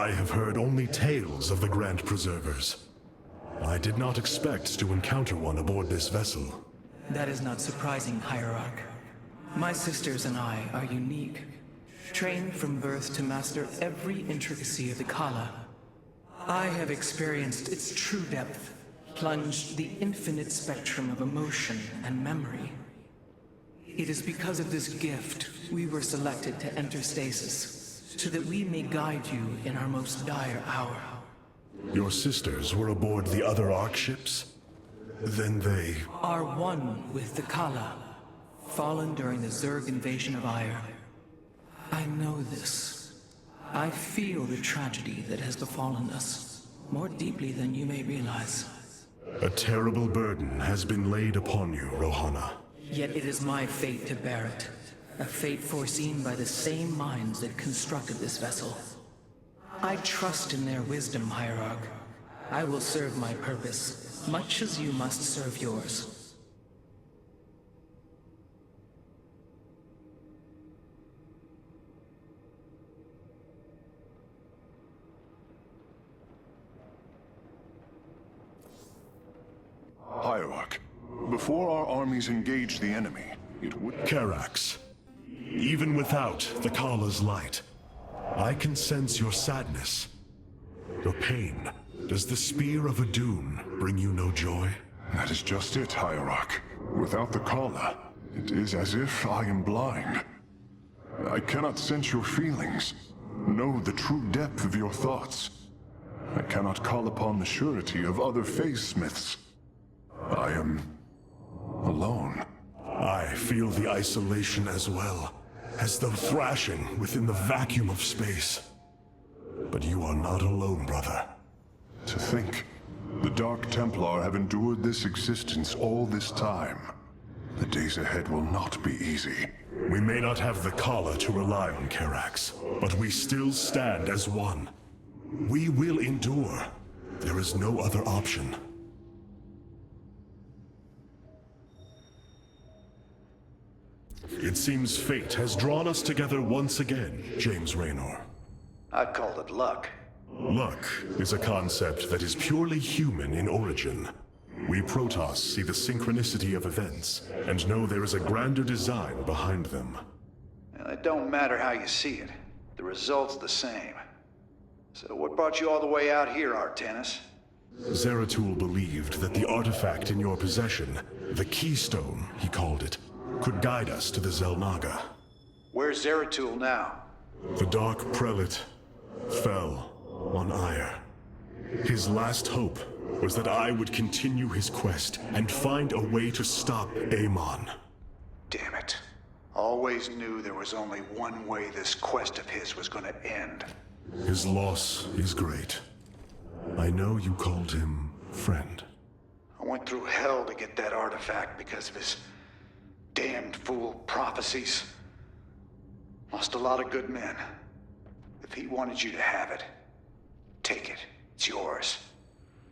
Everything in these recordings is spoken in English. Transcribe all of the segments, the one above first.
I have heard only tales of the Grand Preservers. I did not expect to encounter one aboard this vessel. That is not surprising, Hierarch. My sisters and I are unique, trained from birth to master every intricacy of the Kala. I have experienced its true depth, plunged the infinite spectrum of emotion and memory. It is because of this gift we were selected to enter stasis, so that we may guide you in our most dire hour. Your sisters were aboard the other Ark ships? Then they... Are one with the Kala, fallen during the Zerg invasion of Aiur. I know this. I feel the tragedy that has befallen us, more deeply than you may realize. A terrible burden has been laid upon you, Rohana. Yet it is my fate to bear it. A fate foreseen by the same minds that constructed this vessel. I trust in their wisdom, Hierarch. I will serve my purpose, much as you must serve yours. Hierarch, before our armies engage the enemy, it would... Karax, even without the Kala's light, I can sense your sadness, your pain. Does the spear of Adun bring you no joy? That is just it, Hierarch. Without the Kala, it is as if I am blind. I cannot sense your feelings, know the true depth of your thoughts. I cannot call upon the surety of other phase-smiths. I am... alone. I feel the isolation as well, as though thrashing within the vacuum of space. But you are not alone, brother. To think, the Dark Templar have endured this existence all this time. The days ahead will not be easy. We may not have the Kala to rely on, Karax, but we still stand as one. We will endure. There is no other option. It seems fate has drawn us together once again, James Raynor. I'd call it luck. Luck is a concept that is purely human in origin. We Protoss see the synchronicity of events, and know there is a grander design behind them. Well, it don't matter how you see it. The result's the same. So what brought you all the way out here, Artanis? Zeratul believed that the artifact in your possession, the Keystone, he called it, could guide us to the Xel'Naga. Where's Zeratul now? The Dark Prelate fell on Aiur. His last hope was that I would continue his quest and find a way to stop Amon. Damn it. Always knew there was only one way this quest of his was gonna end. His loss is great. I know you called him friend. I went through hell to get that artifact because of his damned fool prophecies. Lost a lot of good men. If he wanted you to have it, take it. It's yours.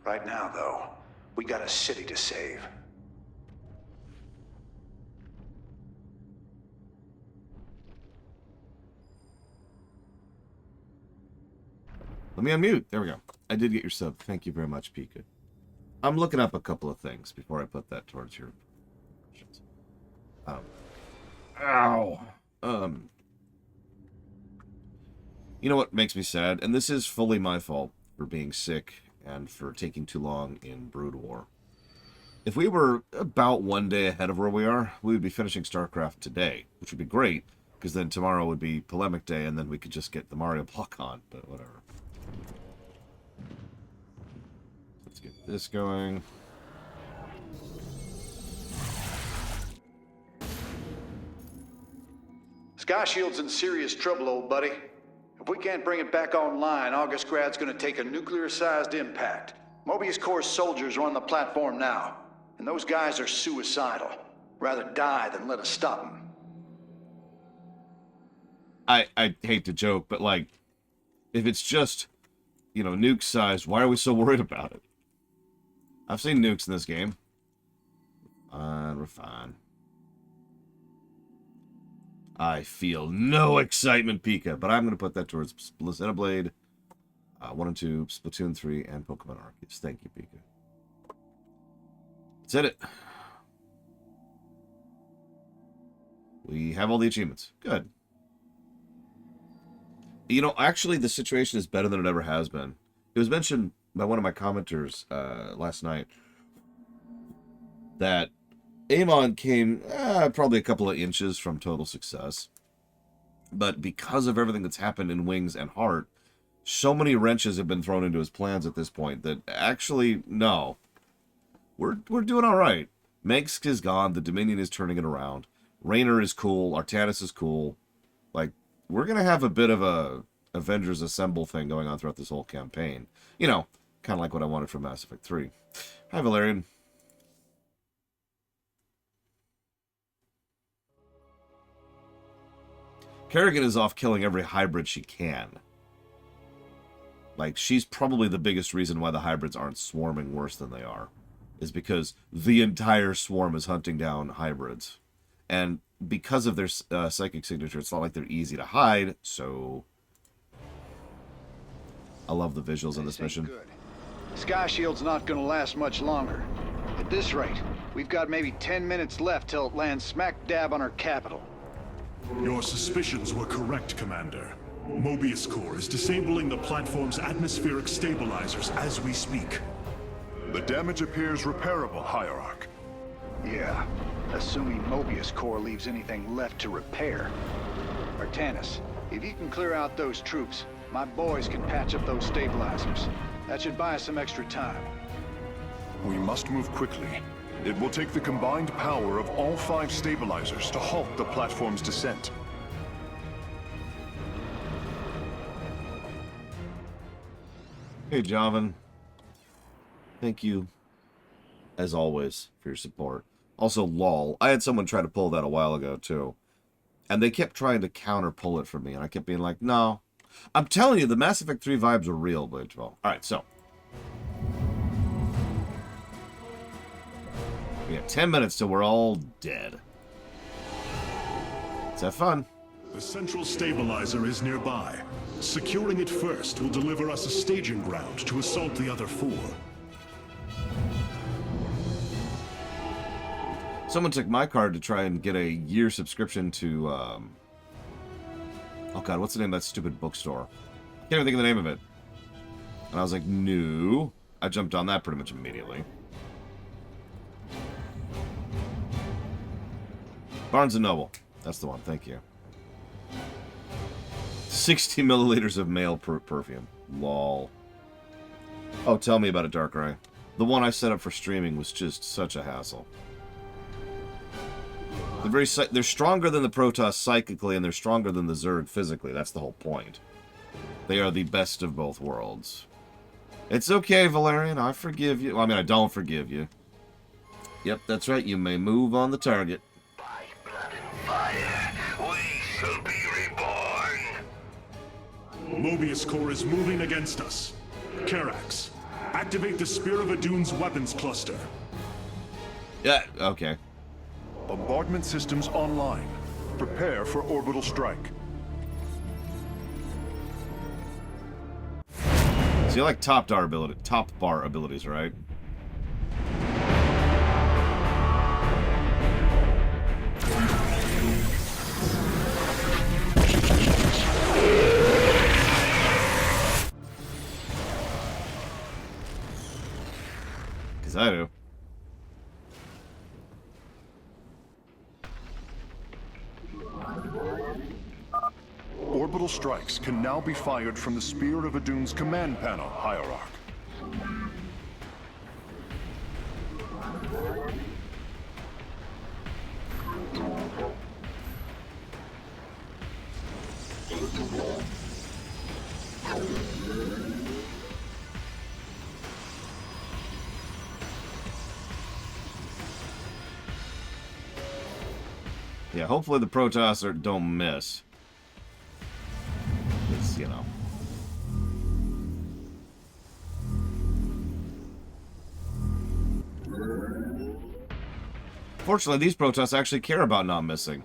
Right now, though, we got a city to save. Let me unmute. There we go. I did get your sub. Thank you very much, Pika. I'm looking up a couple of things before I put that towards your questions. Ow. You know what makes me sad? And this is fully my fault for being sick and for taking too long in Brood War. If we were about one day ahead of where we are, we would be finishing Starcraft today, which would be great, because then tomorrow would be Polemic Day, and then we could just get the Mario block on, but whatever. Let's get this going. Sky Shield's in serious trouble, old buddy. If we can't bring it back online, Augustgrad's gonna take a nuclear-sized impact. Mobius Corps soldiers are on the platform now, and those guys are suicidal. Rather die than let us stop them. I hate to joke, but like, if it's just, you know, nuke size, why are we so worried about it? I've seen nukes in this game. We're fine. I feel no excitement, Pika, but I'm going to put that towards Blade. 1 and 2, Splatoon 3, and Pokemon Arceus. Thank you, Pika. That's it. We have all the achievements. Good. You know, actually, the situation is better than it ever has been. It was mentioned by one of my commenters last night that Amon came probably a couple of inches from total success. But because of everything that's happened in Wings and Heart, so many wrenches have been thrown into his plans at this point that actually, no. We're doing all right. Megsk is gone. The Dominion is turning it around. Raynor is cool. Artanis is cool. Like, we're going to have a bit of a Avengers Assemble thing going on throughout this whole campaign. You know, kind of like what I wanted from Mass Effect 3. Hi, Valerian. Kerrigan is off killing every hybrid she can. Like, she's probably the biggest reason why the hybrids aren't swarming worse than they are. Is because the entire swarm is hunting down hybrids. And because of their psychic signature, it's not like they're easy to hide, so... I love the visuals of this mission. Good. Sky Shield's not gonna last much longer. At this rate, we've got maybe 10 minutes left till it lands smack dab on our capital. Your suspicions were correct, Commander. Mobius Core is disabling the platform's atmospheric stabilizers as we speak. The damage appears repairable, Hierarch. Yeah, assuming Mobius Core leaves anything left to repair. Artanis, if you can clear out those troops, my boys can patch up those stabilizers. That should buy us some extra time. We must move quickly. It will take the combined power of all 5 stabilizers to halt the platform's descent. Hey, Javan. Thank you, as always, for your support. Also, lol. I had someone try to pull that a while ago, too. And they kept trying to counter-pull it from me, and I kept being like, no. I'm telling you, the Mass Effect 3 vibes are real, Blade 12. Alright, so. We have 10 minutes till we're all dead. Let's have fun. The central stabilizer is nearby. Securing it first will deliver us a staging ground to assault the other 4. Someone took my card to try and get a year subscription to, oh god, what's the name of that stupid bookstore? Can't even think of the name of it. And I was like, no. I jumped on that pretty much immediately. Barnes & Noble. That's the one, thank you. 60 milliliters of male perfume. Lol. Oh, tell me about it, Darkrai. The one I set up for streaming was just such a hassle. They're stronger than the Protoss psychically, and they're stronger than the Zerg physically. That's the whole point. They are the best of both worlds. It's okay, Valerian. I forgive you. Well, I mean, I don't forgive you. Yep, that's right. You may move on the target. By blood and fire, we shall be reborn. Mobius Core is moving against us. Karax, activate the Spear of Adun's weapons cluster. Yeah, okay. Bombardment systems online. Prepare for orbital strike. So you like top bar abilities, right? Because I do. Orbital strikes can now be fired from the Spear of Adun's command panel, Hierarch. Yeah, hopefully the Protoss don't miss. It's, you know. Fortunately, these Protoss actually care about not missing.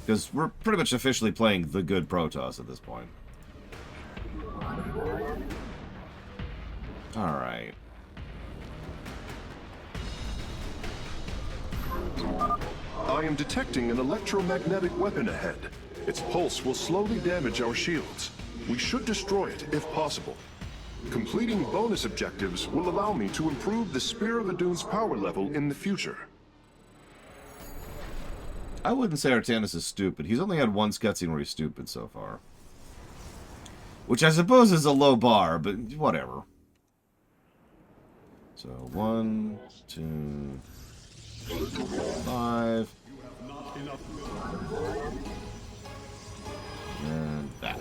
Because we're pretty much officially playing the good Protoss at this point. Alright. I am detecting an electromagnetic weapon ahead. Its pulse will slowly damage our shields. We should destroy it if possible. Completing bonus objectives will allow me to improve the Spear of Adune's power level in the future. I wouldn't say Artanis is stupid. He's only had one cutscene where he's stupid so far. Which I suppose is a low bar, but whatever. So, 1, 2, 5. And that.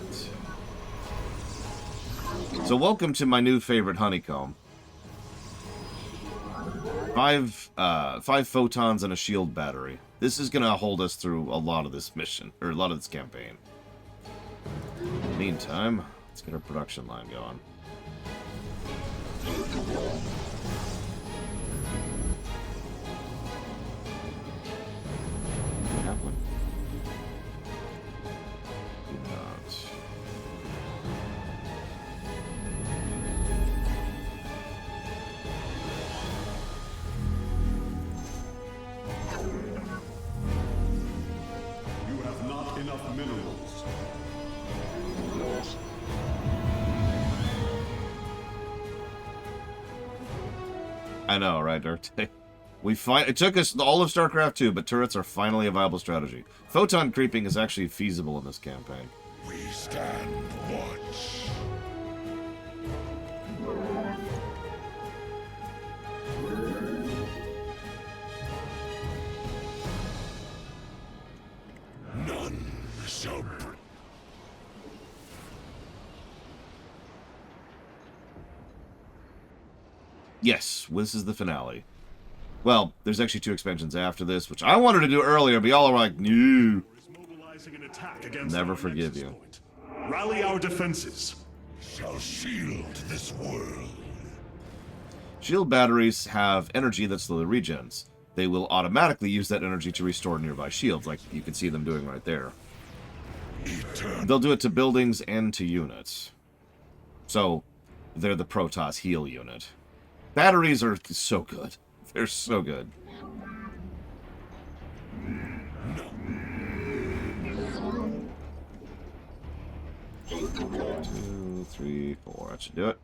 So welcome to my new favorite honeycomb. 5 photons and a shield battery. This is gonna hold us through a lot of this mission, or a lot of this campaign. Meantime, let's get our production line going. Have one. Do not. You have not enough minerals. I know, right, Arte? It took us all of Starcraft 2, but turrets are finally a viable strategy. Photon creeping is actually feasible in this campaign. We stand watch. None shall. Yes, this is the finale. Well, there's actually 2 expansions after this, which I wanted to do earlier, but y'all are like, no. Never forgive you. Rally our defenses. Shall shield this world. Shield batteries have energy that slowly regens. They will automatically use that energy to restore nearby shields, like you can see them doing right there. They'll do it to buildings and to units. So, they're the Protoss heal unit. Batteries are so good. They're so good. 2, 3, 4. That should do it.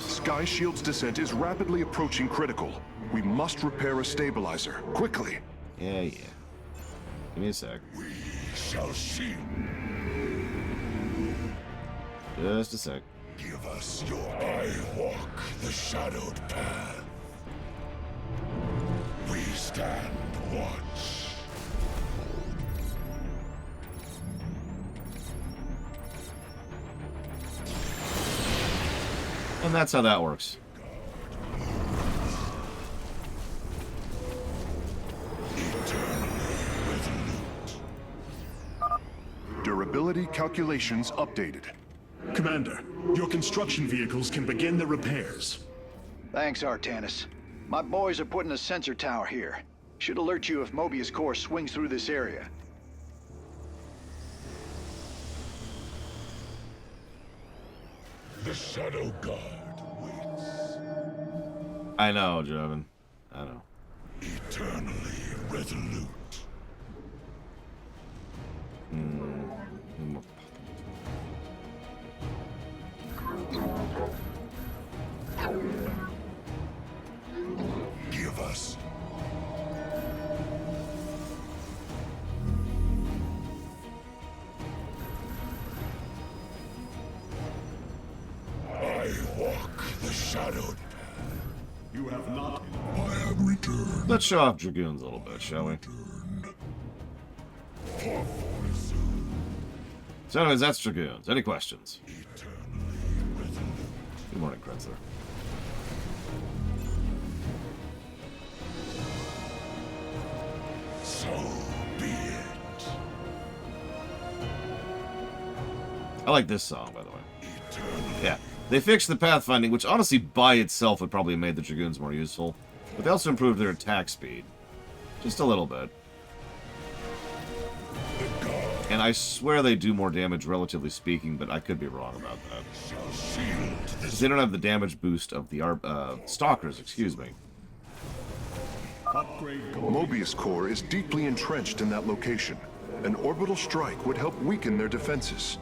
Sky Shield's descent is rapidly approaching critical. We must repair a stabilizer, quickly. Yeah. Give me a sec. We shall shield. Just a sec. Give us your I walk the shadowed path. We stand watch. And that's how that works. Durability calculations updated. Commander, your construction vehicles can begin the repairs. Thanks, Artanis. My boys are putting a sensor tower here. Should alert you if Mobius Core swings through this area. The Shadow Guard waits. I know, Joven. I know. Eternally resolute. Give us. I walk the shadowed path. You have not. I have returned. Let's show off Dragoons a little bit, shall we? So anyways, that's Dragoons. Any questions? Good morning, Krenzler. So be it. I like this song, by the way. Yeah. They fixed the pathfinding, which honestly by itself would probably have made the Dragoons more useful. But they also improved their attack speed. Just a little bit. And I swear they do more damage, relatively speaking, but I could be wrong about that. 'Cause they don't have the damage boost of the Stalkers, excuse me. Mobius Core is deeply entrenched in that location. An orbital strike would help weaken their defenses.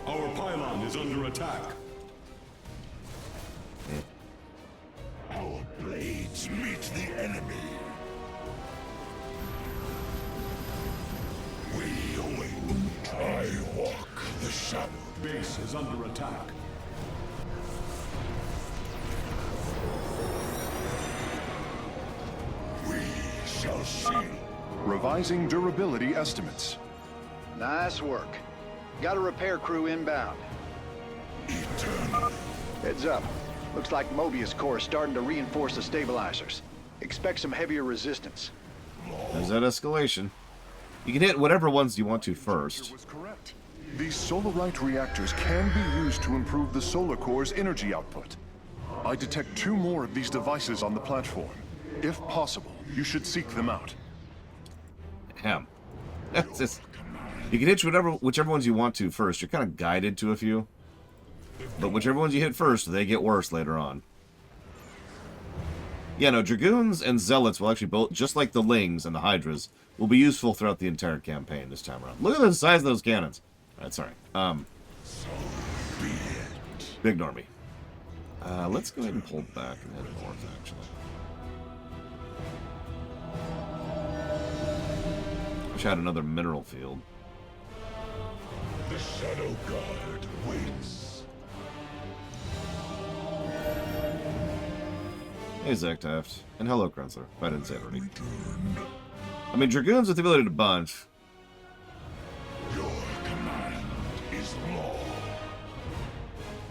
Our pylon is under attack. Our blades meet the enemy. We await. I walk the shadow. Base is under attack. We shall shield. Revising durability estimates. Nice work. Got a repair crew inbound. Eternally. Heads up. Looks like Mobius Core is starting to reinforce the stabilizers. Expect some heavier resistance. There's that escalation. You can hit whatever ones you want to first. Was correct. These Solarite reactors can be used to improve the solar core's energy output. I detect 2 more of these devices on the platform. If possible, you should seek them out. Ahem. That's just, you can hit whichever ones you want to first. You're kind of guided to a few. But whichever ones you hit first, they get worse later on. Yeah, no, Dragoons and Zealots will actually both, just like the Lings and the Hydras, will be useful throughout the entire campaign this time around. Look at the size of those cannons. Alright, sorry. Ignore me. Let's go ahead and pull back and head north, actually. Wish I had another mineral field. The Shadow Guard waits. Hey, Zektaft. And hello, Krensler. If I didn't say it already. I mean, Dragoons with the ability to bunch. Your command is law.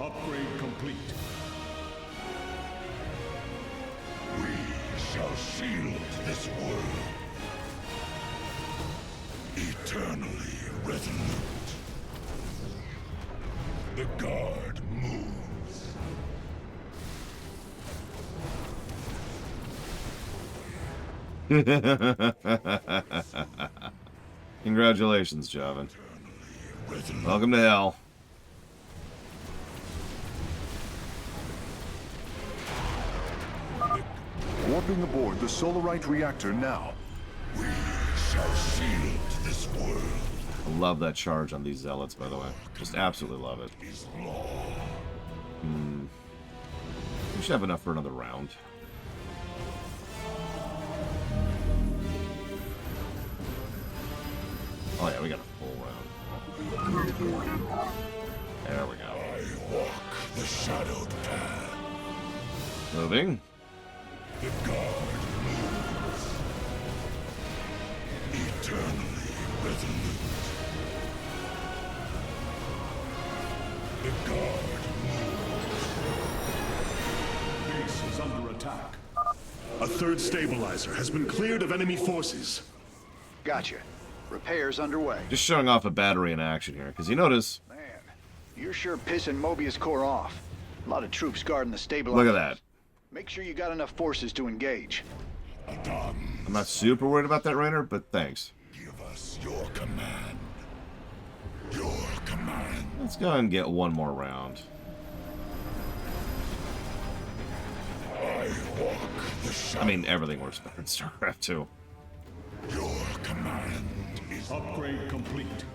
Upgrade complete. We shall shield this world. Eternally resolute. The guard moves. Congratulations, Javan. Welcome to hell. Warping aboard the Solarite reactor now. We shall shield this world. I love that charge on these Zealots, by the way. Just absolutely love it. Is law. We should have enough for another round. Oh yeah, we got a full round. There we go. I walk the shadowed path. Moving. The guard moves. Eternally resolute. The guard moves. Base is under attack. A third stabilizer has been cleared of enemy forces. Gotcha. Repairs underway. Just showing off a battery in action here, because you notice. Man, you're sure pissing Mobius Core off. A lot of troops guarding the stabilizer. Look at that. Make sure you got enough forces to engage. I'm not super worried about that, Rainer, but thanks. Give us your command. Your command. Let's go and get one more round. I walk the shadow. I mean, everything works better in Starcraft 2. Your command is upgrade complete.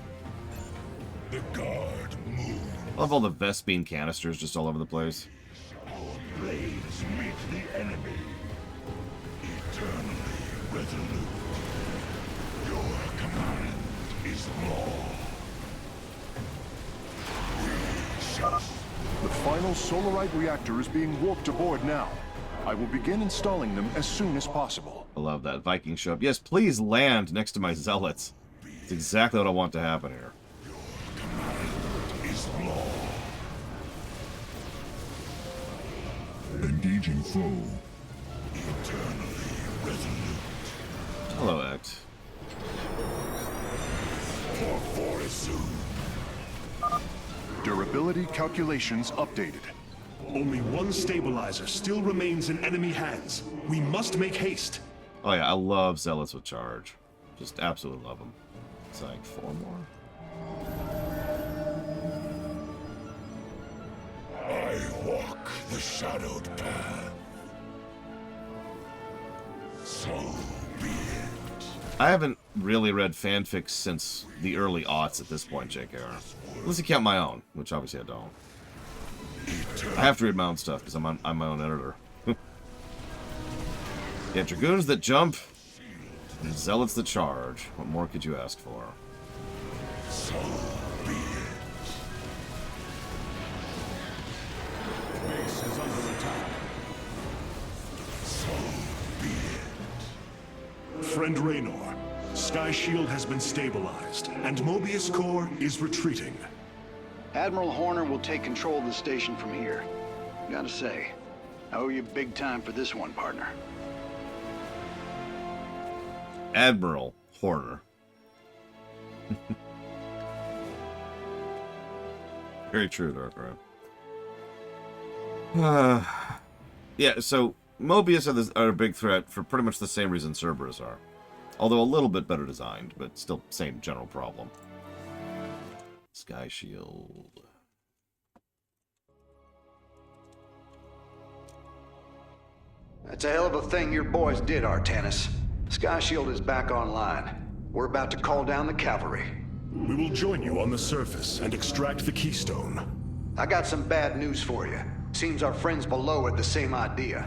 The guard moves. I love all the Vespine canisters just all over the place. Our blades meet the enemy. Eternally resolute. Your command is law. We shall. The final Solarite reactor is being warped aboard now. I will begin installing them as soon as possible. I love that. Vikings show up. Yes, please land next to my Zealots. It's exactly what I want to happen here. Command is law. Engaging foe. Eternally resolute. Hello, Act. For soon. Durability calculations updated. Only one stabilizer still remains in enemy hands. We must make haste. Oh yeah, I love Zealots with charge. Just absolutely love them. It's like 4 more. I walk the shadowed path. So be it. I haven't really read fanfics since the early aughts at this point, JKR. Unless you count my own, which obviously I don't. I have to read my own stuff because I'm my own editor. Yeah, dragoons that jump and zealots that charge. What more could you ask for? So be it. Base is under attack. So be it. Friend Raynor, Sky Shield has been stabilized, and Mobius Core is retreating. Admiral Horner will take control of the station from here. Gotta say, I owe you big time for this one, partner. Admiral Horner. Very true, Darkrai. Yeah, so Mobius are a big threat for pretty much the same reason Cerberus are. Although a little bit better designed, but still same general problem. Sky Shield. That's a hell of a thing your boys did, Artanis. Sky Shield is back online. We're about to call down the cavalry. We will join you on the surface and extract the keystone. I got some bad news for you. Seems our friends below had the same idea.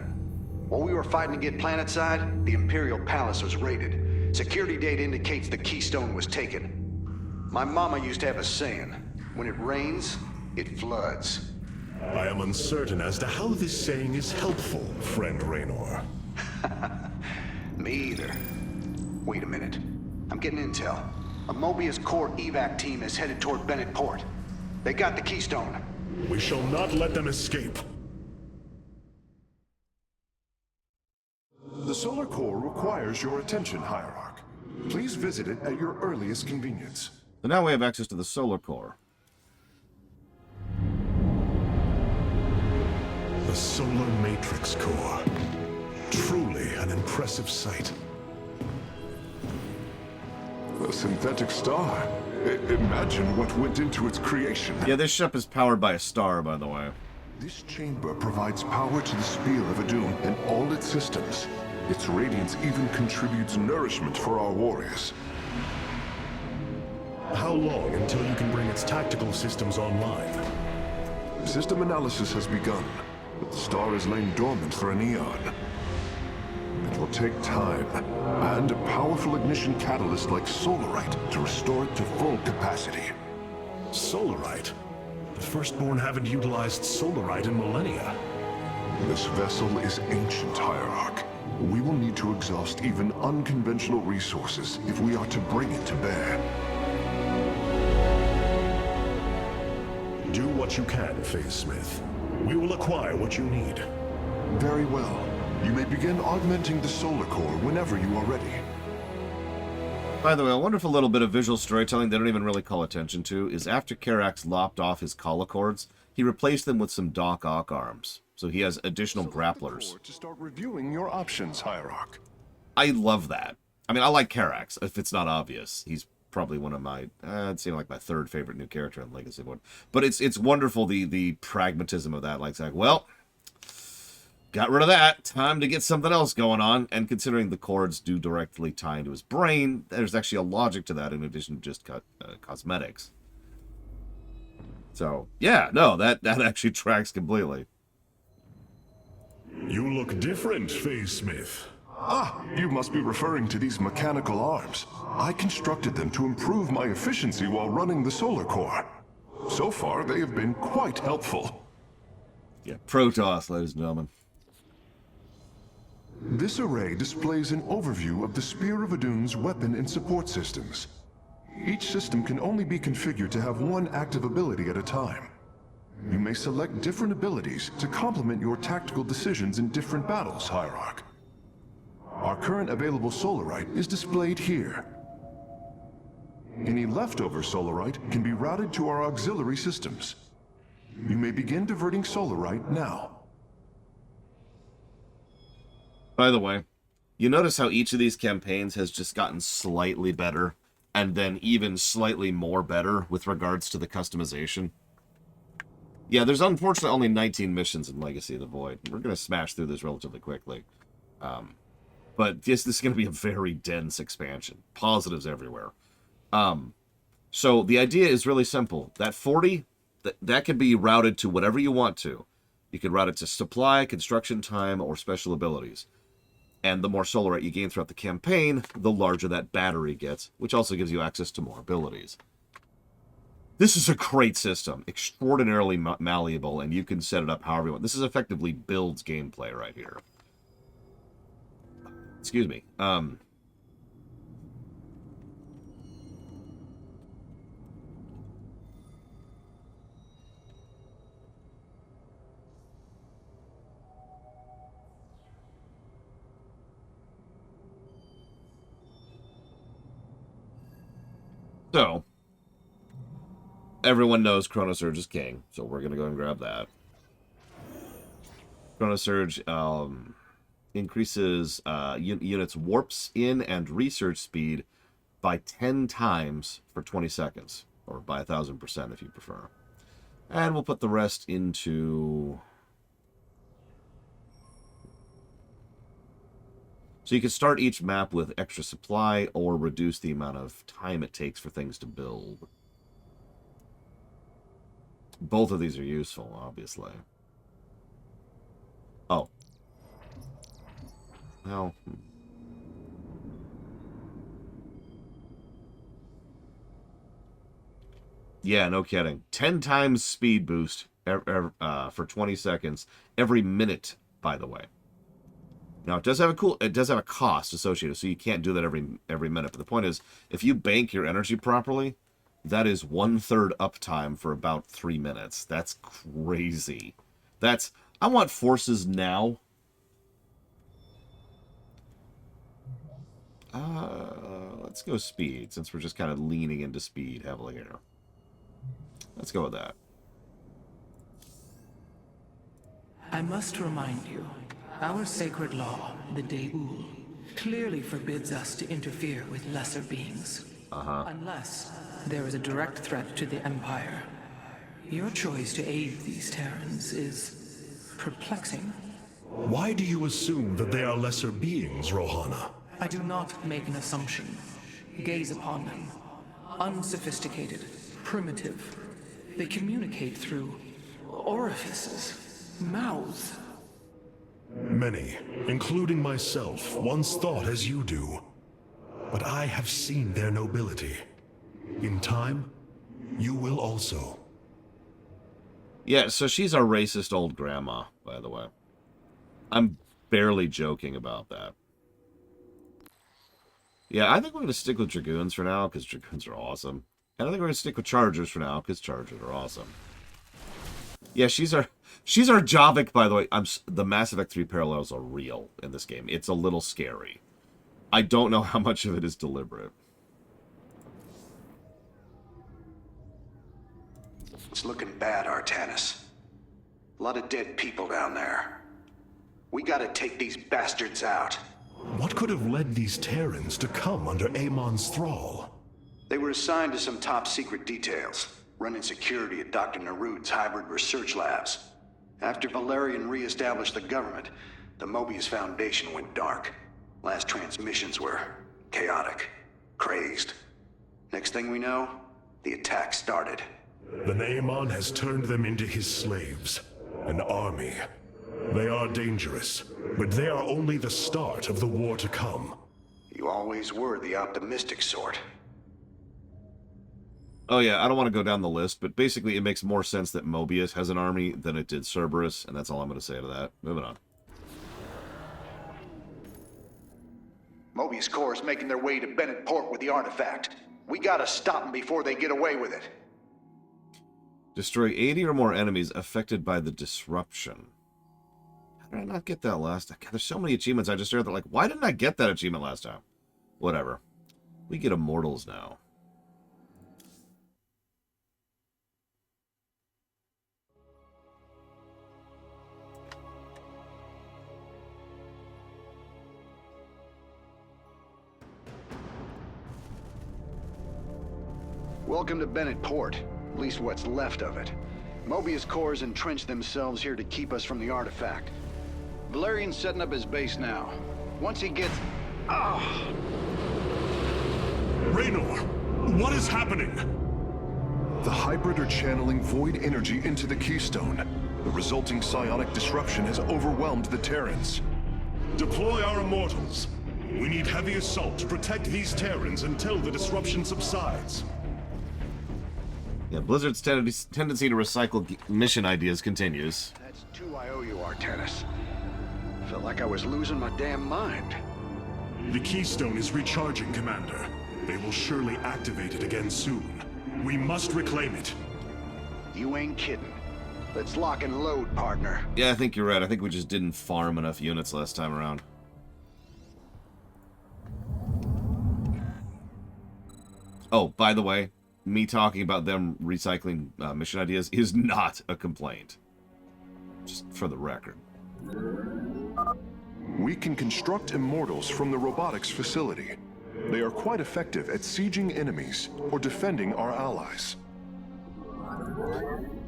While we were fighting to get planetside, the Imperial Palace was raided. Security data indicates the keystone was taken. My mama used to have a saying, when it rains, it floods. I am uncertain as to how this saying is helpful, friend Raynor. Me either. Wait a minute. I'm getting intel. A Mobius Core evac team is headed toward Bennett Port. They got the keystone. We shall not let them escape. The Solar Core requires your attention, Hierarch. Please visit it at your earliest convenience. So now we have access to the Solar Core. The Solar Matrix Core. Truly an impressive sight. A synthetic star. Imagine what went into its creation. Yeah, this ship is powered by a star, by the way. This chamber provides power to the Spear of Adun and all its systems. Its radiance even contributes nourishment for our warriors. How long until you can bring its tactical systems online? System analysis has begun, but the star has lain dormant for an eon. It will take time, and a powerful ignition catalyst like Solarite to restore it to full capacity. Solarite? The Firstborn haven't utilized Solarite in millennia. This vessel is ancient, Hierarch. We will need to exhaust even unconventional resources if we are to bring it to bear. Do what you can, Phase Smith. We will acquire what you need. Very well. You may begin augmenting the Solar Core whenever you are ready. By the way, a wonderful little bit of visual storytelling they don't even really call attention to is after Karax lopped off his colicords, he replaced them with some Doc Ock arms. So he has additional grapplers. To start reviewing your options, Hierarch. I love that. I mean, I like Karax, if it's not obvious. He's probably one of my, I'd say like my third favorite new character in Legacy One. But it's wonderful, the pragmatism of that. Like, it's like, well, got rid of that. Time to get something else going on. And considering the cords do directly tie into his brain, there's actually a logic to that in addition to just cosmetics. So, yeah, no, that actually tracks completely. You look different, Phase Smith. Ah, you must be referring to these mechanical arms. I constructed them to improve my efficiency while running the Solar Core. So far, they have been quite helpful. Yeah, Protoss, ladies and gentlemen. This array displays an overview of the Spear of Adun's weapon and support systems. Each system can only be configured to have one active ability at a time. You may select different abilities to complement your tactical decisions in different battles, Hierarch. Our current available Solarite is displayed here. Any leftover Solarite can be routed to our auxiliary systems. You may begin diverting Solarite now. By the way, you notice how each of these campaigns has just gotten slightly better and then even slightly more better with regards to the customization. Yeah, there's unfortunately only 19 missions in Legacy of the Void. We're going to smash through this relatively quickly. But this is going to be a very dense expansion. Positives everywhere. So the idea is really simple. That 40, that can be routed to whatever you want to. You can route it to supply, construction time, or special abilities. And the more solar rate you gain throughout the campaign, the larger that battery gets, which also gives you access to more abilities. This is a great system, extraordinarily malleable, and you can set it up however you want. This is effectively builds gameplay right here. Excuse me. So, everyone knows Chronosurge is king, so we're going to go and grab that. Chronosurge increases units' warps in and research speed by 10 times for 20 seconds, or by 1,000% if you prefer. And we'll put the rest into... So you can start each map with extra supply or reduce the amount of time it takes for things to build. Both of these are useful, obviously. Oh. Well. Yeah, no kidding. 10 times speed boost for 20 seconds every minute, by the way. Now, it does have a cost associated, so you can't do that every minute. But the point is, if you bank your energy properly, that is 1/3 uptime for about 3 minutes. That's crazy. I want forces now. Let's go speed, since we're just kind of leaning into speed heavily here. Let's go with that. I must remind you, our sacred law, the Deul, clearly forbids us to interfere with lesser beings. Unless there is a direct threat to the Empire. Your choice to aid these Terrans is perplexing. Why do you assume that they are lesser beings, Rohana? I do not make an assumption. Gaze upon them. Unsophisticated, primitive. They communicate through orifices, mouths. Many, including myself, once thought as you do. But I have seen their nobility. In time, you will also. Yeah, so she's our racist old grandma, by the way. I'm barely joking about that. Yeah, I think we're going to stick with Dragoons for now, because Dragoons are awesome. And I think we're going to stick with Chargers for now, because Chargers are awesome. Yeah, she's our Javik, by the way. The Mass Effect 3 parallels are real in this game. It's a little scary. I don't know how much of it is deliberate. It's looking bad, Artanis. A lot of dead people down there. We gotta take these bastards out. What could have led these Terrans to come under Amon's thrall? They were assigned to some top-secret details, running security at Dr. Narud's hybrid research labs. After Valerian re-established the government, the Mobius Foundation went dark. Last transmissions were chaotic, crazed. Next thing we know, the attack started. Then Amon has turned them into his slaves. An army. They are dangerous, but they are only the start of the war to come. You always were the optimistic sort. Oh yeah, I don't want to go down the list, but basically it makes more sense that Mobius has an army than it did Cerberus, and that's all I'm going to say to that. Moving on. Mobius Corps is making their way to Bennett Port with the artifact. We gotta stop them before they get away with it. Destroy 80 or more enemies affected by the disruption. How did I not get that last time? God, there's so many achievements I just heard that, like, why didn't I get that achievement last time? Whatever. We get Immortals now. Welcome to Bennett Port, at least what's left of it. Mobius Corps entrenched themselves here to keep us from the artifact. Valerian's setting up his base now. Once he gets... Ah! Raynor, what is happening? The hybrid are channeling void energy into the Keystone. The resulting psionic disruption has overwhelmed the Terrans. Deploy our immortals. We need heavy assault to protect these Terrans until the disruption subsides. Yeah, Blizzard's tendency to recycle mission ideas continues. That's 2 I owe you, Artanis. Felt like I was losing my damn mind. The Keystone is recharging, Commander. They will surely activate it again soon. We must reclaim it. You ain't kidding. Let's lock and load, partner. Yeah, I think you're right. I think we just didn't farm enough units last time around. Oh, by the way, me talking about them recycling mission ideas is not a complaint. Just for the record. We can construct immortals from the robotics facility. They are quite effective at sieging enemies or defending our allies.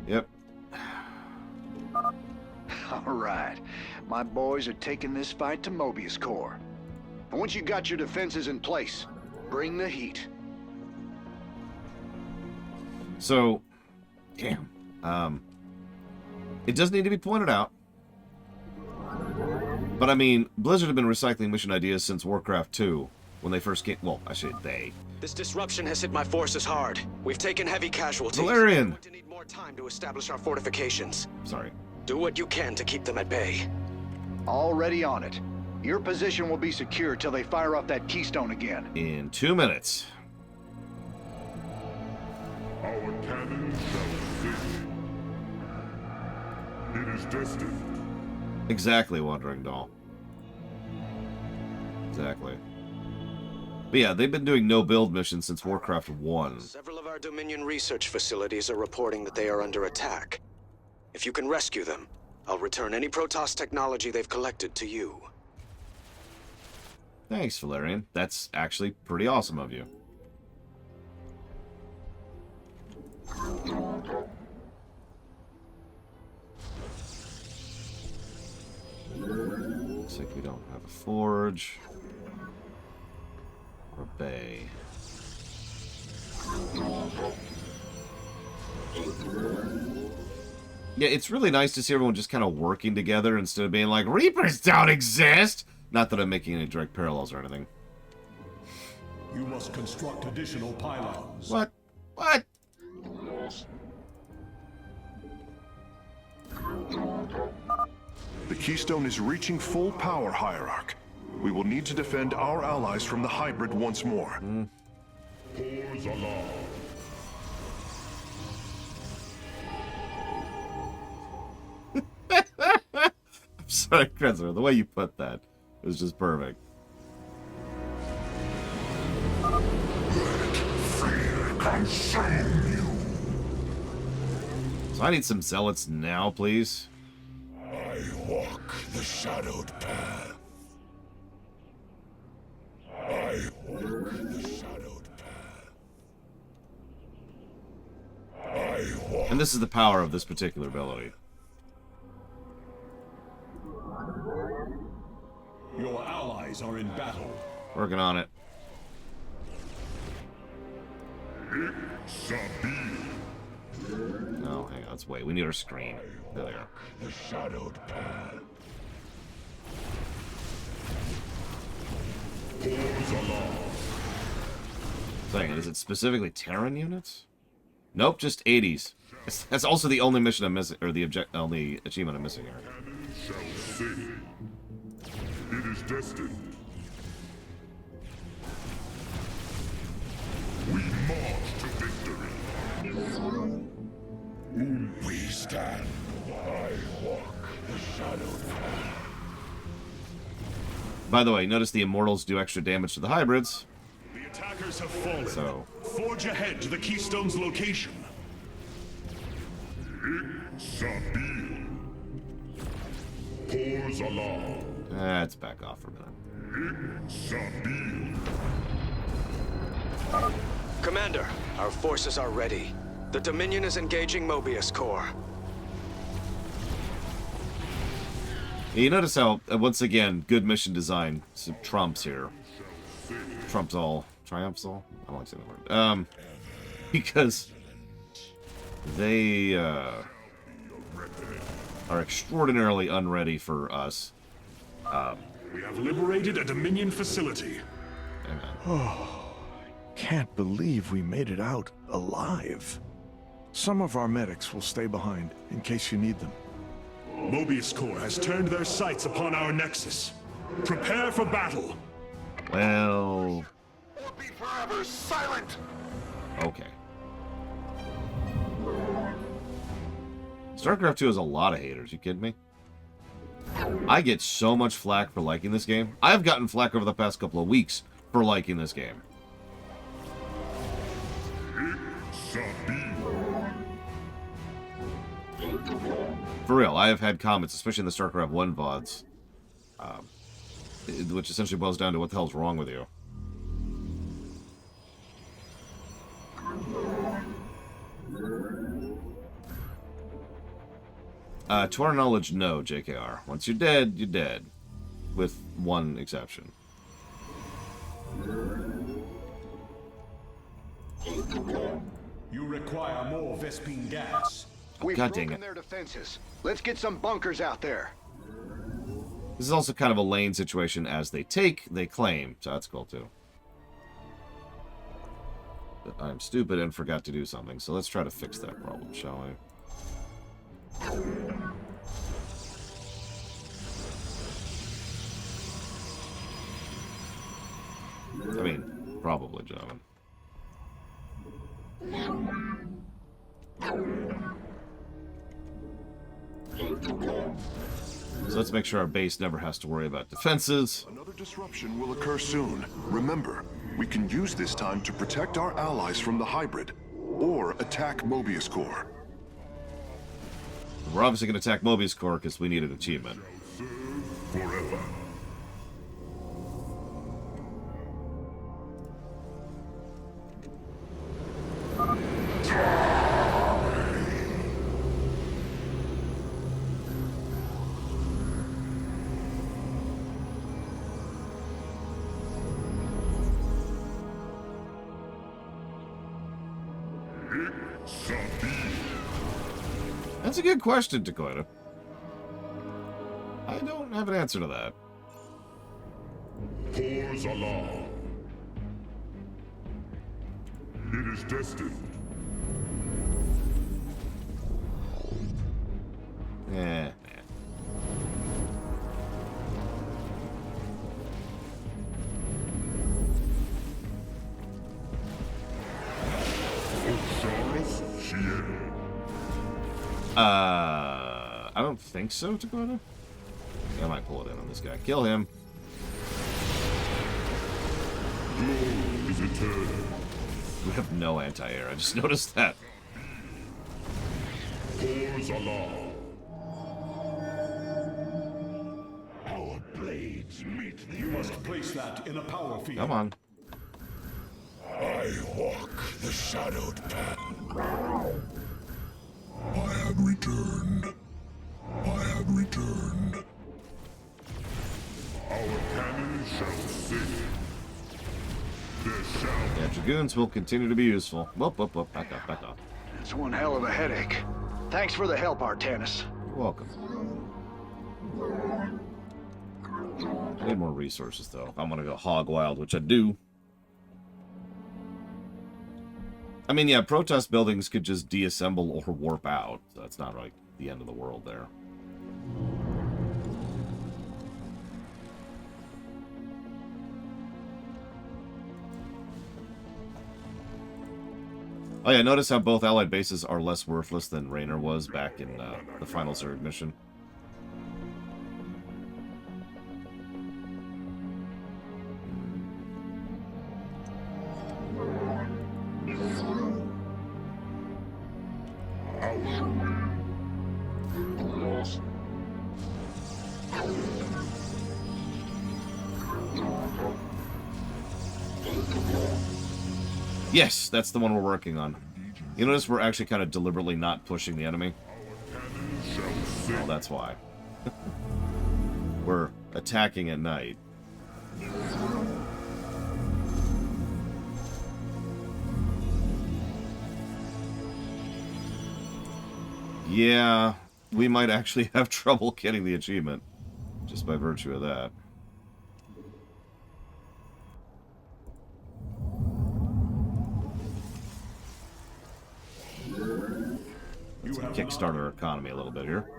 Yep. All right. My boys are taking this fight to Mobius Corps. And once you got your defenses in place, bring the heat. So, damn. It does need to be pointed out. But I mean, Blizzard have been recycling mission ideas since Warcraft 2, when they first came. Well, I say they. This disruption has hit my forces hard. We've taken heavy casualties. Valerian! We're going to need more time to establish our fortifications. Sorry. Do what you can to keep them at bay. Already on it. Your position will be secure till they fire off that Keystone again. In 2 minutes. Our cannon shall fit. It is destined. Exactly, Wandering Doll. Exactly. But yeah, they've been doing no-build missions since Warcraft 1. Several of our Dominion research facilities are reporting that they are under attack. If you can rescue them, I'll return any Protoss technology they've collected to you. Thanks, Valerian. That's actually pretty awesome of you. Looks like we don't have a forge. Or a bay. Yeah, it's really nice to see everyone just kind of working together instead of being like, Reapers don't exist! Not that I'm making any direct parallels or anything. You must construct additional pylons. What? What? The Keystone is reaching full power, Hierarch. We will need to defend our allies from the hybrid once more. Pores alarm. I'm sorry, Krenzler, the way you put that was just perfect. Let fear consume you. So I need some zealots now, please. I walk the shadowed path. I walk the shadowed path. I walk. And this is the power of this particular ability. Your allies are in battle. Working on it. No, hang on, let's wait. We need our screen. There they are. The shadowed path. Pores alarm. Saying, is it specifically Terran units? Nope, just 80s. That's also the only mission I'm missing, or the only achievement I'm missing here. Cannon shall sing. It is destined. We march to victory. We stand. I walk the shadowed path. By the way, notice the Immortals do extra damage to the hybrids. The attackers have fallen. So, Forge ahead to the Keystone's location. Sabil. Pores alarm. let's back off for a minute. Sabil. Commander, Our forces are ready. The Dominion is engaging Mobius Core. You notice how, once again, good mission design trumps here. Trumps all. Triumphs all? I don't like saying that word. Because they are extraordinarily unready for us. We have liberated a Dominion facility. Amen. Can't believe we made it out alive. Some of our medics will stay behind in case you need them. Mobius Core has turned their sights upon our Nexus. Prepare for battle. Well... Or be forever silent! Okay. Starcraft 2 has a lot of haters. You kidding me? I get so much flack for liking this game. I've gotten flack over the past couple of weeks for liking this game. For real, I have had comments, especially in the Starcraft 1 VODs, which essentially boils down to what the hell's wrong with you. To our knowledge, no, JKR. Once you're dead, you're dead. With one exception. You require more Vespine gas. We've God dang broken it. their defenses. Let's get some bunkers out there. This is also kind of a lane situation. As they take, they claim. So that's cool, too. But I'm stupid and forgot to do something. So let's try to fix that problem, shall we? I mean, probably, gentlemen. So let's make sure our base never has to worry about defenses. Another disruption will occur soon. Remember, we can use this time to protect our allies from the hybrid, or attack Mobius Core. We're obviously going to attack Mobius Core because we need an achievement. Forever. That's a good question, Dakota. I don't have an answer to that. Pours along. It is destined. Eh. I don't think so, Dakota. I might pull it in on this guy. Kill him. Is eternal. We have no anti-air. I just noticed that. Pours along. Our blades meet the You must place that in a power field. Come on. I walk the shadowed path. I have returned. I have returned. Our cannon shall sing. There shall Yeah, Dragoons will continue to be useful. Whoop, whoop, whoop. Back off, back off. It's one hell of a headache. Thanks for the help, Artanis. You're welcome. I need more resources, though. If I'm gonna go hog wild, which I do. I mean, yeah, Protoss buildings could just deassemble or warp out. So that's not like the end of the world there. Oh yeah, notice how both allied bases are less worthless than Raynor was back in the final Zerg mission. Yes, that's the one we're working on. You notice we're actually kind of deliberately not pushing the enemy? Well, that's why. We're attacking at night. Yeah, we might actually have trouble getting the achievement, just by virtue of that. Let's kickstart our economy a little bit here.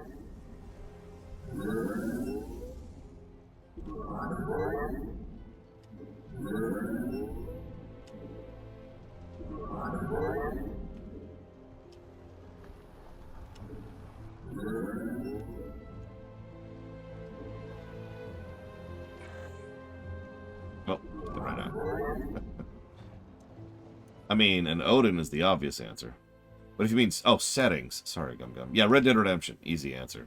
Oh, they ran out. I mean, an Odin is the obvious answer. But if you mean... Oh, settings. Sorry, Gum Gum. Yeah, Red Dead Redemption. Easy answer.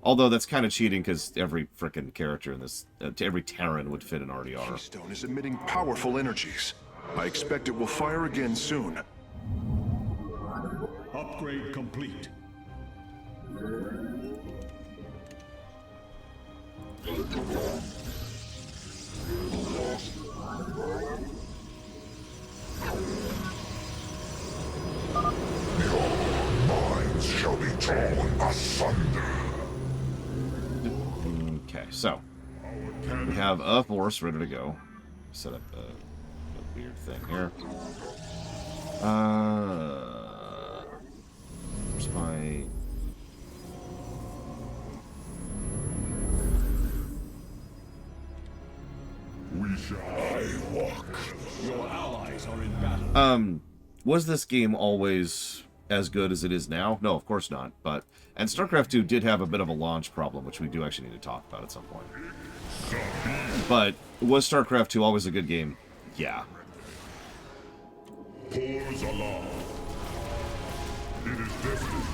Although that's kind of cheating because every frickin' character in this... every Terran would fit an RDR. Keystone is emitting powerful energies. I expect it will fire again soon. Upgrade complete. Shall be torn asunder. Okay, so we have a force ready to go. Set up a weird thing here. Where's my... We shall walk. Your allies are in battle. Was this game always as good as it is now? No, of course not. But and StarCraft 2 did have a bit of a launch problem, which we do actually need to talk about at some point. But was StarCraft 2 always a good game? Yeah. Pours along. It is destined.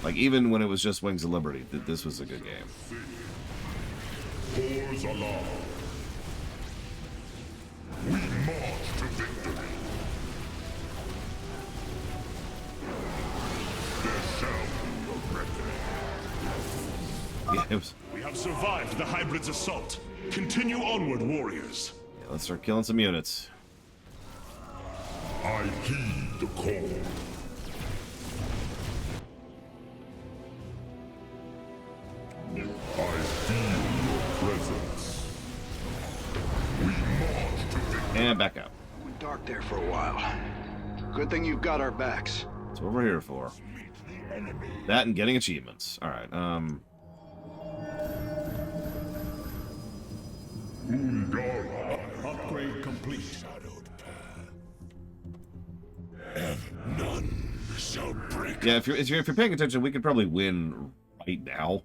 Like, even when it was just Wings of Liberty, this was a good game. Pours along. We march to victory. There shall be a reckoning. Yeah, it was... We have survived the Hybrid's assault. Continue onward, warriors. Yeah, let's start killing some units. I heed the call. I feel your presence. We march to victory. And back up. Went dark there for a while. Good thing you've got our backs. That's what we're here for. That and getting achievements. Alright, Upgrade complete. None shall break. yeah, if you're paying attention, we could probably win right now.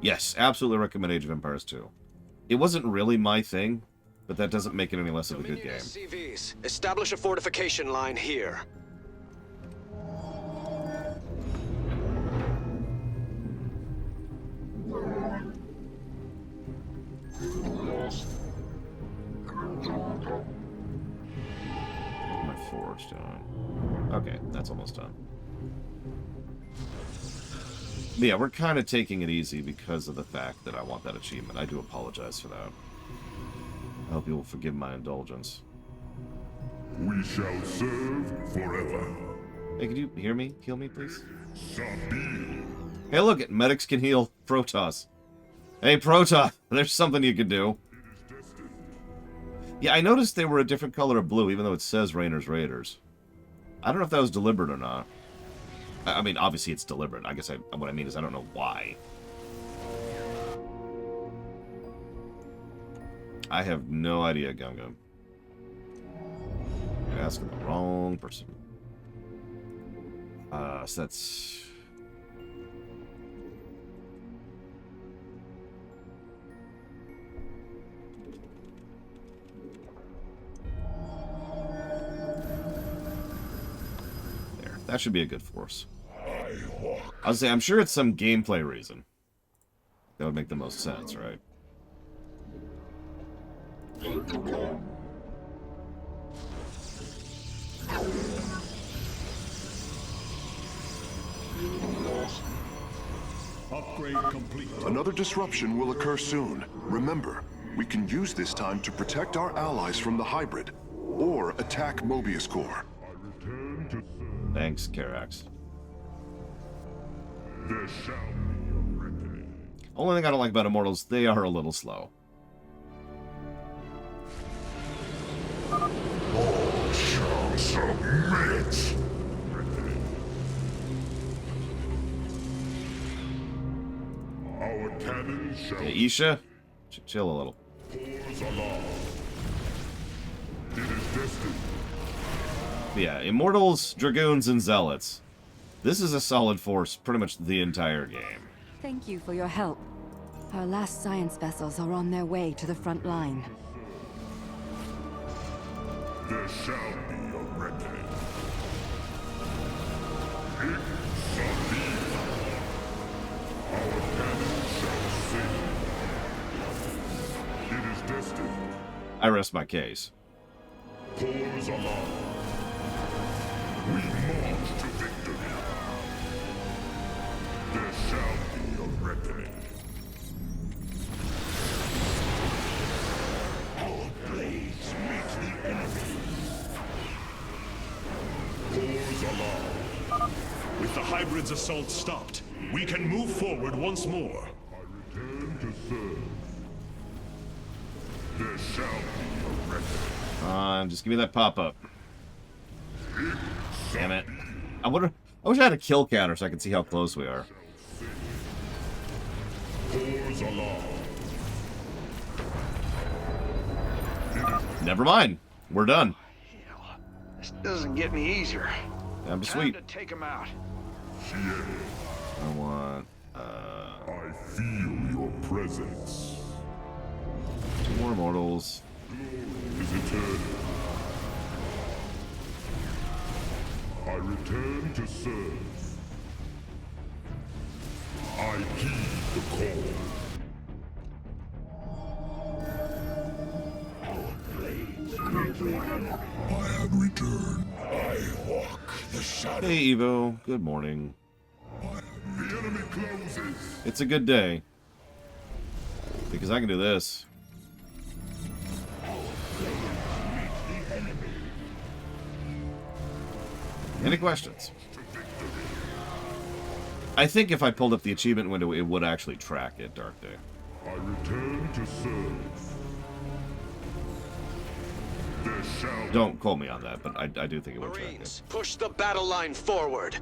Yes, absolutely recommend Age of Empires 2. It wasn't really my thing, but that doesn't make it any less of a good game. SCVs. Establish a fortification line here. My forge done. Okay, that's almost done. But yeah, we're kind of taking it easy because of the fact that I want that achievement. I do apologize for that. I hope you will forgive my indulgence. We shall serve forever. Hey, could you hear me? Heal me, please? Sabil. Hey, look, it medics can heal Protoss. Hey, Protoss, there's something you can do. Yeah, I noticed they were a different color of blue, even though it says Rainer's Raiders. I don't know if that was deliberate or not. I mean, obviously it's deliberate. I guess what I mean is I don't know why. I have no idea, Gum Gum. You're asking the wrong person. So that's... There. That should be a good force. I was saying, I'm sure it's some gameplay reason. That would make the most sense, right? Upgrade complete. Another disruption will occur soon. Remember, we can use this time to protect our allies from the hybrid, or attack Mobius Core. Thanks, Karax. There shall be a reckoning. Only thing I don't like about Immortals, they are a little slow. All shall submit. Our cannon shall Yeah, Isha, chill a little. cause alarm. It is destined. But yeah, Immortals, Dragoons, and Zealots. This is a solid force pretty much the entire game. Thank you for your help. Our last science vessels are on their way to the front line. There shall be a reckoning. It shall be. Our cannon shall sing. It is destined. I rest my case. Cause alarm. We march to victory. There shall be a reckoning. Our blades meet the enemy. Cause alarm. With the hybrid's assault stopped, we can move forward once more. I return to serve. There shall be a reckoning. Just give me that pop-up. Damn it. I wish I had a kill counter so I could see how close we are. Cause alarm. Never mind. We're done. This doesn't get any easier. That'd be Time sweet. to take him out. I want, I feel your presence. 2 more Immortals. Is eternal. I return to serve. I heed the call. Our blades meet the enemy. I have returned. I walk the shadow. Hey, Evo. Good morning. The enemy closes. It's a good day. Because I can do this. Any questions? I think if I pulled up the achievement window, it would actually track it, Dark Day. I return to serve. There shall Don't quote me on that, but I do think it would track it. Marines, push the battle line forward.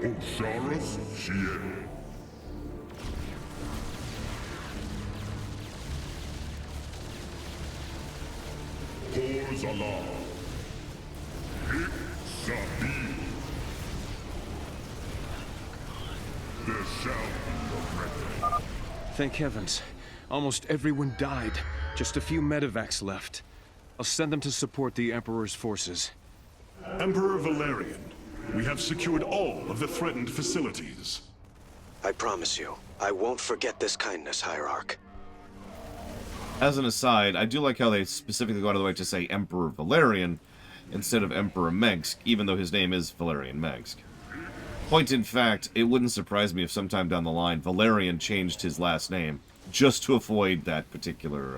Osharas Shien. Cause alarm. It shall be. There shall be a reckoning. Thank heavens. Almost everyone died. Just a few medevacs left. I'll send them to support the Emperor's forces. Emperor Valerian, we have secured all of the threatened facilities. I promise you, I won't forget this kindness, Hierarch. As an aside, I do like how they specifically go out of the way to say Emperor Valerian instead of Emperor Megsk, even though his name is Valerian Megsk. Point in fact, it wouldn't surprise me if sometime down the line Valerian changed his last name just to avoid that particular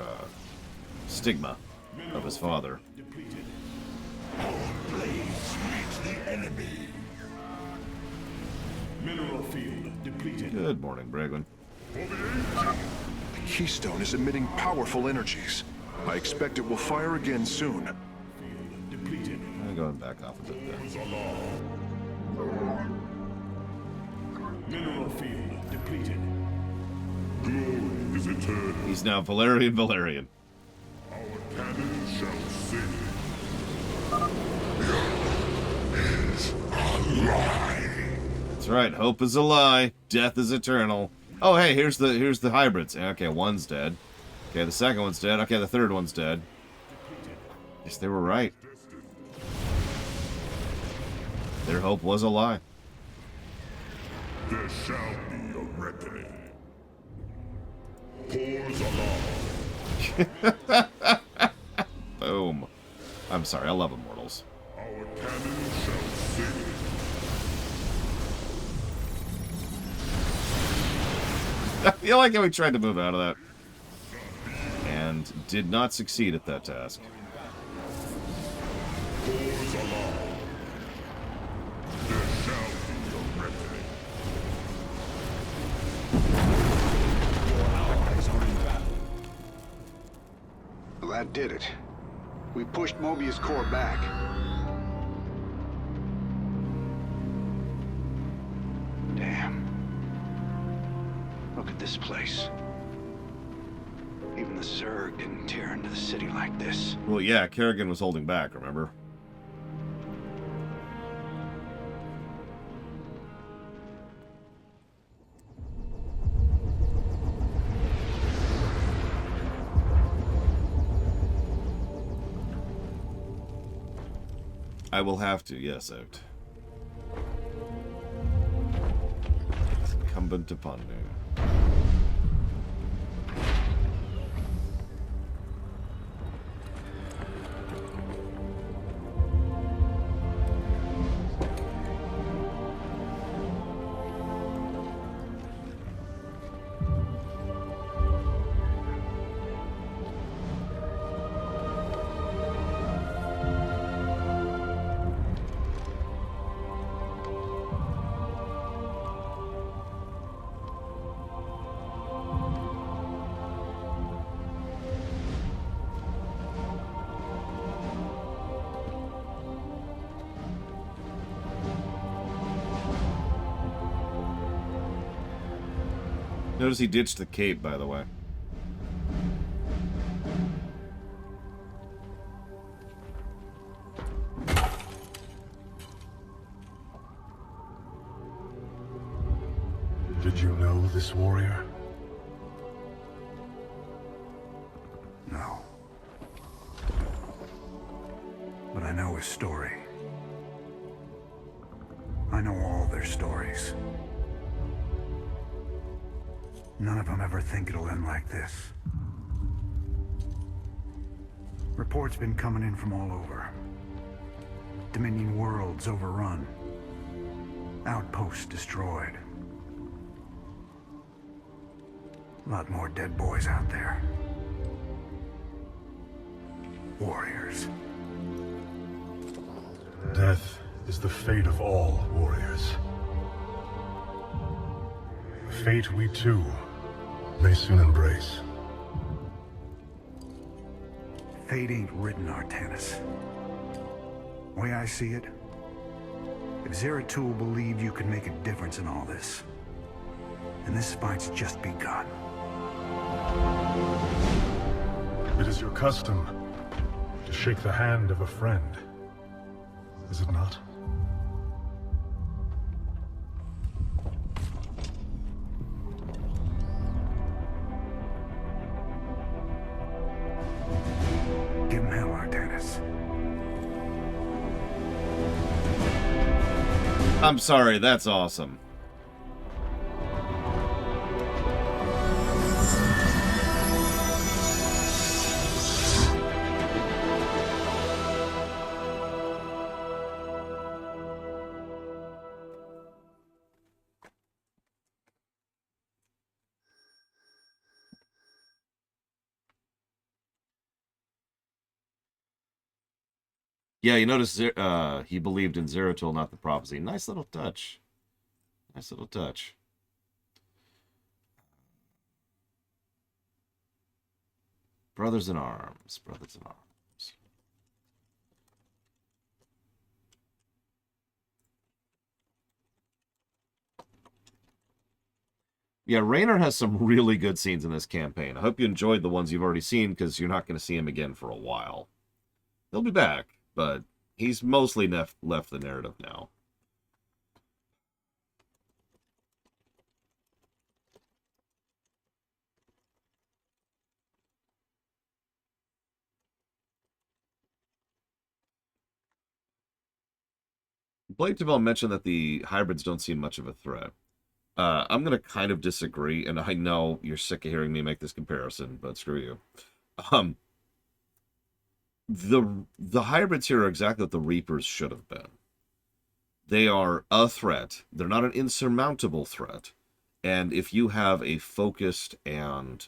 stigma of his father. Our blades meet the enemy. Mineral field depleted. Good morning, Bragwin. The Keystone is emitting powerful energies. I expect it will fire again soon. Field depleted. I'm going back off a bit there. Mineral field depleted. Glory is eternal. He's now Valerian Valerian. Our cannon shall sing. Is a lie. That's right, hope is a lie, death is eternal. Oh hey, here's the hybrids. Okay, one's dead. Okay, the second one's dead. Okay, the third one's dead. Yes, they were right. Their hope was a lie. There shall be a reckoning. Cause alarm. Boom. I'm sorry, I love Immortals. Our cannon shall sing. I feel like we tried to move out of that. And did not succeed at that task. Well, that did it. We pushed Mobius core back. Damn. Look at this place. Even the Zerg didn't tear into the city like this. Well, yeah, Kerrigan was holding back, remember? I will have to, yes, out. It's incumbent upon me. Notice he ditched the cape, by the way. Did you know this warrior? No. But I know his story. I know all their stories. None of them ever think it'll end like this. Reports been coming in from all over. Dominion worlds overrun. Outposts destroyed. A lot more dead boys out there. Warriors. Death is the fate of all warriors. A fate we too may soon embrace. Fate ain't written, Artanis. The way I see it, if Zeratul believed you could make a difference in all this, then this fight's just begun. It is your custom to shake the hand of a friend, is it not? Give him hell, Artanis. I'm sorry, that's awesome. Yeah, you notice he believed in Zeratul, not the prophecy. Nice little touch. Nice little touch. Brothers in arms. Brothers in arms. Yeah, Raynor has some really good scenes in this campaign. I hope you enjoyed the ones you've already seen, because you're not going to see him again for a while. He'll be back, but he's mostly left the narrative now. Blake Deville mentioned that the hybrids don't seem much of a threat. I'm going to kind of disagree, and I know you're sick of hearing me make this comparison, but screw you. The hybrids here are exactly what the Reapers should have been. They are a threat. They're not an insurmountable threat. And if you have a focused and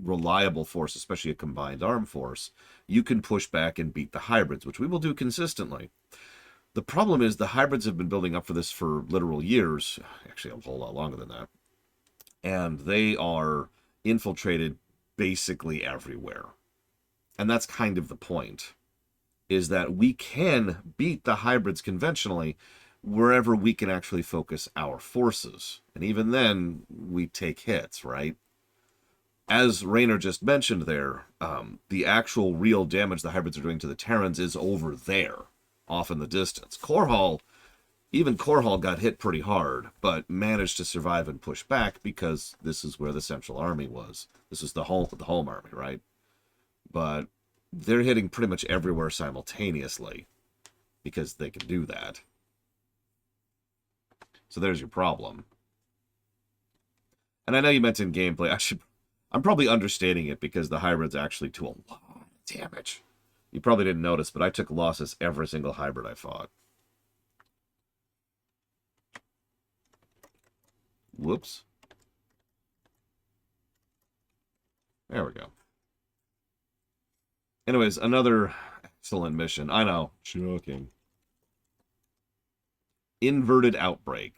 reliable force, especially a combined arm force, you can push back and beat the hybrids, which we will do consistently. The problem is the hybrids have been building up for this for literal years, actually a whole lot longer than that, and they are infiltrated basically everywhere. And that's kind of the point, is that we can beat the hybrids conventionally wherever we can actually focus our forces. And even then, we take hits, right? As Raynor just mentioned there, the actual real damage the hybrids are doing to the Terrans is over there, off in the distance. Even Korhal got hit pretty hard, but managed to survive and push back because this is where the Central Army was. This is the home army, right? But they're hitting pretty much everywhere simultaneously because they can do that. So there's your problem. And I know you mentioned gameplay. I'm probably understating it because the hybrids actually do a lot of damage. You probably didn't notice, but I took losses every single hybrid I fought. Whoops. There we go. Anyways, another excellent mission. I know. Shocking. Inverted Outbreak.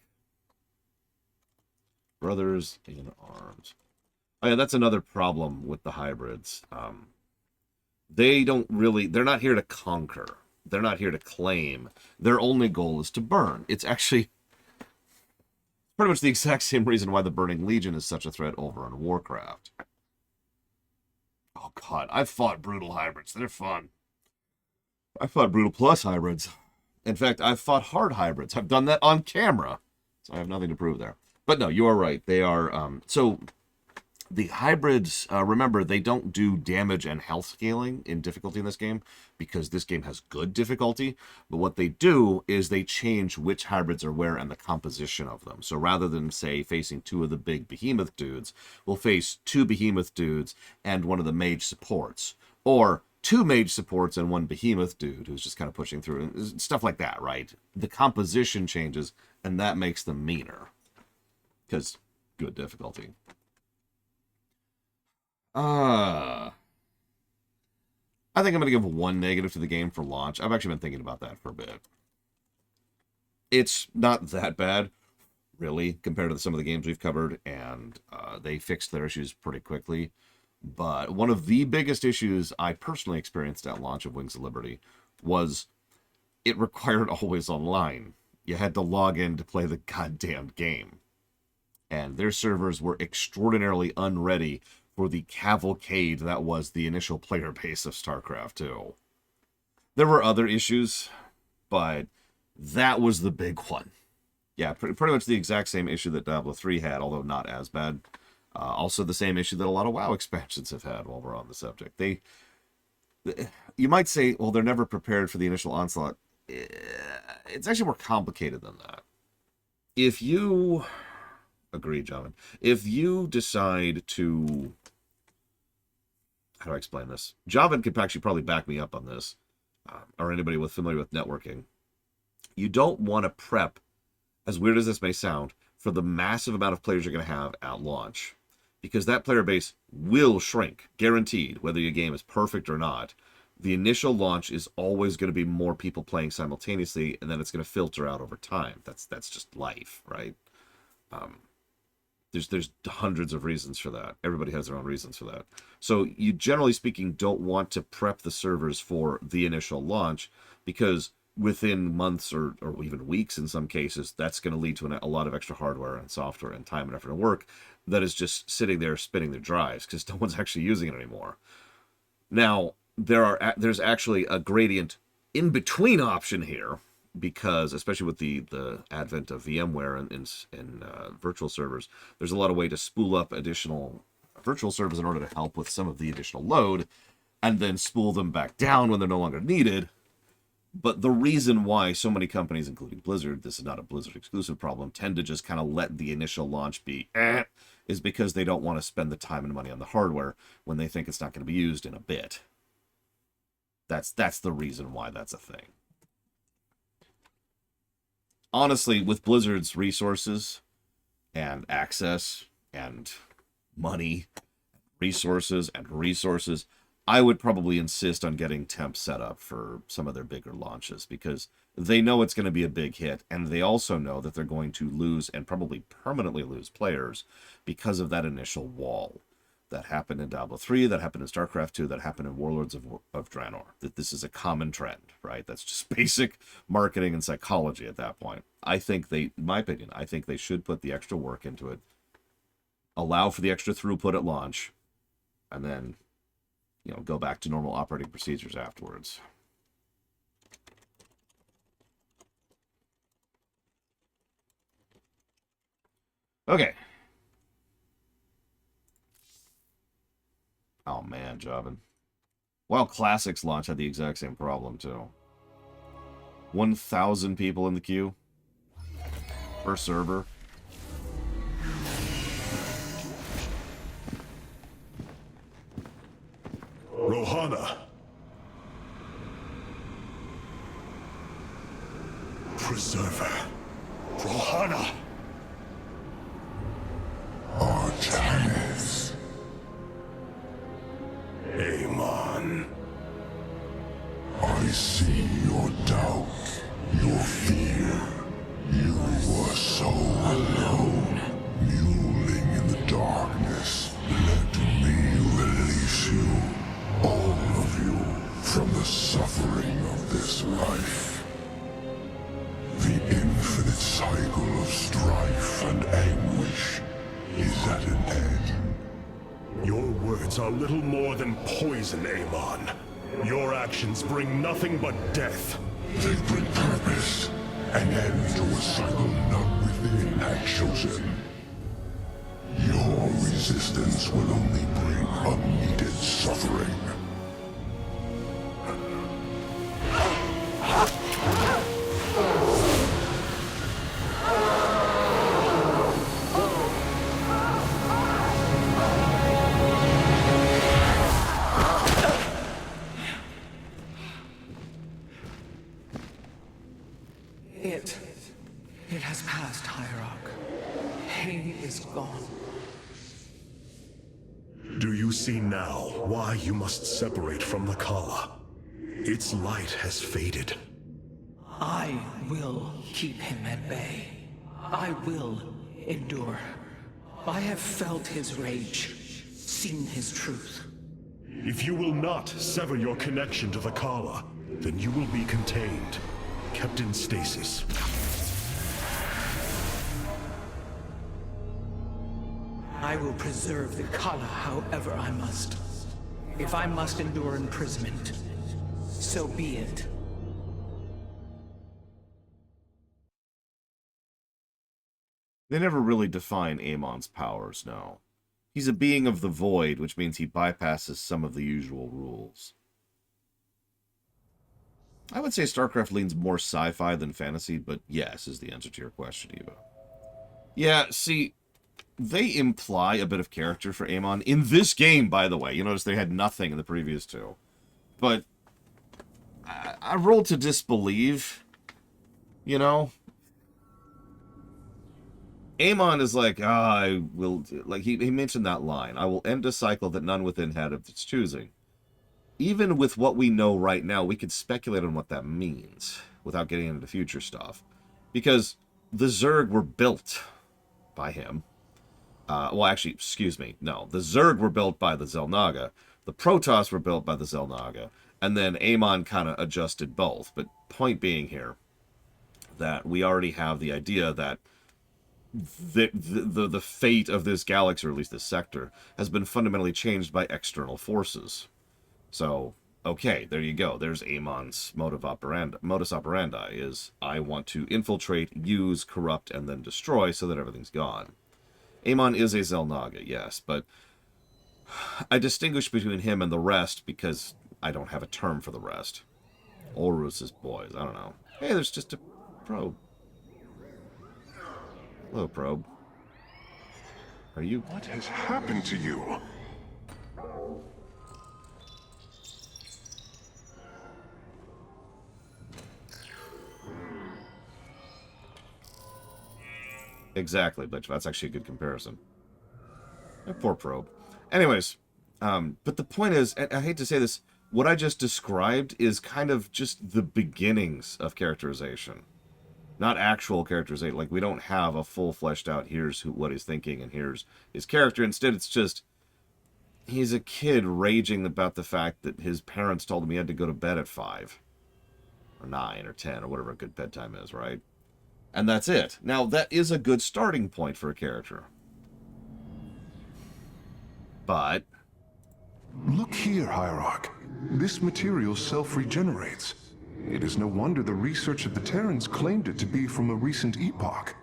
Brothers in Arms. Oh yeah, that's another problem with the hybrids. They're not here to conquer. They're not here to claim. Their only goal is to burn. It's actually pretty much the exact same reason why the Burning Legion is such a threat over on Warcraft. Oh god, I've fought brutal hybrids. They're fun. I fought brutal plus hybrids. In fact, I've fought hard hybrids. I've done that on camera. So I have nothing to prove there. But no, you are right. They are... so the hybrids, remember, they don't do damage and health scaling in difficulty in this game because this game has good difficulty. But what they do is they change which hybrids are where and the composition of them. So rather than, say, facing two of the big behemoth dudes, we'll face two behemoth dudes and one of the mage supports. Or two mage supports and one behemoth dude who's just kind of pushing through. And stuff like that, right? The composition changes, and that makes them meaner. Because good difficulty. I think I'm going to give one negative to the game for launch. I've actually been thinking about that for a bit. It's not that bad, really, compared to some of the games we've covered, and they fixed their issues pretty quickly. But one of the biggest issues I personally experienced at launch of Wings of Liberty was it required always online. You had to log in to play the goddamn game. And their servers were extraordinarily unready for the cavalcade that was the initial player base of Starcraft 2. There were other issues, but that was the big one. Yeah, pretty much the exact same issue that Diablo 3 had, although not as bad. Also the same issue that a lot of WoW expansions have had while we're on the subject. You might say, well, they're never prepared for the initial onslaught. It's actually more complicated than that. If you... Agreed, Javan. If you decide to... How do I explain this? Javan could actually probably back me up on this, or anybody familiar with networking. You don't want to prep, as weird as this may sound, for the massive amount of players you're going to have at launch. Because that player base will shrink, guaranteed, whether your game is perfect or not. The initial launch is always going to be more people playing simultaneously, and then it's going to filter out over time. That's just life, right? There's hundreds of reasons for that. Everybody has their own reasons for that. So you, generally speaking, don't want to prep the servers for the initial launch, because within months or even weeks in some cases, that's going to lead to a lot of extra hardware and software and time and effort and work that is just sitting there spinning their drives because no one's actually using it anymore. Now, there's actually a gradient in between option here, because especially with the advent of VMware in virtual servers, there's a lot of way to spool up additional virtual servers in order to help with some of the additional load, and then spool them back down when they're no longer needed. But the reason why so many companies, including Blizzard, this is not a Blizzard exclusive problem, tend to just kind of let the initial launch be is because they don't want to spend the time and money on the hardware when they think it's not going to be used in a bit. That's the reason why that's a thing. Honestly, with Blizzard's resources and access and money, resources, I would probably insist on getting temp set up for some of their bigger launches, because they know it's going to be a big hit, and they also know that they're going to lose, and probably permanently lose, players because of that initial wall. That happened in Diablo 3, that happened in Starcraft 2, that happened in Warlords of Draenor. That this is a common trend, right? That's just basic marketing and psychology at that point. I think in my opinion, I think they should put the extra work into it, allow for the extra throughput at launch, and then, go back to normal operating procedures afterwards. Okay. Oh man, Jobbin. Well, Classics launch had the exact same problem too. 1,000 people in the queue per server. Rohana. Preserver. Rohana. Artanis. Amon. I see your doubt, your fear. You were so alone, mewling in the darkness. Let me release you, all of you, from the suffering of this life. The infinite cycle of strife and anguish is at an end. Your words are little more than poison, Amon. Your actions bring nothing but death. They bring purpose, an end to a cycle none within had chosen. Your resistance will only bring unneeded suffering. It has passed, Hierarch. Pain is gone. Do you see now why you must separate from the Kala? Its light has faded. I will keep him at bay. I will endure. I have felt his rage, seen his truth. If you will not sever your connection to the Kala, then you will be contained, kept in stasis. I will preserve the Kala however I must. If I must endure imprisonment, so be it. They never really define Amon's powers, no. He's a being of the void, which means he bypasses some of the usual rules. I would say StarCraft leans more sci-fi than fantasy, but yes is the answer to your question, Eva. Yeah, see, they imply a bit of character for Amon in this game, by the way. You notice they had nothing in the previous two. But I roll to disbelieve, you know? Amon is like, I will, like, he mentioned that line, I will end a cycle that none within had of its choosing. Even with what we know right now, we could speculate on what that means without getting into future stuff. Because the Zerg were built by him. Well, actually, excuse me, no. The Zerg were built by the Xel'Naga. The Protoss were built by the Xel'Naga. And then Amon kind of adjusted both. But point being here, that we already have the idea that the fate of this galaxy, or at least this sector, has been fundamentally changed by external forces. So, okay, there you go. There's Amon's modus operandi, is I want to infiltrate, use, corrupt, and then destroy so that everything's gone. Amon is a Xel'Naga, yes, but I distinguish between him and the rest because I don't have a term for the rest. Horus's boys, I don't know. Hey, there's just a probe. Hello, probe. Are you... What has happened to you? Exactly, but that's actually a good comparison. Poor probe. Anyways, but the point is, and I hate to say this, what I just described is kind of just the beginnings of characterization. Not actual characterization. Like, we don't have a full fleshed out, here's what he's thinking and here's his character. Instead, it's just, he's a kid raging about the fact that his parents told him he had to go to bed at 5. Or 9 or 10 or whatever a good bedtime is, right? And that's it. Now, that is a good starting point for a character. But Look here, Hierarch. This material self-regenerates. It is no wonder the research of the Terrans claimed it to be from a recent epoch.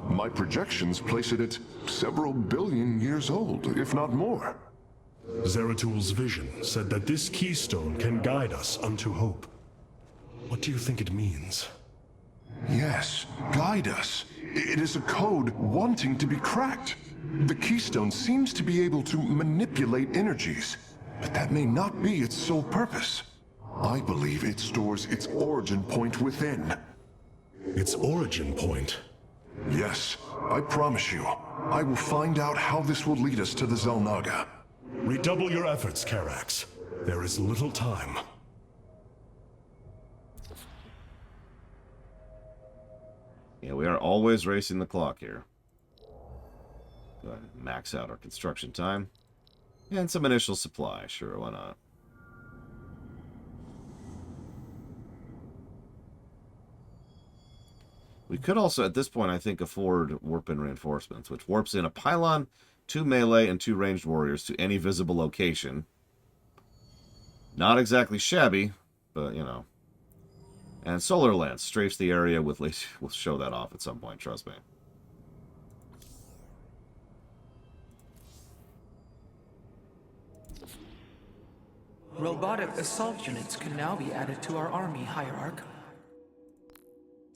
My projections place it at several billion years old, if not more. Zeratul's vision said that this keystone can guide us unto hope. What do you think it means? Yes, guide us. It is a code wanting to be cracked. The keystone seems to be able to manipulate energies, but that may not be its sole purpose. I believe it stores its origin point within. Its origin point? Yes, I promise you. I will find out how this will lead us to the Zelnaga. Redouble your efforts, Karax. There is little time. yeah, we are always racing the clock here. Go ahead and max out our construction time. And some initial supply. Sure, why not? We could also, at this point, I think, afford warp-in reinforcements, which warps in a pylon, 2 melee, and 2 ranged warriors to any visible location. Not exactly shabby, but, you know. And Solar Lance strafes the area with laser. We'll show that off at some point, trust me. Robotic assault units can now be added to our army, Hierarch.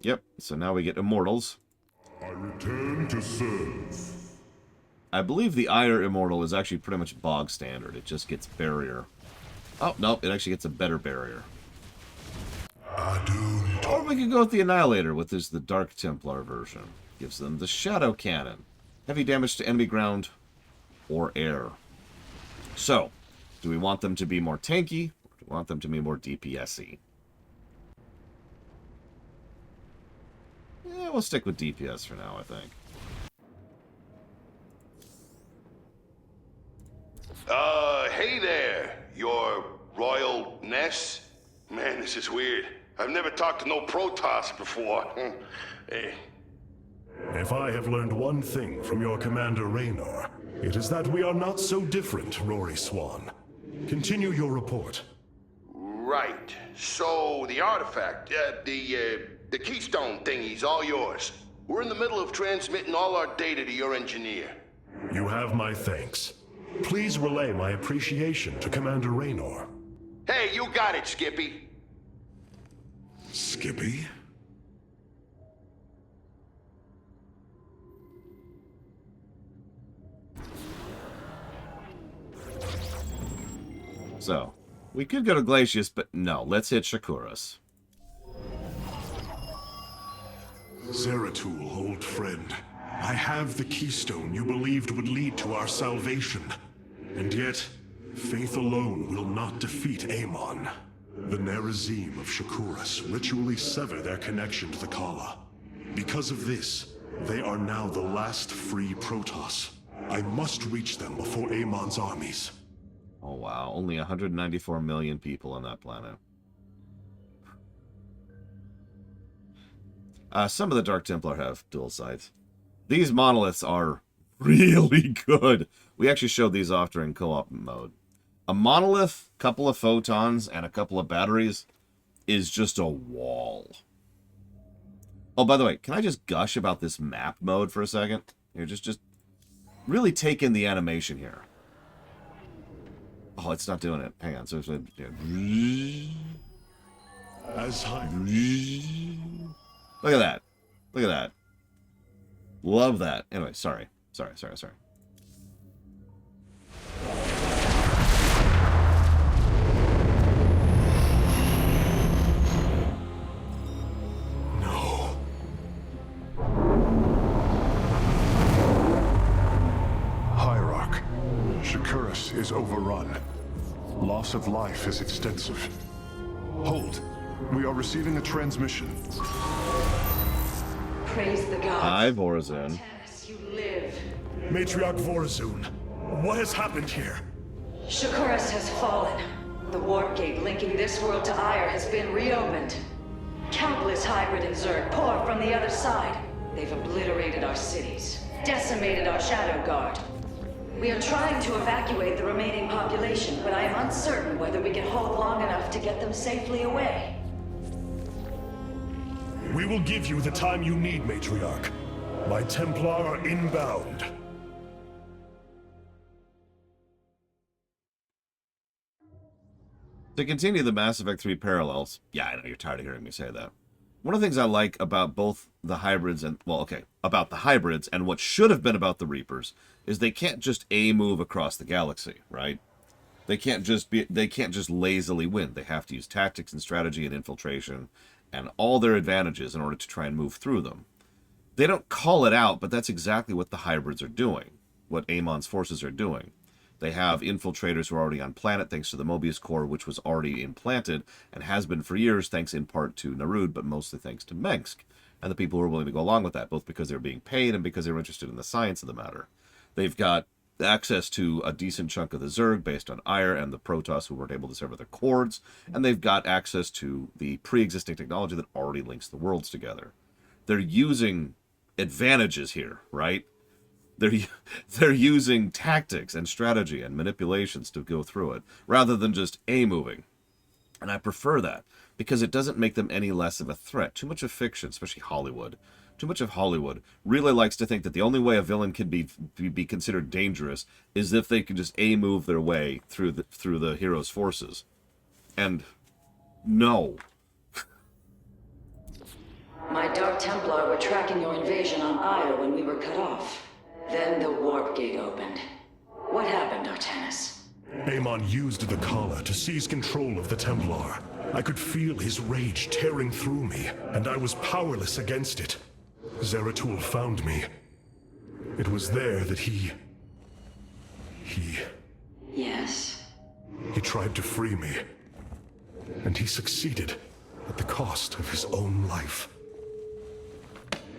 Yep, so now we get Immortals. I return to serve. I believe the Ire Immortal is actually pretty much bog standard. It just gets barrier. Oh, no, it actually gets a better barrier. Or we could go with the Annihilator, which is the Dark Templar version. Gives them the Shadow Cannon. Heavy damage to enemy ground or air. So, do we want them to be more tanky, or do we want them to be more DPS-y? Yeah, we'll stick with DPS for now, I think. Hey there, your Royal Ness? Man, this is weird. I've never talked to no Protoss before. Hey. If I have learned one thing from your Commander Raynor, it is that we are not so different, Rory Swan. Continue your report. Right. So, the artifact, the keystone thingy's all yours. We're in the middle of transmitting all our data to your engineer. You have my thanks. Please relay my appreciation to Commander Raynor. Hey, you got it, Skippy. Skippy? So, we could go to Glacius, but no, let's hit Shakuras. Zeratul, old friend. I have the keystone you believed would lead to our salvation. And yet, faith alone will not defeat Amon. The Nerazim of Shakuras ritually sever their connection to the Kala. Because of this, they are now the last free Protoss. I must reach them before Amon's armies. Oh wow, only 194 million people on that planet. Some of the Dark Templar have dual sights. These monoliths are really good. We actually showed these off during co-op mode. A monolith, couple of photons, and a couple of batteries is just a wall. Oh, by the way, can I just gush about this map mode for a second? Here, just really take in the animation here. Oh, it's not doing it. Hang on. So it's As high. Look at that. Look at that. Love that. Anyway, sorry. No. is overrun. Loss of life is extensive. Hold. We are receiving a transmission. Praise the gods. Hi, Vorazun. You live. Matriarch Vorazun, what has happened here? Shakuras has fallen. The warp gate linking this world to Ire has been reopened. Countless hybrid and Zerg pour from the other side. They've obliterated our cities, decimated our Shadow Guard. We are trying to evacuate the remaining population, but I am uncertain whether we can hold long enough to get them safely away. We will give you the time you need, Matriarch. My Templar are inbound. To continue the Mass Effect 3 parallels, yeah, I know you're tired of hearing me say that. One of the things I like about both the hybrids and, well, okay, about the hybrids and what should have been about the Reapers is they can't just move across the galaxy, right? They can't just lazily win. They have to use tactics and strategy and infiltration and all their advantages in order to try and move through them. They don't call it out, but that's exactly what the hybrids are doing, what Amon's forces are doing. They have infiltrators who are already on planet thanks to the Mobius Core, which was already implanted and has been for years, thanks in part to Narud, but mostly thanks to Mengsk, and the people who are willing to go along with that, both because they're being paid and because they're interested in the science of the matter. They've got access to a decent chunk of the Zerg based on Ire and the Protoss who weren't able to sever their cords, and they've got access to the pre-existing technology that already links the worlds together. They're using advantages here, right? They're using tactics and strategy and manipulations to go through it, rather than just moving. And I prefer that, because it doesn't make them any less of a threat. Too much of fiction, especially Hollywood, too much of Hollywood really likes to think that the only way a villain can be considered dangerous is if they can just move their way through the hero's forces. And no. My Dark Templar were tracking your invasion on Ire when we were cut off. Then the warp gate opened. What happened, Artanis? Amon used the Khala to seize control of the Templar. I could feel his rage tearing through me, and I was powerless against it. Zeratul found me. It was there that he... Yes? He tried to free me. And he succeeded at the cost of his own life.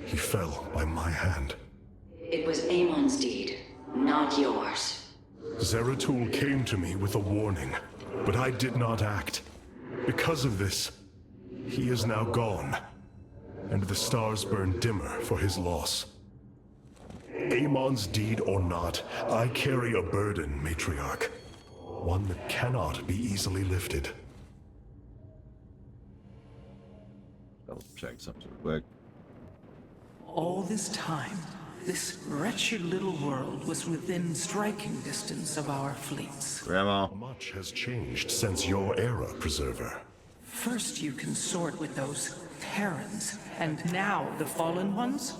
He fell by my hand. It was Amon's deed, not yours. Zeratul came to me with a warning, but I did not act. Because of this, he is now gone, and the stars burn dimmer for his loss. Amon's deed or not, I carry a burden, Matriarch. One that cannot be easily lifted. I'll check something real quick. All this time, this wretched little world was within striking distance of our fleets. Grandma. Much has changed since your era, Preserver. First you consort with those Terrans, and now the Fallen Ones?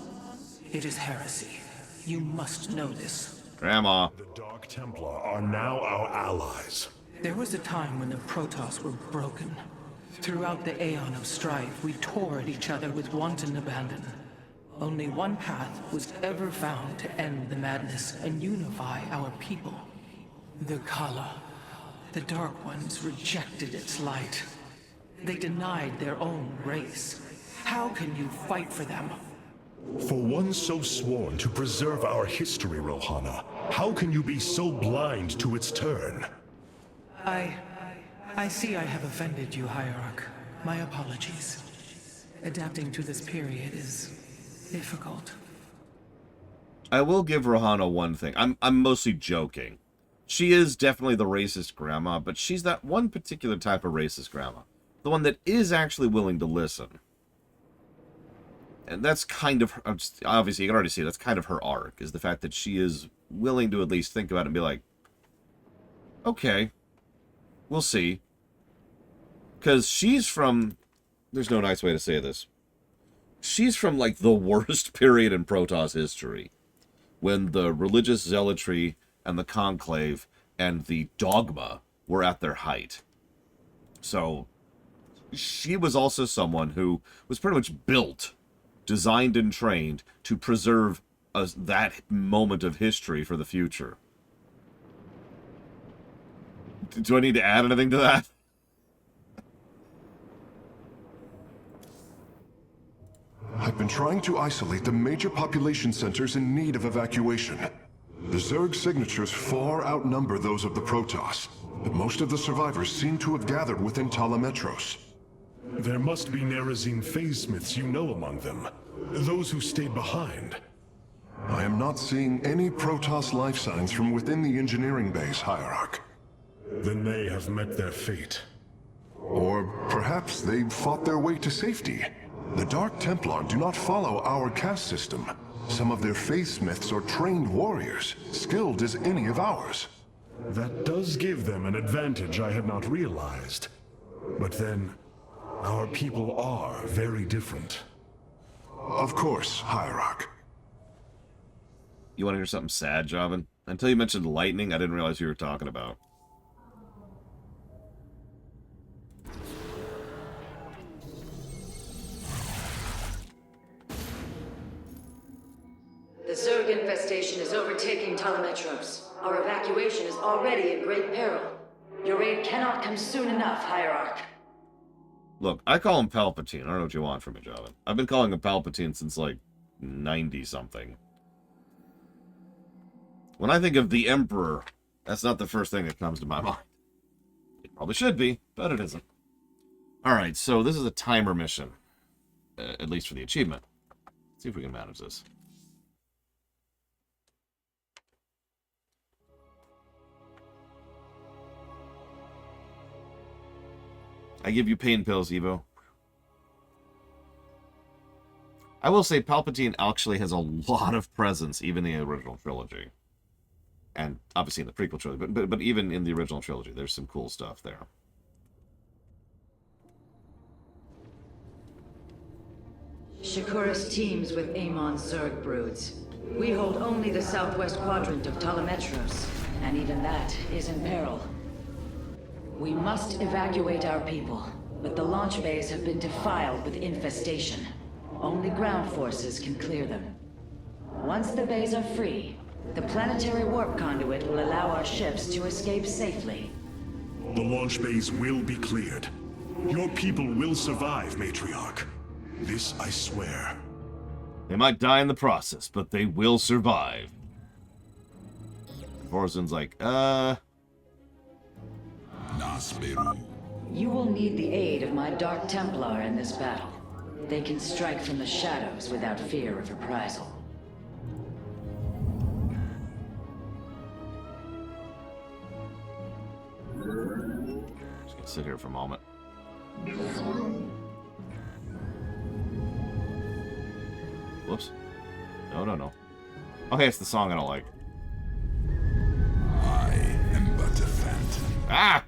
It is heresy. You must know this. Grandma. The Dark Templar are now our allies. There was a time when the Protoss were broken. Throughout the Aeon of Strife, we tore at each other with wanton abandon. Only one path was ever found to end the madness and unify our people. The Khala. The Dark Ones rejected its light. They denied their own race. How can you fight for them? For one so sworn to preserve our history, Rohana, how can you be so blind to its turn? I see I have offended you, Hierarch. My apologies. Adapting to this period is difficult. I will give Rohana one thing. I'm mostly joking. She is definitely the racist grandma, but she's that one particular type of racist grandma. The one that is actually willing to listen. And that's kind of, obviously you can already see that's kind of her arc, is the fact that she is willing to at least think about it and be like, okay, we'll see. Because she's from, there's no nice way to say this. She's from, like, the worst period in Protoss history. When the religious zealotry and the conclave and the dogma were at their height. So, she was also someone who was pretty much built, designed and trained to preserve that moment of history for the future. Do I need to add anything to that? I've been trying to isolate the major population centers in need of evacuation. The Zerg signatures far outnumber those of the Protoss, but most of the survivors seem to have gathered within Talametros. There must be Nerazine phase-smiths you know among them. Those who stayed behind. I am not seeing any Protoss life signs from within the engineering base, Hierarch. Then they have met their fate. Or perhaps they fought their way to safety. The Dark Templar do not follow our caste system. Some of their phase-smiths are trained warriors, skilled as any of ours. That does give them an advantage I had not realized. But then, our people are very different. Of course, Hierarch. You want to hear something sad, Javan? Until you mentioned lightning, I didn't realize who you were talking about. The Zerg infestation is overtaking Talametros. Our evacuation is already in great peril. Your aid cannot come soon enough, Hierarch. Look, I call him Palpatine. I don't know what you want from me, Javan. I've been calling him Palpatine since, like, 90-something. When I think of the Emperor, that's not the first thing that comes to my mind. It probably should be, but it isn't. Alright, so this is a timer mission. At least for the achievement. Let's see if we can manage this. I give you pain pills, Evo. I will say Palpatine actually has a lot of presence, even in the original trilogy. And obviously in the prequel trilogy, but even in the original trilogy, there's some cool stuff there. Shakuras teams with Amon's Zerg broods. We hold only the southwest quadrant of Talametros, and even that is in peril. We must evacuate our people, but the launch bays have been defiled with infestation. Only ground forces can clear them. Once the bays are free, the planetary warp conduit will allow our ships to escape safely. The launch bays will be cleared. Your people will survive, Matriarch. This I swear. They might die in the process, but they will survive. Vorzin's like, You will need the aid of my Dark Templar in this battle. They can strike from the shadows without fear of reprisal. Just gonna sit here for a moment. Whoops. No. Okay, it's the song I don't like. I am but a phantom. Ah!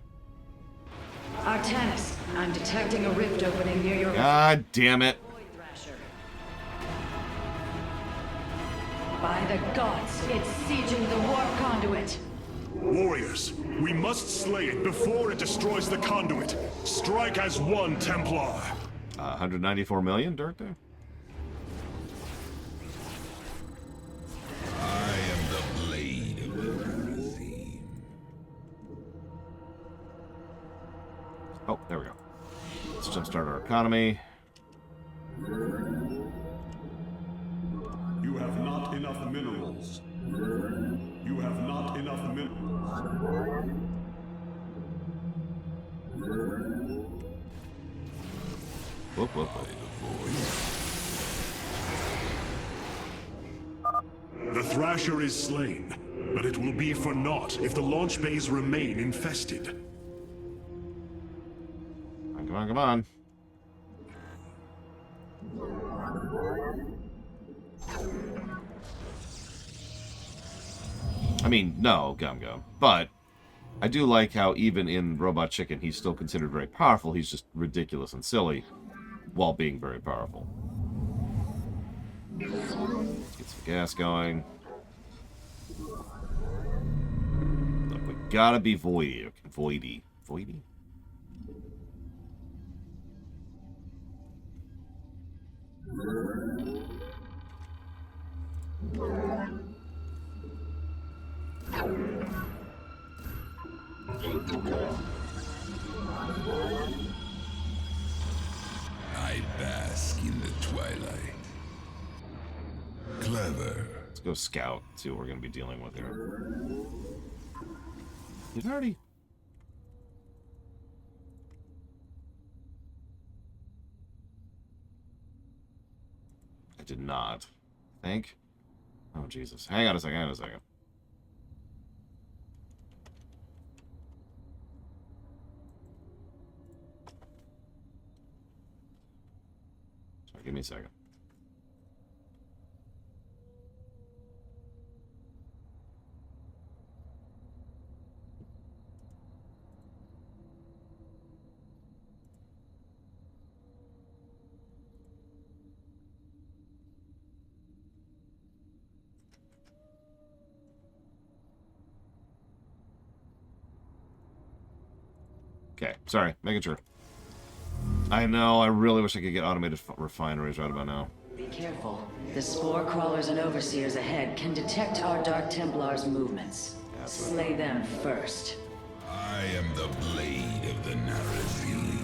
Artanis, I'm detecting a rift opening near your... God damn it. By the gods, it's sieging the warp conduit. Warriors, we must slay it before it destroys the conduit. Strike as one, Templar. 194 million, Dark Day? I am the blade of the Nerazine. Oh, there we go. Let's jumpstart our economy. You have not enough minerals. You have not enough minerals. Whoop. The Thrasher is slain, but it will be for naught if the launch bays remain infested. Come on. I mean, no, Gum. But I do like how even in Robot Chicken, he's still considered very powerful. He's just ridiculous and silly while being very powerful. Let's get some gas going. Look, we gotta be voidy. Voidy? I bask in the twilight. Clever. Let's go scout, see what we're going to be dealing with here. Did I already... I did not. I think. Oh, Jesus. Hang on a second, hang on a second. Sorry, give me a second. Okay, sorry, making sure. I know, I really wish I could get automated refineries right about now. Be careful. The spore crawlers and overseers ahead can detect our Dark Templars' movements. Slay them first. I am the blade of the Narazim.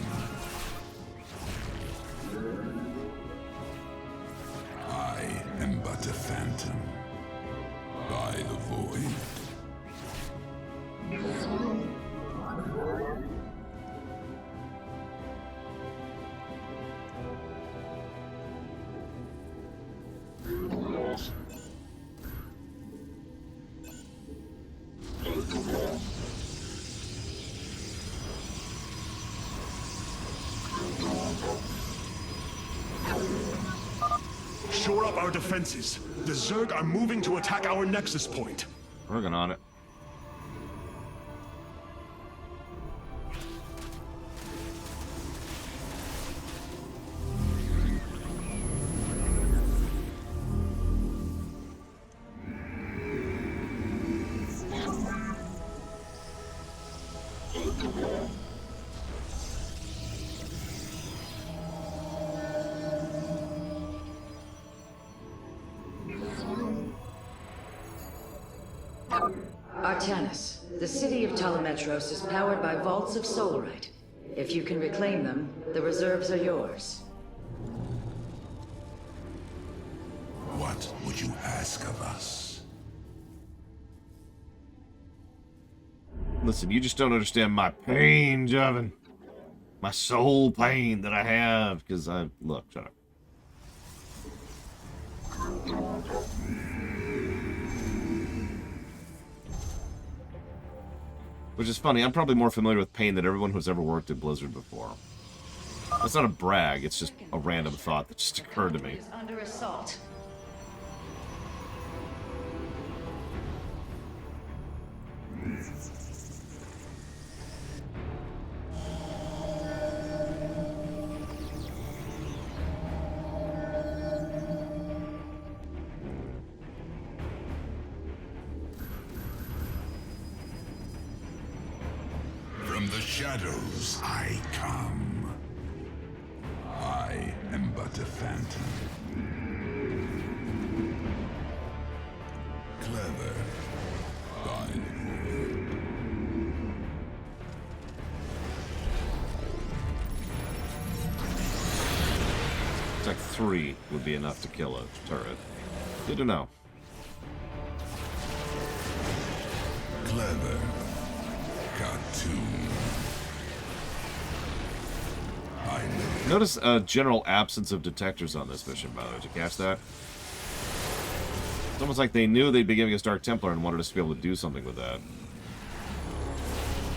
I am but a phantom. By the void. Shore up our defenses. The Zerg are moving to attack our nexus point. Working on it. Artanis, the city of Telemetros is powered by vaults of solarite. If you can reclaim them, the reserves are yours. What would you ask of us? Listen, you just don't understand my pain, Joven. My soul pain that I have, because I... Look, shut up. Which is funny, I'm probably more familiar with pain than everyone who's ever worked at Blizzard before. That's not a brag, it's just a random thought that just occurred to me. Is under assault. From the shadows I come. I am but a phantom. Clever. By the void. It's like 3 would be enough to kill a turret. Good to know. Clever. Cartoon. Notice a general absence of detectors on this mission, by the way. Did you catch that? It's almost like they knew they'd be giving us Dark Templar and wanted us to be able to do something with that.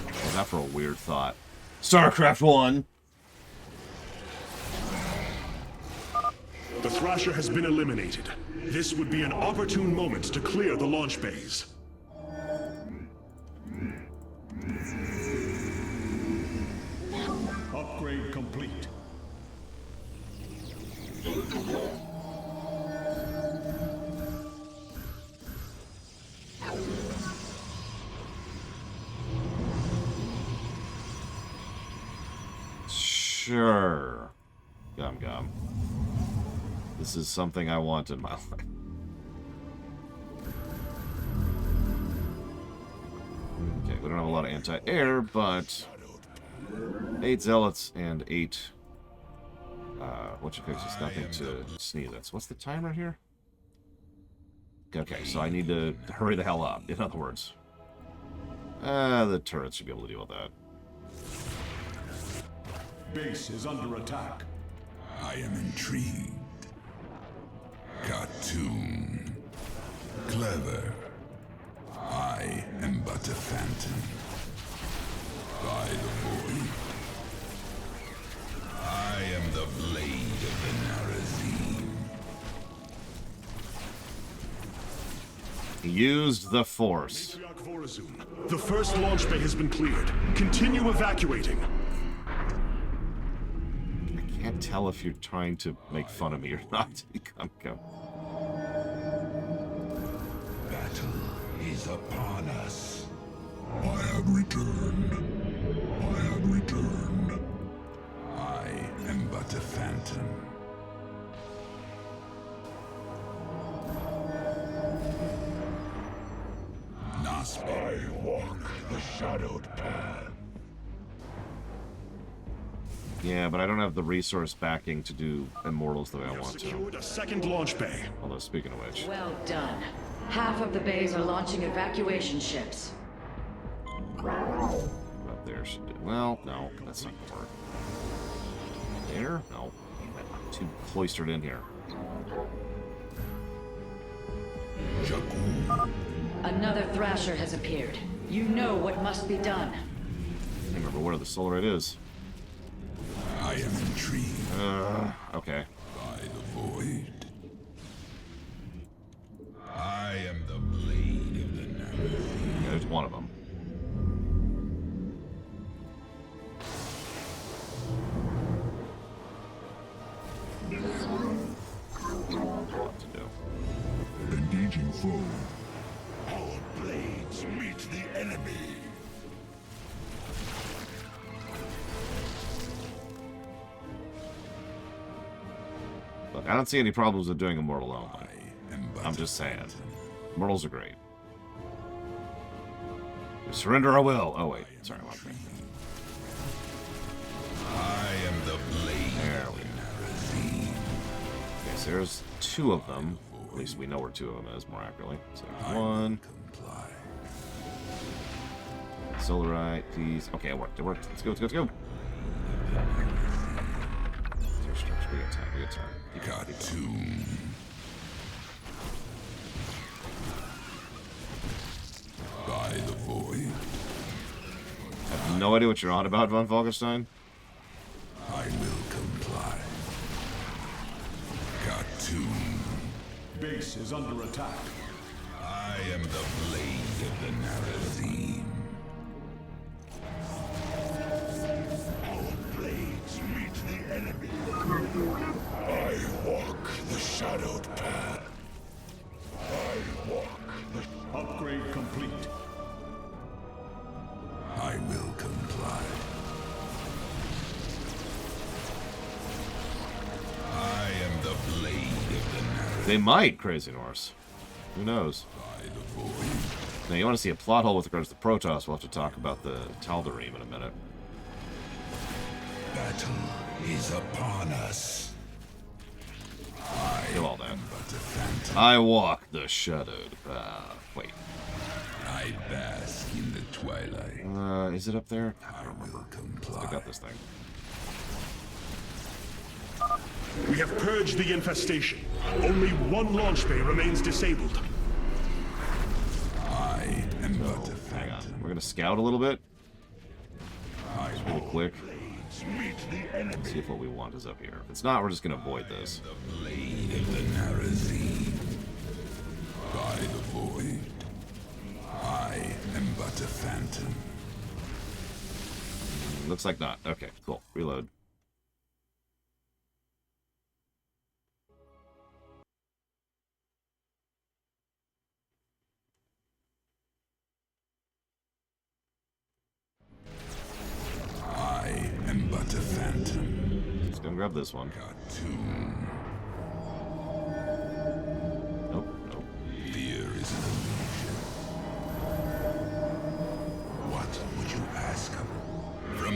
Well, not for a weird thought. Starcraft 1! The Thrasher has been eliminated. This would be an opportune moment to clear the launch bays. Upgrade complete. Sure. Gum gum. This is something I want in my life. Okay, we don't have a lot of anti-air, but 8 zealots and 8. What you fix is nothing to sneeze at. So what's the timer here? Okay, so I need to hurry the hell up. In other words, the turrets should be able to deal with that. Base is under attack. I am intrigued. Cartoon. Clever. I am but a phantom. By the void. I am the blade of the Narazim. He used the Force. The first launch bay has been cleared. Continue evacuating. I can't tell if you're trying to make fun of me or not. Come. Battle is upon us. I have returned. I have returned. I am but a phantom. I walk the shadowed path. Yeah, but I don't have the resource backing to do Immortals the way I want to. Secured a second launch bay. Although, speaking of which... Well done. Half of the bays are launching evacuation ships. Up there should do... Well, no, that's not gonna work. There? No. I'm too cloistered in here. Another Thrasher has appeared. You know what must be done. I can't remember where the Solarite is. I am intrigued. Okay. By the void. I am the blade of the Narazim. Yeah, there's one of them. What to do? Engaging foe. Our blades meet the enemy. Look, I don't see any problems with doing Immortal only. I'm just saying. Immortals are great. We surrender our will. Oh, wait. Sorry, wrong thing. I am the blade. There we go. Okay, so there's 2 of them. At least we know where 2 of them is, more accurately. So there's 1. Solarite, please. Okay, it worked. It worked. Let's go. We got time. We got time. Cartoon. By the void. I have no idea what you're on about, Von Falkenstein. I will comply. Cartoon. Base is under attack. I am the blade of the Narazim. Our blades meet the enemy. I walk the shadowed path. I walk the... Upgrade complete. I will comply. I am the blade of the Narazim. They might, Crazy Norse. Who knows? By the void. Now, you want to see a plot hole with regards to Protoss, we'll have to talk about the Tal'Darim in a minute. Battle is upon us. Kill all that. But a phantom. I walk the shadowed. Wait. I bask in the twilight. Is it up there? I will comply. I got this thing. We have purged the infestation. Only 1 launch bay remains disabled. I am but a Hang on. phantom. We're gonna scout a little bit. Just real quick. See if what we want is up here. If it's not, we're just gonna avoid this. The blade of the Narazim. By the void. I am but a phantom. Looks like not. Okay, cool. Reload. I am but a phantom. Just gonna grab this one. Cartoon. Nope. Fear is an illusion.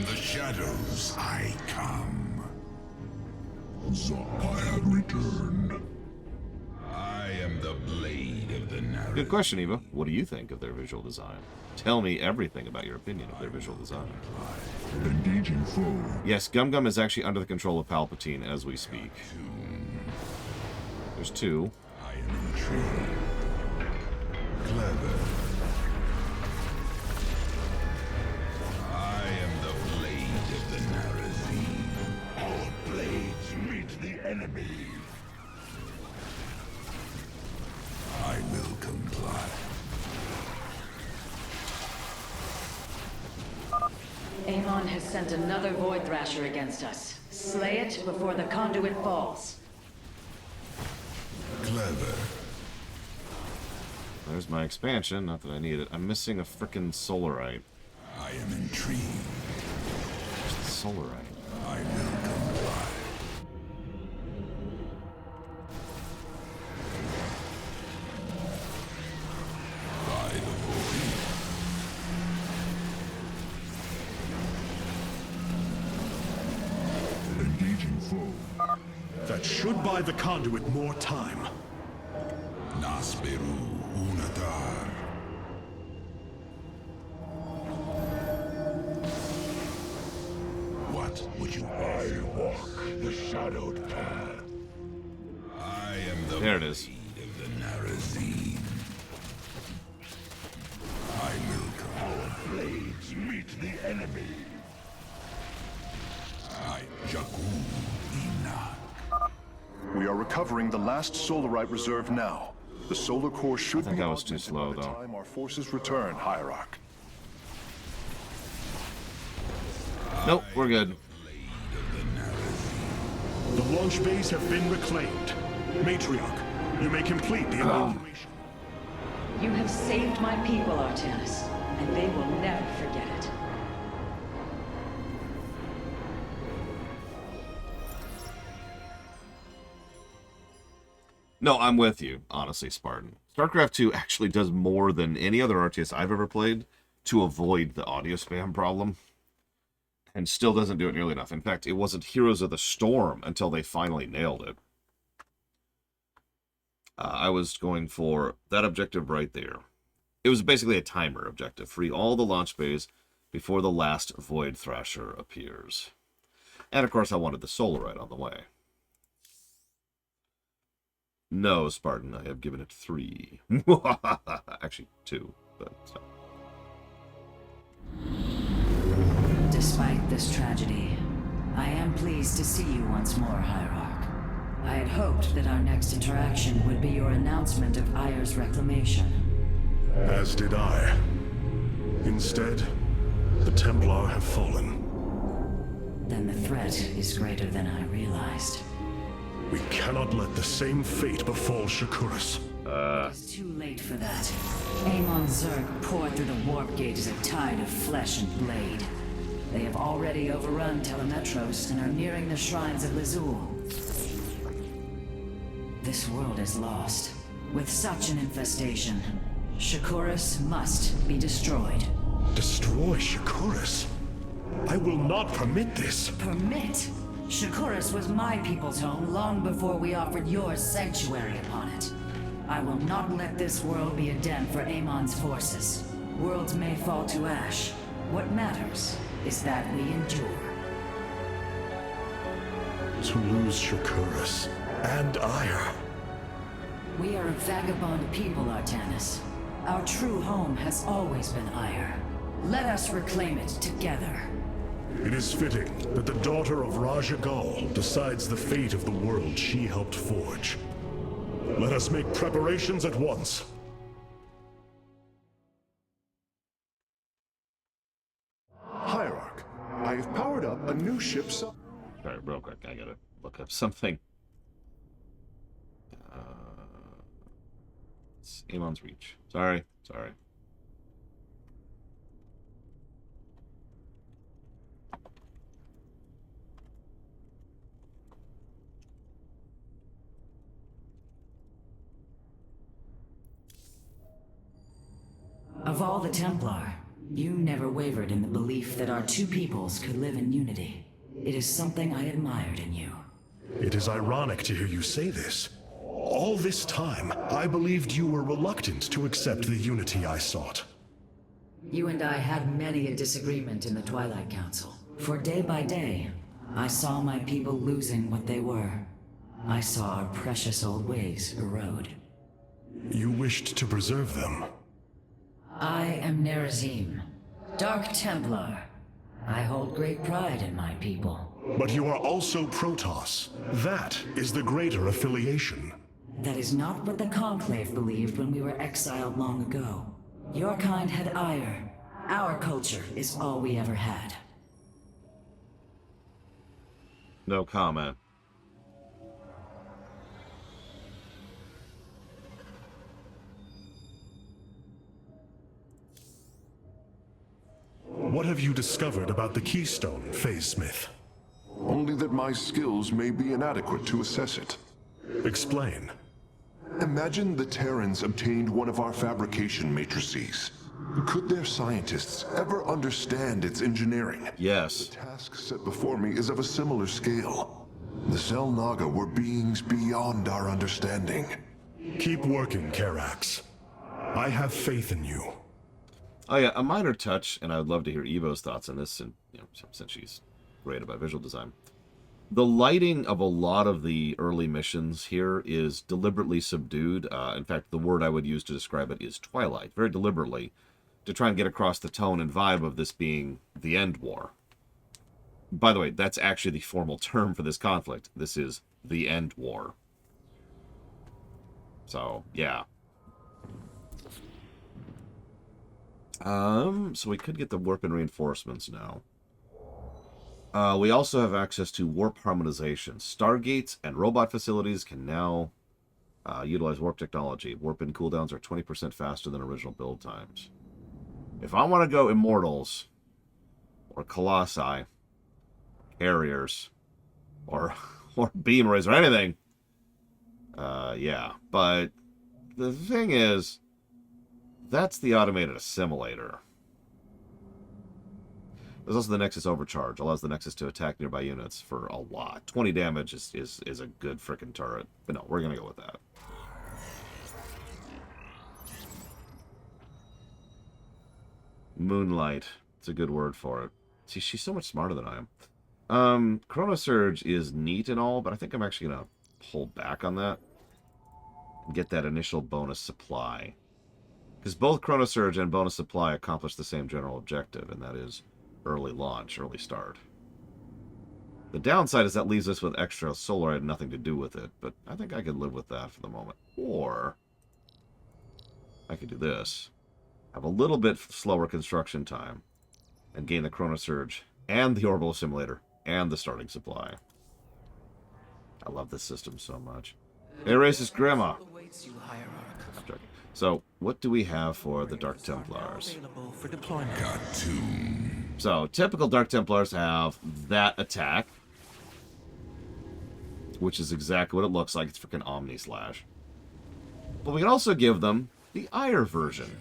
the shadows I come. I have returned. I am the blade of the narrow. Good question, Eva. What do you think of their visual design? Tell me everything about your opinion of their visual design. Engaging foe. Yes, Gum Gum is actually under the control of Palpatine as we speak. There's two. I am intrigued. Clever. I am the blade of the Narazine. Our blades meet the enemy. I will comply. Amon has sent another Void Thrasher against us. Slay it before the conduit falls. Clever. There's my expansion. Not that I need it. I'm missing a frickin' Solarite. I am intrigued. Solarite. I will comply. By the void. Engaging foe. That should buy the conduit more time. Nasperu Unatar. What would you I walk the shadowed path. I am the There it is. blade of the Narazine. I will come. Our blades meet the enemy. I Jakku Ina. We are recovering the last Solarite reserve now. The solar core should I think be I was too augmented slow, by the though. time our forces return, Hierarch. Nope, we're good. The launch bays have been reclaimed. Matriarch, you may complete the evacuation. You have saved my people, Artanis, and they will never forget it. No, I'm with you, honestly, Spartan. StarCraft 2 actually does more than any other RTS I've ever played to avoid the audio spam problem. And still doesn't do it nearly enough. In fact, it wasn't Heroes of the Storm until they finally nailed it. I was going for that objective right there. It was basically a timer objective. Free all the launch bays before the last Void Thrasher appears. And of course, I wanted the Solarite on the way. No, Spartan, I have given it 3. Actually, 2, but... Despite this tragedy, I am pleased to see you once more, Hierarch. I had hoped that our next interaction would be your announcement of Ayer's reclamation. As did I. Instead, the Templar have fallen. Then the threat is greater than I realized. We cannot let the same fate befall Shakuras. It's too late for that. Amon Zerg poured through the warp gate as a tide of flesh and blade. They have already overrun Telemetros and are nearing the shrines of Lazul. This world is lost. With such an infestation, Shakuras must be destroyed. Destroy Shakuras? I will not permit this. Permit? Shakuras was my people's home long before we offered yours sanctuary upon it. I will not let this world be a den for Amon's forces. Worlds may fall to ash. What matters is that we endure. To lose Shakuras and Ayer. We are a vagabond people, Artanis. Our true home has always been Ayer. Let us reclaim it together. It is fitting that the daughter of Raja Gal decides the fate of the world she helped forge. Let us make preparations at once. Hierarch, I have powered up a new ship. Sorry, real quick, I gotta look up something. It's Amon's Reach. Sorry. Of all the Templar, You never wavered in the belief that our two peoples could live in unity. It is something I admired in you. It is ironic to hear you say this. All this time, I believed you were reluctant to accept the unity I sought. You and I had many a disagreement in the Twilight Council. For day by day, I saw my people losing what they were. I saw our precious old ways erode. You wished to preserve them. I am Nerazim, Dark Templar. I hold great pride in my people. But you are also Protoss. That is the greater affiliation. That is not what the Conclave believed when we were exiled long ago. Your kind had ire. Our culture is all we ever had. No comment. What have you discovered about the Keystone, Phase Smith? Only that my skills may be inadequate to assess it. Explain. Imagine the Terrans obtained one of our fabrication matrices. Could their scientists ever understand its engineering? Yes. The task set before me is of a similar scale. The Xel'Naga were beings beyond our understanding. Keep working, Karax. I have faith in you. Oh yeah, a minor touch, and I would love to hear Evo's thoughts on this, and since she's great about visual design. The lighting of a lot of the early missions here is deliberately subdued. In fact, the word I would use to describe it is twilight, very deliberately, to try and get across the tone and vibe of this being the end war. By the way, that's actually the formal term for this conflict. This is the end war. So, yeah. So we could get the warp and reinforcements now. We also have access to warp harmonization. Stargates and robot facilities can now utilize warp technology. Warp in cooldowns are 20% faster than original build times. If I want to go Immortals, or Colossi, Carriers, or Beam Rays, or anything, yeah. But the thing is, that's the automated assimilator. There's also the Nexus Overcharge. Allows the Nexus to attack nearby units for a lot. 20 damage is a good frickin' turret. But no, we're going to go with that. Moonlight. It's a good word for it. See, she's so much smarter than I am. Chrono Surge is neat and all, but I think I'm actually going to hold back on that. And get that initial bonus supply. Because both Chrono Surge and bonus supply accomplish the same general objective, and that is early launch, early start. The downside is that leaves us with extra solar. I had nothing to do with it, but I think I could live with that for the moment. Or I could do this. Have a little bit slower construction time and gain the Chrono Surge and the Orbital Assimilator and the starting supply. I love this system so much. Hey, racist grandma. I'm joking. So, what do we have for the Dark Templars? So, typical Dark Templars have that attack, which is exactly what it looks like. It's freaking Omni Slash. But we can also give them the Ire version.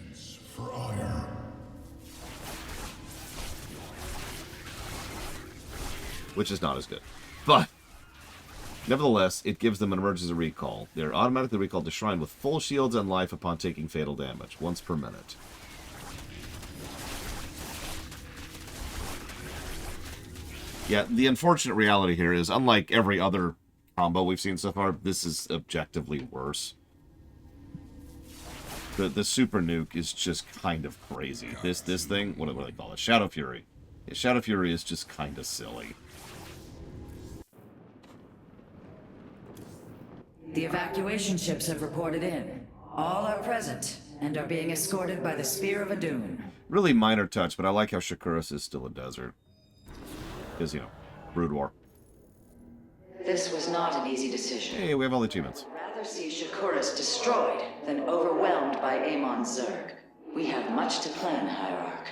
Which is not as good. But, nevertheless, it gives them an emergency recall. They're automatically recalled to Shrine with full shields and life upon taking fatal damage, once per minute. Yeah, the unfortunate reality here is, unlike every other combo we've seen so far, this is objectively worse. The Super Nuke is just kind of crazy. This thing, what do they call it? Shadow Fury. Yeah, Shadow Fury is just kind of silly. The evacuation ships have reported in. All are present and are being escorted by the Spear of Adun. Really minor touch, but I like how Shakuras is still a desert. Because, Brood War. This was not an easy decision. Hey, we have all the achievements. I'd rather see Shakuras destroyed than overwhelmed by Amon Zerg. We have much to plan, Hierarch.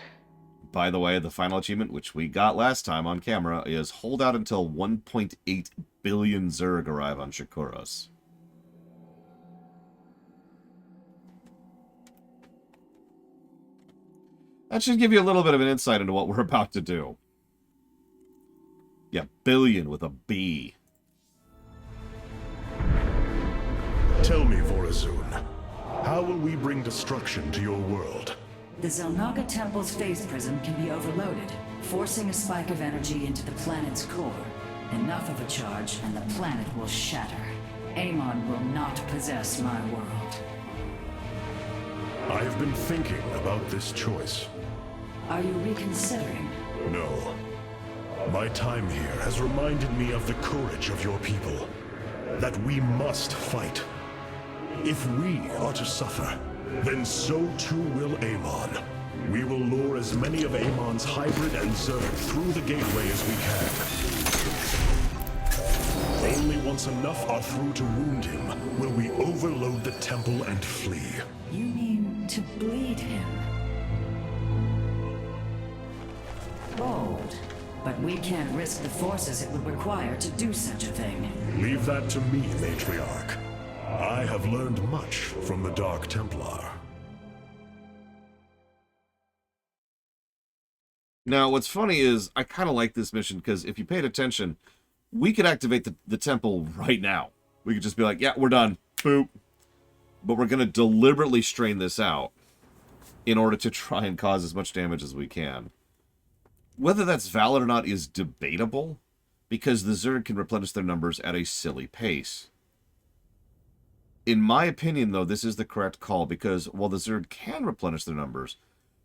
By the way, the final achievement, which we got last time on camera, is hold out until 1.8 billion Zerg arrive on Shakuras. That should give you a little bit of an insight into what we're about to do. Yeah, billion with a B. Tell me, Vorazun, how will we bring destruction to your world? The Zelnaga Temple's phase prism can be overloaded, forcing a spike of energy into the planet's core. Enough of a charge, and the planet will shatter. Amon will not possess my world. I have been thinking about this choice. Are you reconsidering? No. My time here has reminded me of the courage of your people. That we must fight. If we are to suffer, then so too will Amon. We will lure as many of Amon's hybrid and Zerg through the gateway as we can. Only once enough are through to wound him will we overload the temple and flee. You mean to bleed him? Bold. But we can't risk the forces it would require to do such a thing. Leave that to me, Matriarch. I have learned much from the Dark Templar. Now, what's funny is, I kind of like this mission, because if you paid attention, we could activate the temple right now. We could just be like, yeah, we're done. Boop. But we're going to deliberately strain this out in order to try and cause as much damage as we can. Whether that's valid or not is debatable, because the Zerg can replenish their numbers at a silly pace. In my opinion, though, this is the correct call, because while the Zerg can replenish their numbers,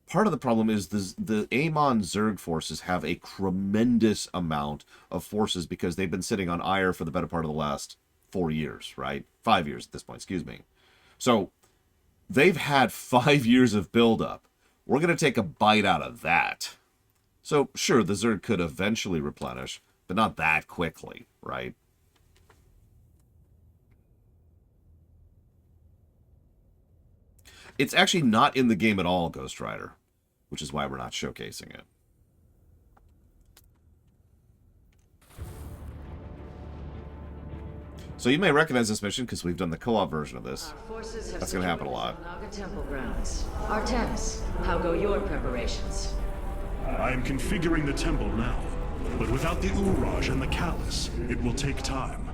part of the problem is the Amon Zerg forces have a tremendous amount of forces because they've been sitting on Ire for the better part of the last 4 years, right? 5 years at this point, excuse me. So, they've had 5 years of buildup. We're going to take a bite out of that. So, sure, the Zerg could eventually replenish, but not that quickly, right? It's actually not in the game at all, Ghost Rider, which is why we're not showcasing it. So you may recognize this mission because we've done the co-op version of this. That's going to happen a lot. Naga Temple grounds. Artemis, how go your preparations? I am configuring the temple now, but without the Uraj and the Callus, it will take time.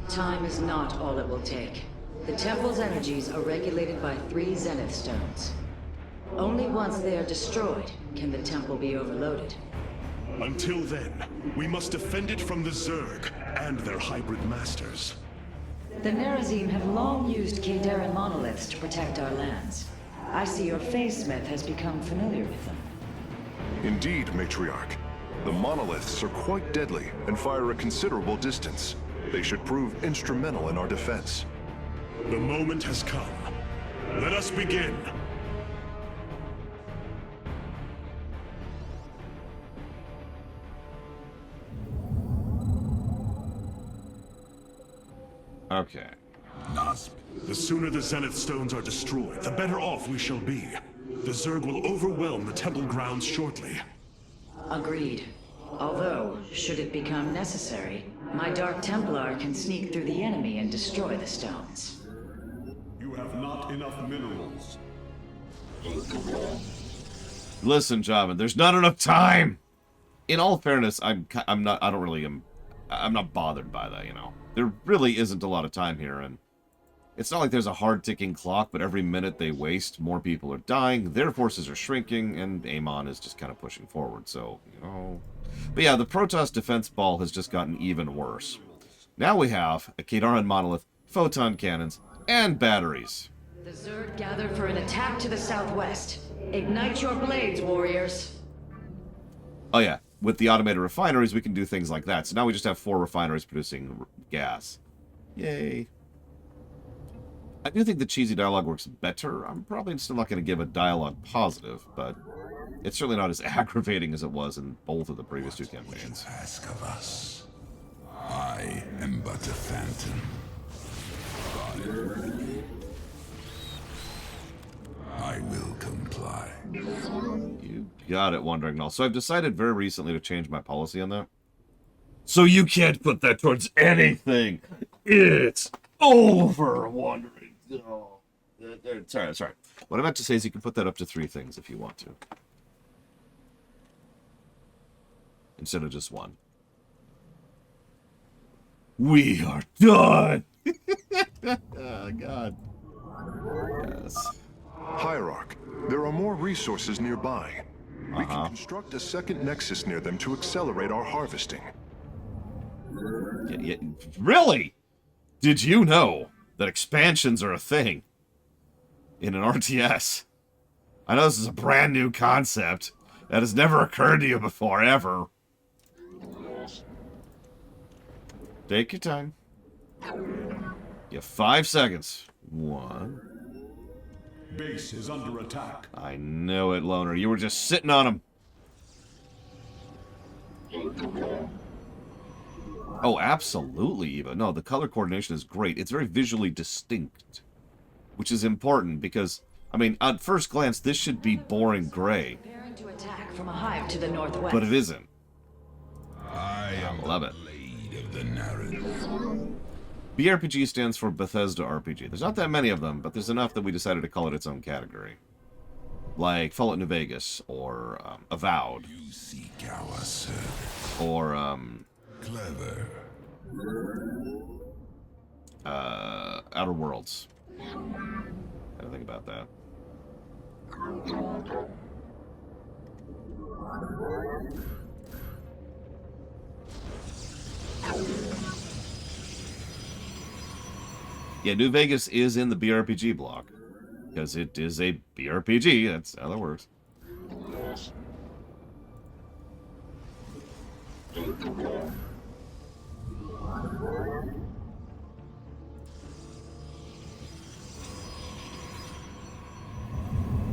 Time is not all it will take. The temple's energies are regulated by 3 Zenith stones. Only once they are destroyed can the temple be overloaded. Until then, we must defend it from the Zerg and their hybrid masters. The Nerazim have long used Kadaran monoliths to protect our lands. I see your Phasesmith has become familiar with them. Indeed, Matriarch. The monoliths are quite deadly and fire a considerable distance. They should prove instrumental in our defense. The moment has come. Let us begin. Okay. The sooner the Zenith stones are destroyed, the better off we shall be. The Zerg will overwhelm the temple grounds shortly. Agreed. Although, should it become necessary, my Dark Templar can sneak through the enemy and destroy the stones. You have not enough minerals. Listen, Javan, there's not enough time. In all fairness, I'm not bothered by that, you know. There really isn't a lot of time here, and it's not like there's a hard ticking clock, but every minute they waste, more people are dying, their forces are shrinking, and Amon is just kind of pushing forward, so, you know. But yeah, the Protoss defense ball has just gotten even worse. Now we have a Kadaran monolith, photon cannons, and batteries. The Zerg gather for an attack to the southwest. Ignite your blades, warriors. Oh yeah, with the automated refineries, we can do things like that. So now we just have 4 refineries producing gas. Yay. I do think the cheesy dialogue works better. I'm probably still not going to give a dialogue positive, but it's certainly not as aggravating as it was in both of the previous 2 campaigns. Ask of us. I am but a phantom. I will comply. You got it, Wandering Null. So I've decided very recently to change my policy on that. So you can't put that towards anything. It's over, Wandering Null. Sorry. What I meant to say is you can put that up to 3 things if you want to. Instead of just 1. We are done! Oh, God. Yes. Hierarch, there are more resources nearby. We can construct a second nexus near them to accelerate our harvesting. Really? Did you know that expansions are a thing in an RTS? I know this is a brand new concept that has never occurred to you before, ever. Take your time. You have 5 seconds. 1. Base is under attack. I know it, Loner. You were just sitting on him. Oh, absolutely, Eva. No, the color coordination is great. It's very visually distinct, which is important because, I mean, at first glance, this should be boring gray. Preparing to attack from a hive to the northwest. But it isn't. I love it. blade of the narrative. BRPG stands for Bethesda RPG. There's not that many of them, but there's enough that we decided to call it its own category. Like Fallout New Vegas, or Avowed. You seek our service. Or, Clever. Outer Worlds. I don't think about that. Yeah, New Vegas is in the BRPG block. Because it is a BRPG, that's how that works.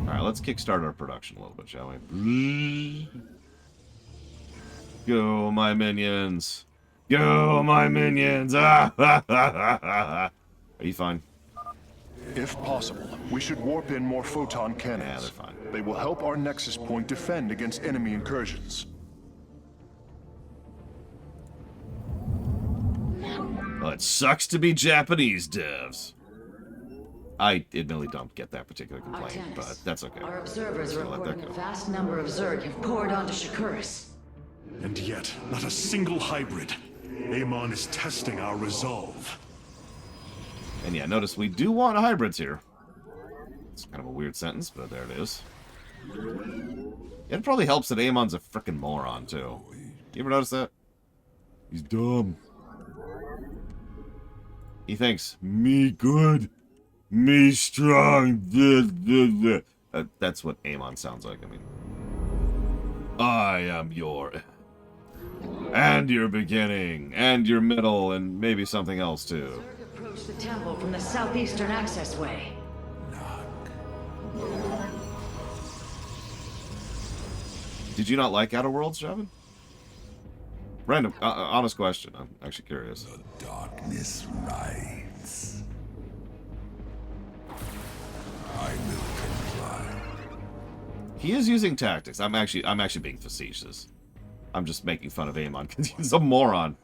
Alright, let's kickstart our production a little bit, shall we? Go, my minions! Go, my minions! Ah, ha, ha, ha, ha. Are you fine? If possible, we should warp in more photon cannons. Yeah, they're fine. They will help our nexus point defend against enemy incursions. Well, it sucks to be Japanese devs. I admittedly don't get that particular complaint, Artemis, but that's okay. Our observers Just are gonna let reporting that a go. vast number of Zerg have poured onto Shakuris. And yet, not a single hybrid. Amon is testing our resolve. And yeah, notice we do want hybrids here. It's kind of a weird sentence, but there it is. It probably helps that Amon's a frickin' moron, too. You ever notice that? He's dumb. He thinks, me good, me strong. That's what Amon sounds like, I mean. I am your... and your beginning, and your middle, and maybe something else, too. Zerg approach the temple from the southeastern access way. Did you not like Outer Worlds, Javin? Random, honest question. I'm actually curious. The darkness rides. I will comply. He is using tactics. I'm actually being facetious. I'm just making fun of Amon because he's a moron.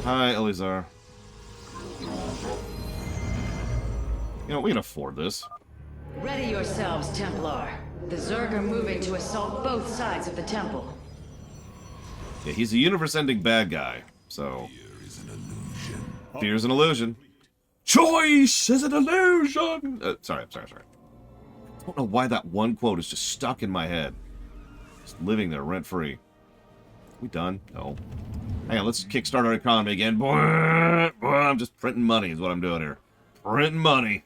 Hi, Elizar. You know, we can afford this. Ready yourselves, Templar. The Zerg are moving to assault both sides of the temple. Yeah, he's a universe-ending bad guy, so... Fear is an illusion. Fear's an illusion. Choice is an illusion! Sorry. I don't know why that one quote is just stuck in my head. Just living there rent-free. We done? No. Hang on, let's kickstart our economy again. I'm just printing money is what I'm doing here. Printing money.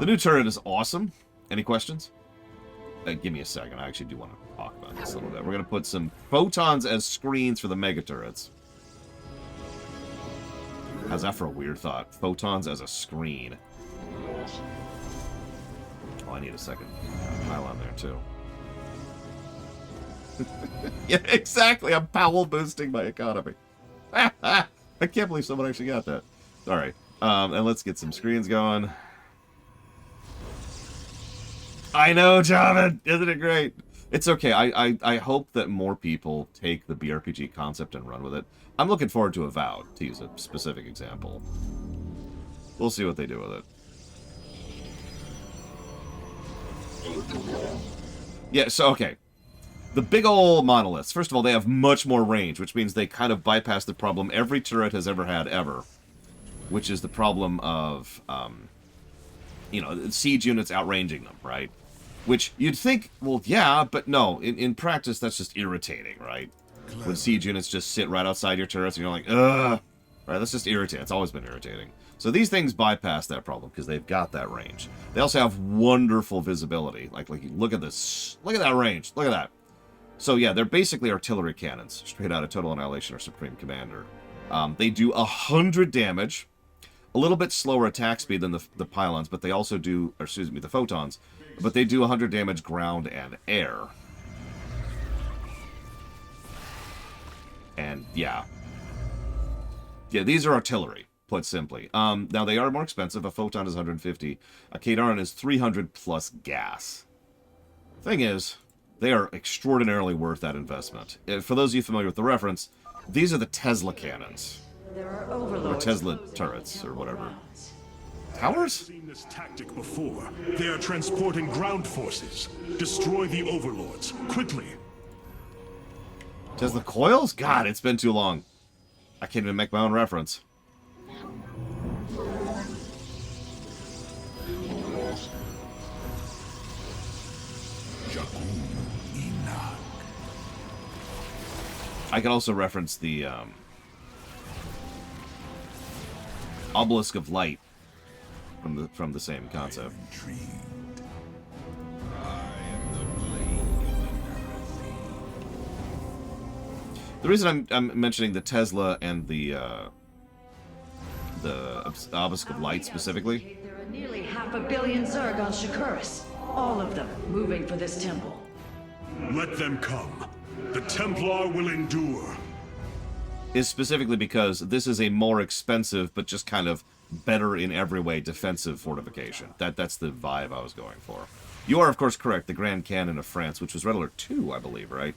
The new turret is awesome. Any questions? Give me a second. I actually do want to talk about this a little bit. We're going to put some photons as screens for the mega turrets. How's that for a weird thought? Photons as a screen. Oh, I need a second pylon there, too. Yeah, exactly. I'm Powell boosting my economy. I can't believe someone actually got that. All right. And let's get some screens going. I know, Javid! Isn't it great? It's okay. I hope that more people take the BRPG concept and run with it. I'm looking forward to Avowed, to use a specific example. We'll see what they do with it. Yeah, so, okay. The big ol' monoliths. First of all, they have much more range, which means they kind of bypass the problem every turret has ever had, ever. Which is the problem of, you know, siege units outranging them, right? Which you'd think, well, yeah, but no. In practice, that's just irritating, right? When siege units just sit right outside your turrets and you're like, ugh. Right, that's just irritating. It's always been irritating. So these things bypass that problem because they've got that range. They also have wonderful visibility. Like look at this. Look at that range. Look at that. So yeah, they're basically artillery cannons, straight out of Total Annihilation or Supreme Commander. They do 100 damage. A little bit slower attack speed than the pylons, but they also do, or excuse me, the photons. But they do 100 damage ground and air. And yeah. Yeah, these are artillery, put simply. Now, they are more expensive. A photon is 150. A Kadaran is 300 plus gas. Thing is, they are extraordinarily worth that investment. For those of you familiar with the reference, these are the Tesla cannons. Or Tesla turrets, or whatever. Towers? I've seen this tactic before. They are transporting ground forces. Destroy the overlords, quickly. Tesla coils? God, it's been too long. I can't even make my own reference. I can also reference the Obelisk of Light from the same concept. The reason I'm mentioning the Tesla and the Obelisk of Light specifically. There are nearly 500 million Zerg on Shakuras. All of them moving for this temple. Let them come. The Templar will endure. Is specifically because this is a more expensive, but just kind of better in every way defensive fortification. That's the vibe I was going for. You are, of course, correct. The Grand Cannon of France, which was Red Alert 2, I believe, right?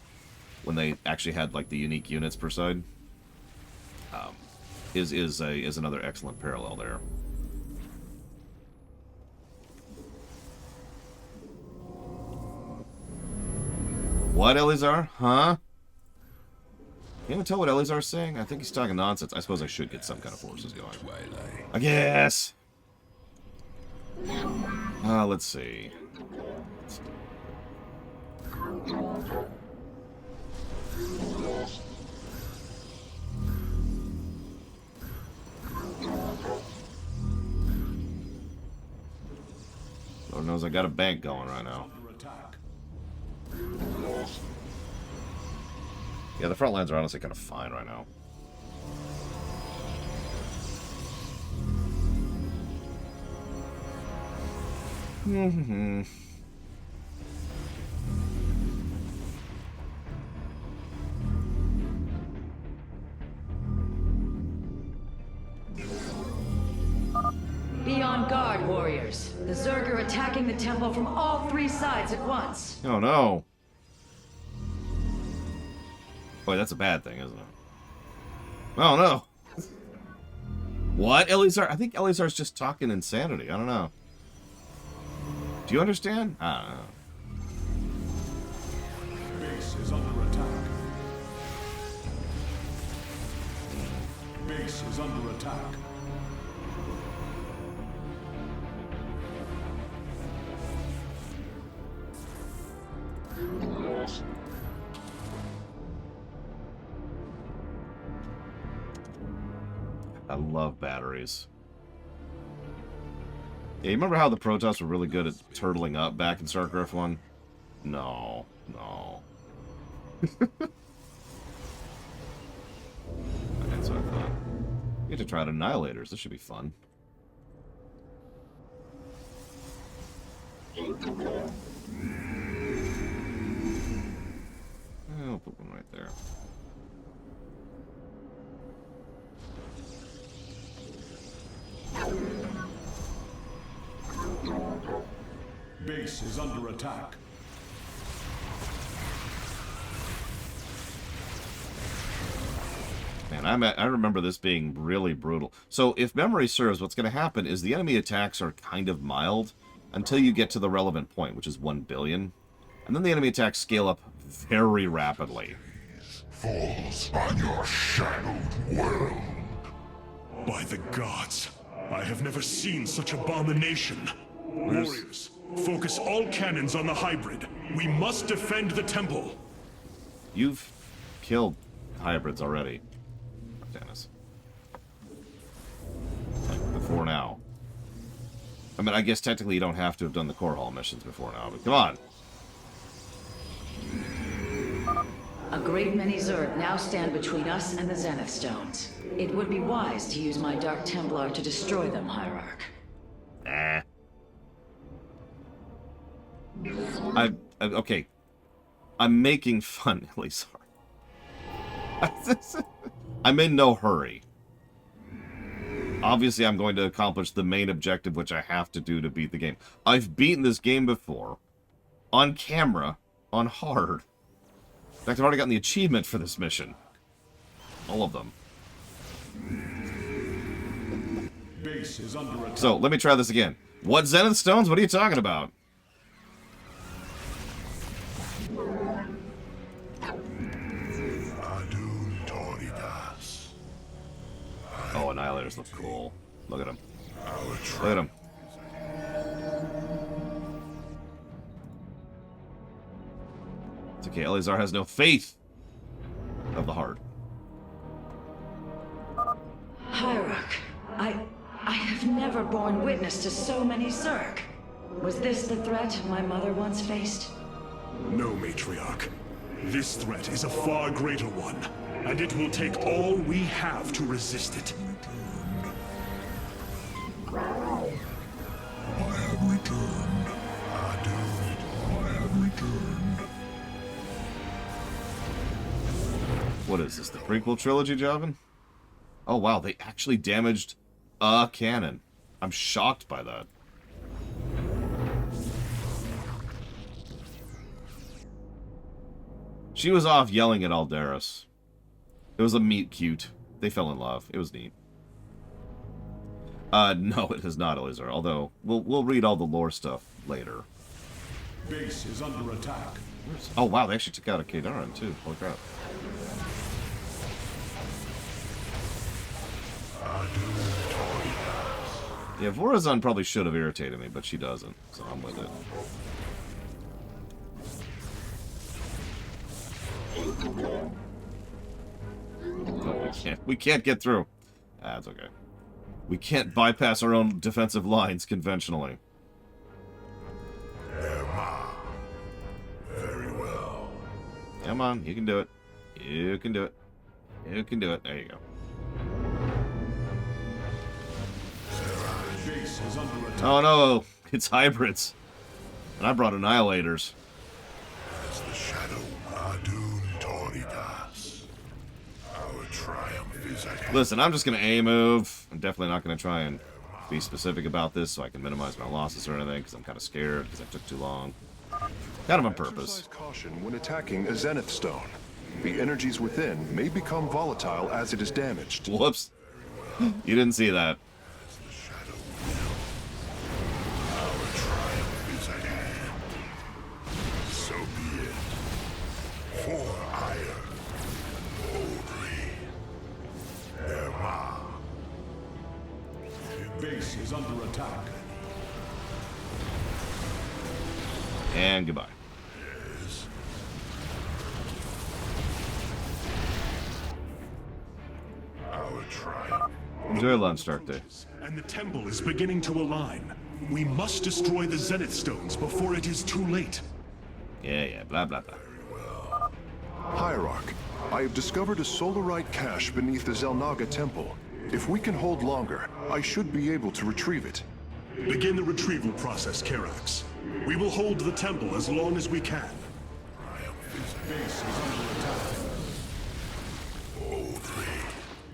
When they actually had like the unique units per side, is another excellent parallel there. What, Elizar? Huh? Can't even tell what Elizar's saying. I think he's talking nonsense. I suppose I should get some kind of forces going. I guess. Let's see. Lord knows I got a bank going right now. Yeah, the front lines are honestly kind of fine right now. Be on guard, warriors. The Zerg are attacking the temple from all 3 sides at once. Oh no. Boy, that's a bad thing, isn't it? Oh no. What, Elizar? I think Elizar's just talking insanity. I don't know. Do you understand? I don't know. Base is under attack. Base is under attack. I love batteries. Yeah, you remember how the Protoss were really good at turtling up back in StarCraft 1? No. No. That's what I thought. You get to try out Annihilators. This should be fun. I'll put one right there. Base is under attack. Man, I remember this being really brutal. So if memory serves, what's going to happen is the enemy attacks are kind of mild until you get to the relevant point, which is 1 billion. And then the enemy attacks scale up very rapidly. Falls on your shadowed world. By the gods, I have never seen such abomination. Warriors, focus all cannons on the hybrid. We must defend the temple. You've killed hybrids already, Dennis. Like before now. I mean, I guess technically you don't have to have done the core hall missions before now, but come on. A great many Zerg now stand between us and the Zenith Stones. It would be wise to use my Dark Templar to destroy them, Hierarch. Okay. I'm making fun, Elizar. I'm in no hurry. Obviously, I'm going to accomplish the main objective, which I have to do to beat the game. I've beaten this game before. On camera. On hard. In fact, I've already gotten the achievement for this mission. All of them. Base is under attack. So, let me try this again. What Zenith Stones? What are you talking about? Oh, Annihilators look cool. Look at them. Look at them. It's okay, Elizar has no faith of the heart. Hierarch, I have never borne witness to so many Zerg. Was this the threat my mother once faced? No, Matriarch. This threat is a far greater one, and it will take all we have to resist it. I have returned. I have returned. What is this, the prequel trilogy, Javin? Oh wow, they actually damaged a cannon. I'm shocked by that. She was off yelling at Aldaris. It was a meet cute. They fell in love. It was neat. No, it is not, Elizar. Although we'll read all the lore stuff later. Base is under attack. Oh wow, they actually took out a Kadaran too. Holy crap. Yeah, Vorazon probably should have irritated me, but she doesn't, so I'm with it. No, we can't get through. That's okay. We can't bypass our own defensive lines conventionally. Very well. Come on, you can do it. You can do it. You can do it. There you go. Base is under attack. Oh no, it's hybrids. And I brought Annihilators. As the shadow Adun Toridas. Our triumph is at hand. Listen, I'm just going to A-move. I'm definitely not going to try and be specific about this so I can minimize my losses or anything, because I'm kind of scared because I took too long. Kind of on purpose. Exercise caution when attacking a Zenith Stone. The energies within may become volatile as it is damaged. Whoops. You didn't see that. So be it. For ire, boldly. Erma. Base is under attack. And goodbye. Yes. Our triumph. Enjoy lunch, Dark Day. And the temple is beginning to align. We must destroy the Zenith Stones before it is too late. Yeah, blah, blah, blah. Hierarch, I have discovered a solarite cache beneath the Zelnaga temple. If we can hold longer, I should be able to retrieve it. Begin the retrieval process, Karax. We will hold the temple as long as we can. Base is under attack.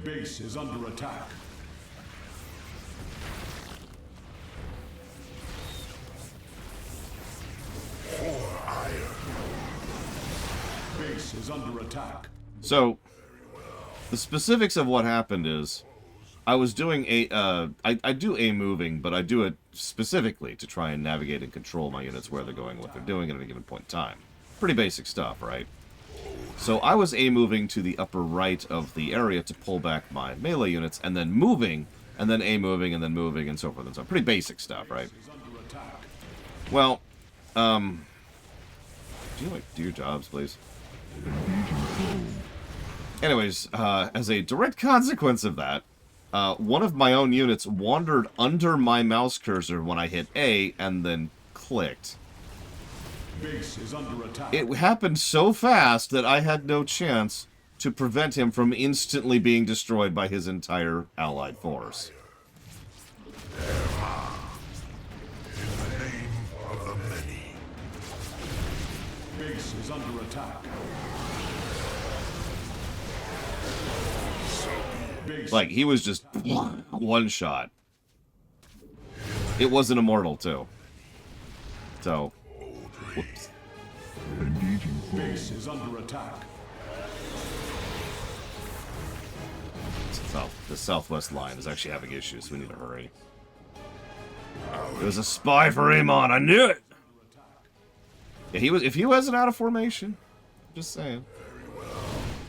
Base is under attack. is under attack. So, the specifics of what happened is, I was doing I do a moving, but I do it specifically to try and navigate and control my units where they're going, what they're doing at any given point in time. Pretty basic stuff, right? So I was A-moving to the upper right of the area to pull back my melee units, and then moving, and then A-moving, and then moving, and so forth and so on. Pretty basic stuff, right? Well, do you, like, do your jobs, please? Anyways, as a direct consequence of that, one of my own units wandered under my mouse cursor when I hit A, and then clicked. Base is under attack. It happened so fast that I had no chance to prevent him from instantly being destroyed by his entire allied force. Base is under attack. Like, he was just one shot. It wasn't immortal, too. So, whoops. Base is under attack. The southwest line is actually having issues. We need to hurry. It was a spy for Amon. I knew it. Yeah, he was. If he wasn't out of formation, just saying.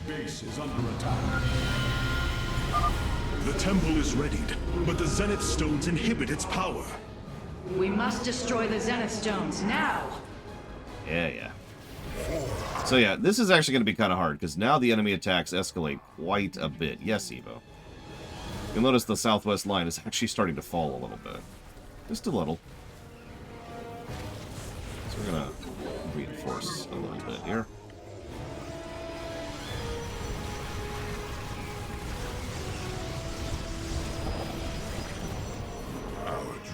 Base is under attack. The temple is readied, but the Zenith stones inhibit its power. We must destroy the Zenith stones now. Yeah. So yeah, this is actually going to be kind of hard, because now the enemy attacks escalate quite a bit. Yes, Evo. You'll notice the southwest line is actually starting to fall a little bit. Just a little. So we're going to reinforce a little bit here.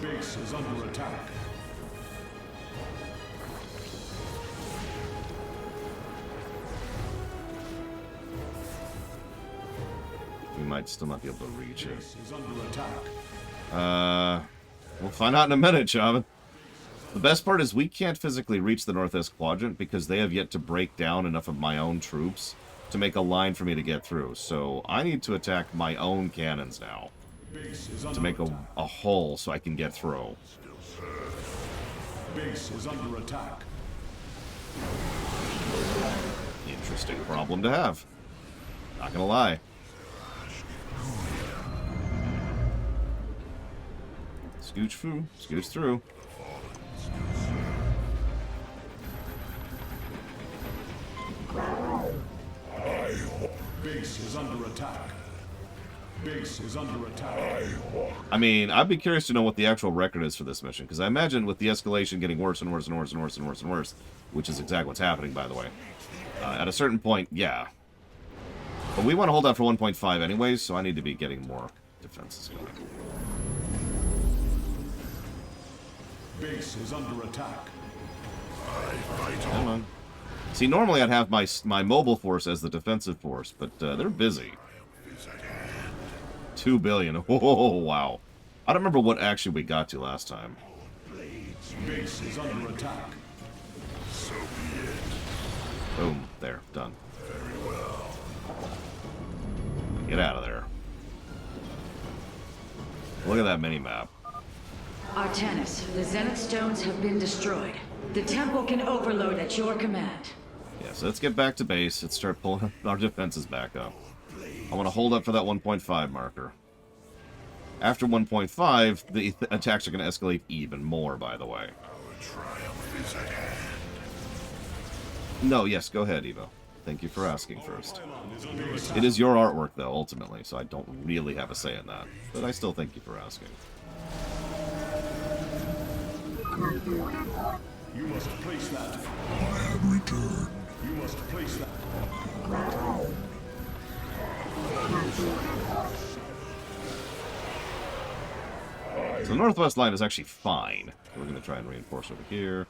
Base is under attack. We might still not be able to reach it. Base is under attack. We'll find out in a minute, Shaman. The best part is we can't physically reach the northwest quadrant because they have yet to break down enough of my own troops to make a line for me to get through. So I need to attack my own cannons now to make a hole so I can get through. Base is under attack. Interesting problem to have. Not gonna lie. Scooch through. Base is under attack. Base is under attack. I mean, I'd be curious to know what the actual record is for this mission, because I imagine with the escalation getting worse and worse and worse and worse and worse and worse, which is exactly what's happening, by the way, at a certain point, yeah. But we want to hold out for 1.5 anyways, so I need to be getting more defenses going. Base is under attack. Come on. See, normally I'd have my mobile force as the defensive force, but they're busy. 2 billion. Oh, wow. I don't remember what actually we got to last time. Base is under attack. Boom. There. Done. Get out of there. Look at that mini-map. Artanis, the Zenith stones have been destroyed. The temple can overload at your command. Yeah, so let's get back to base. Let's start pulling our defenses back up. I want to hold up for that 1.5 marker. After 1.5, the attacks are going to escalate even more, by the way. No, yes, go ahead, Evo. Thank you for asking first. It is your artwork, though, ultimately, so I don't really have a say in that. But I still thank you for asking. You must place that. I have returned. You must place that. So the northwest line is actually fine. We're going to try and reinforce over here.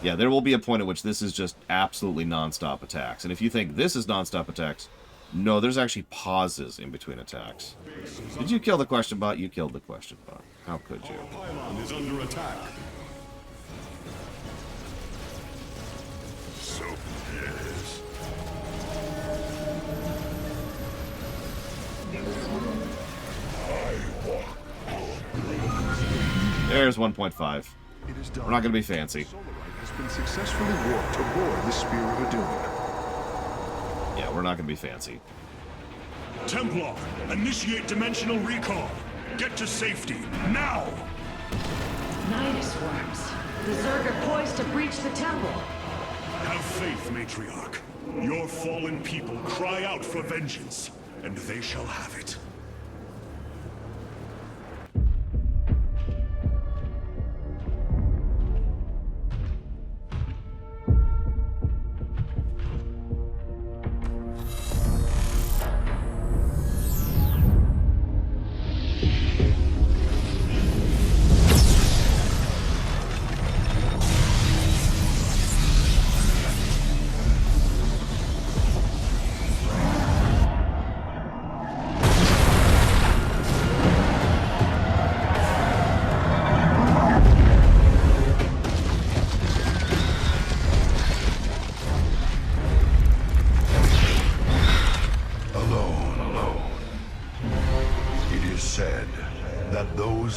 Yeah, there will be a point at which this is just absolutely non-stop attacks. And if you think this is non-stop attacks, no, there's actually pauses in between attacks. Did you kill the question bot? You killed the question bot. How could you? Pylon is under attack. So, yes. Fire's 1.5. It is done. We're not going to be fancy. Solarite has been successfully warped aboard the Spear of Adun. Yeah, we're not going to be fancy. Templar, initiate dimensional recall. Get to safety, now! Nidus worms. The Zerg are poised to breach the temple. Have faith, Matriarch. Your fallen people cry out for vengeance, and they shall have it.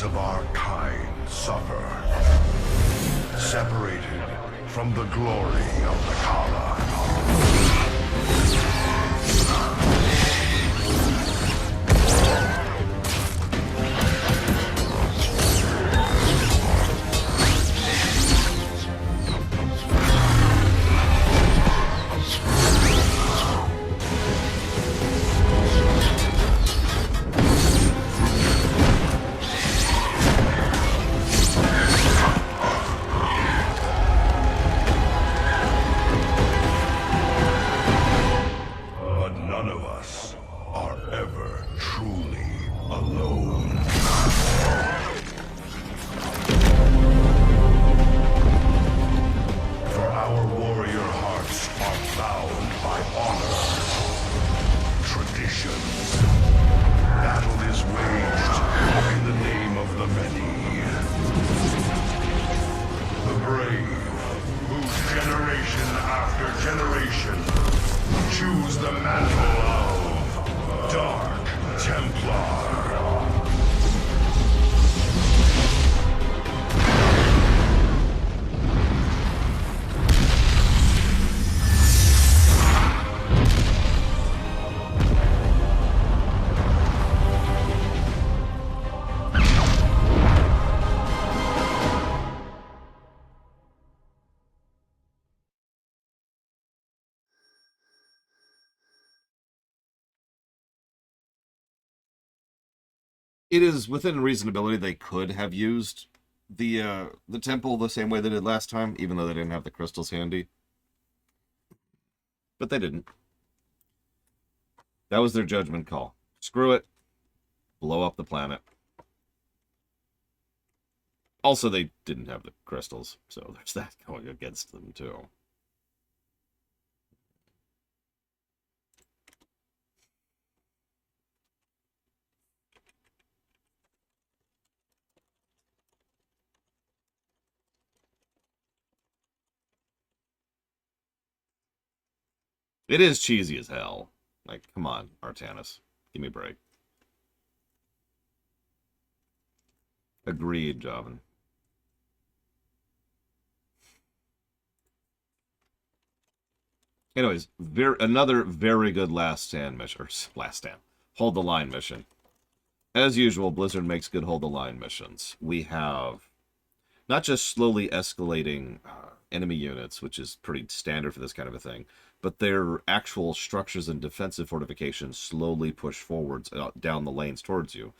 Of our kind suffer, separated from the glory of the Kala. It is within reasonability they could have used the temple the same way they did last time, even though they didn't have the crystals handy. But they didn't. That was their judgment call. Screw it. Blow up the planet. Also, they didn't have the crystals, so there's that going against them, too. It is cheesy as hell. Like, come on, Artanis. Give me a break. Agreed, Jovan. Anyways, another very good last stand mission. Or last stand. Hold the line mission. As usual, Blizzard makes good hold the line missions. We have not just slowly escalating enemy units, which is pretty standard for this kind of a thing, but their actual structures and defensive fortifications slowly push forwards down the lanes towards you,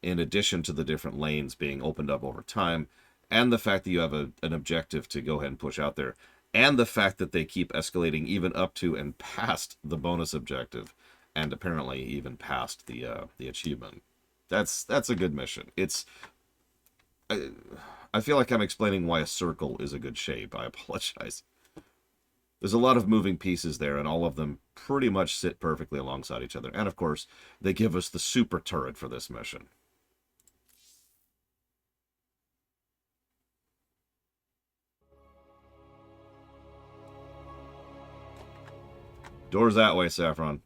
in addition to the different lanes being opened up over time, and the fact that you have an objective to go ahead and push out there, and the fact that they keep escalating even up to and past the bonus objective, and apparently even past the achievement. That's a good mission. I feel like I'm explaining why a circle is a good shape. I apologize. There's a lot of moving pieces there, and all of them pretty much sit perfectly alongside each other. And of course, they give us the super turret for this mission. Doors that way, Saffron.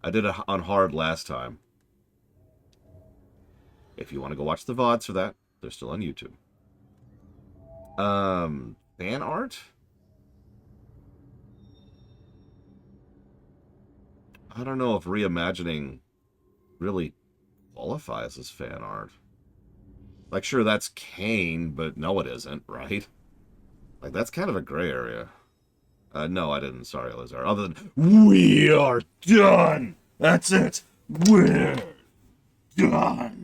I did it on hard last time. If you want to go watch the VODs for that, they're still on YouTube. Fan art? I don't know if reimagining really qualifies as fan art. Like, sure, that's Kane, but no, it isn't, right? Like, that's kind of a gray area. No, I didn't. Sorry, Lazar. Other than, we are done! That's it! We're done!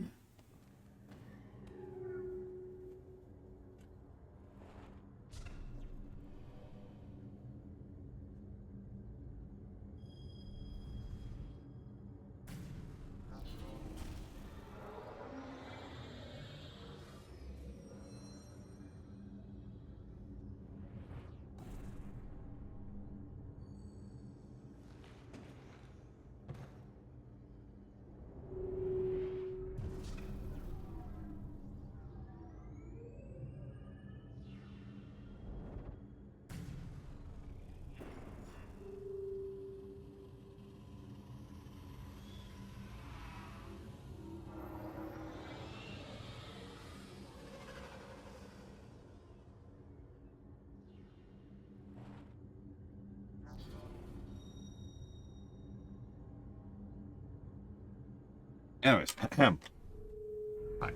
Anyways, Hi.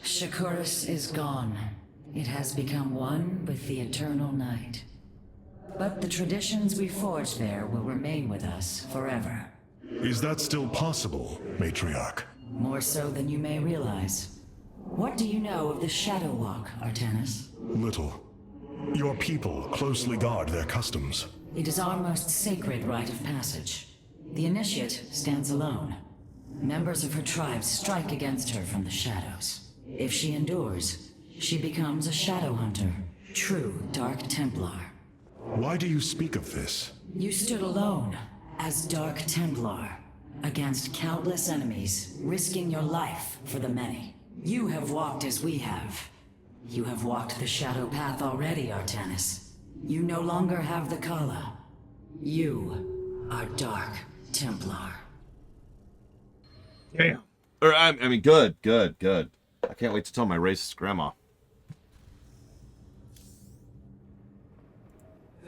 Shakuras is gone. It has become one with the eternal night. But the traditions we forged there will remain with us forever. Is that still possible, Matriarch? More so than you may realize. What do you know of the Shadow Walk, Artanis? Little. Your people closely guard their customs. It is our most sacred rite of passage. The Initiate stands alone. Members of her tribe strike against her from the shadows. If she endures, she becomes a Shadow Hunter, true Dark Templar. Why do you speak of this? You stood alone, as Dark Templar, against countless enemies, risking your life for the many. You have walked as we have. You have walked the Shadow Path already, Artanis. You no longer have the Kala. You are Dark Templar. Yeah. Or, I mean, good. I can't wait to tell my racist grandma.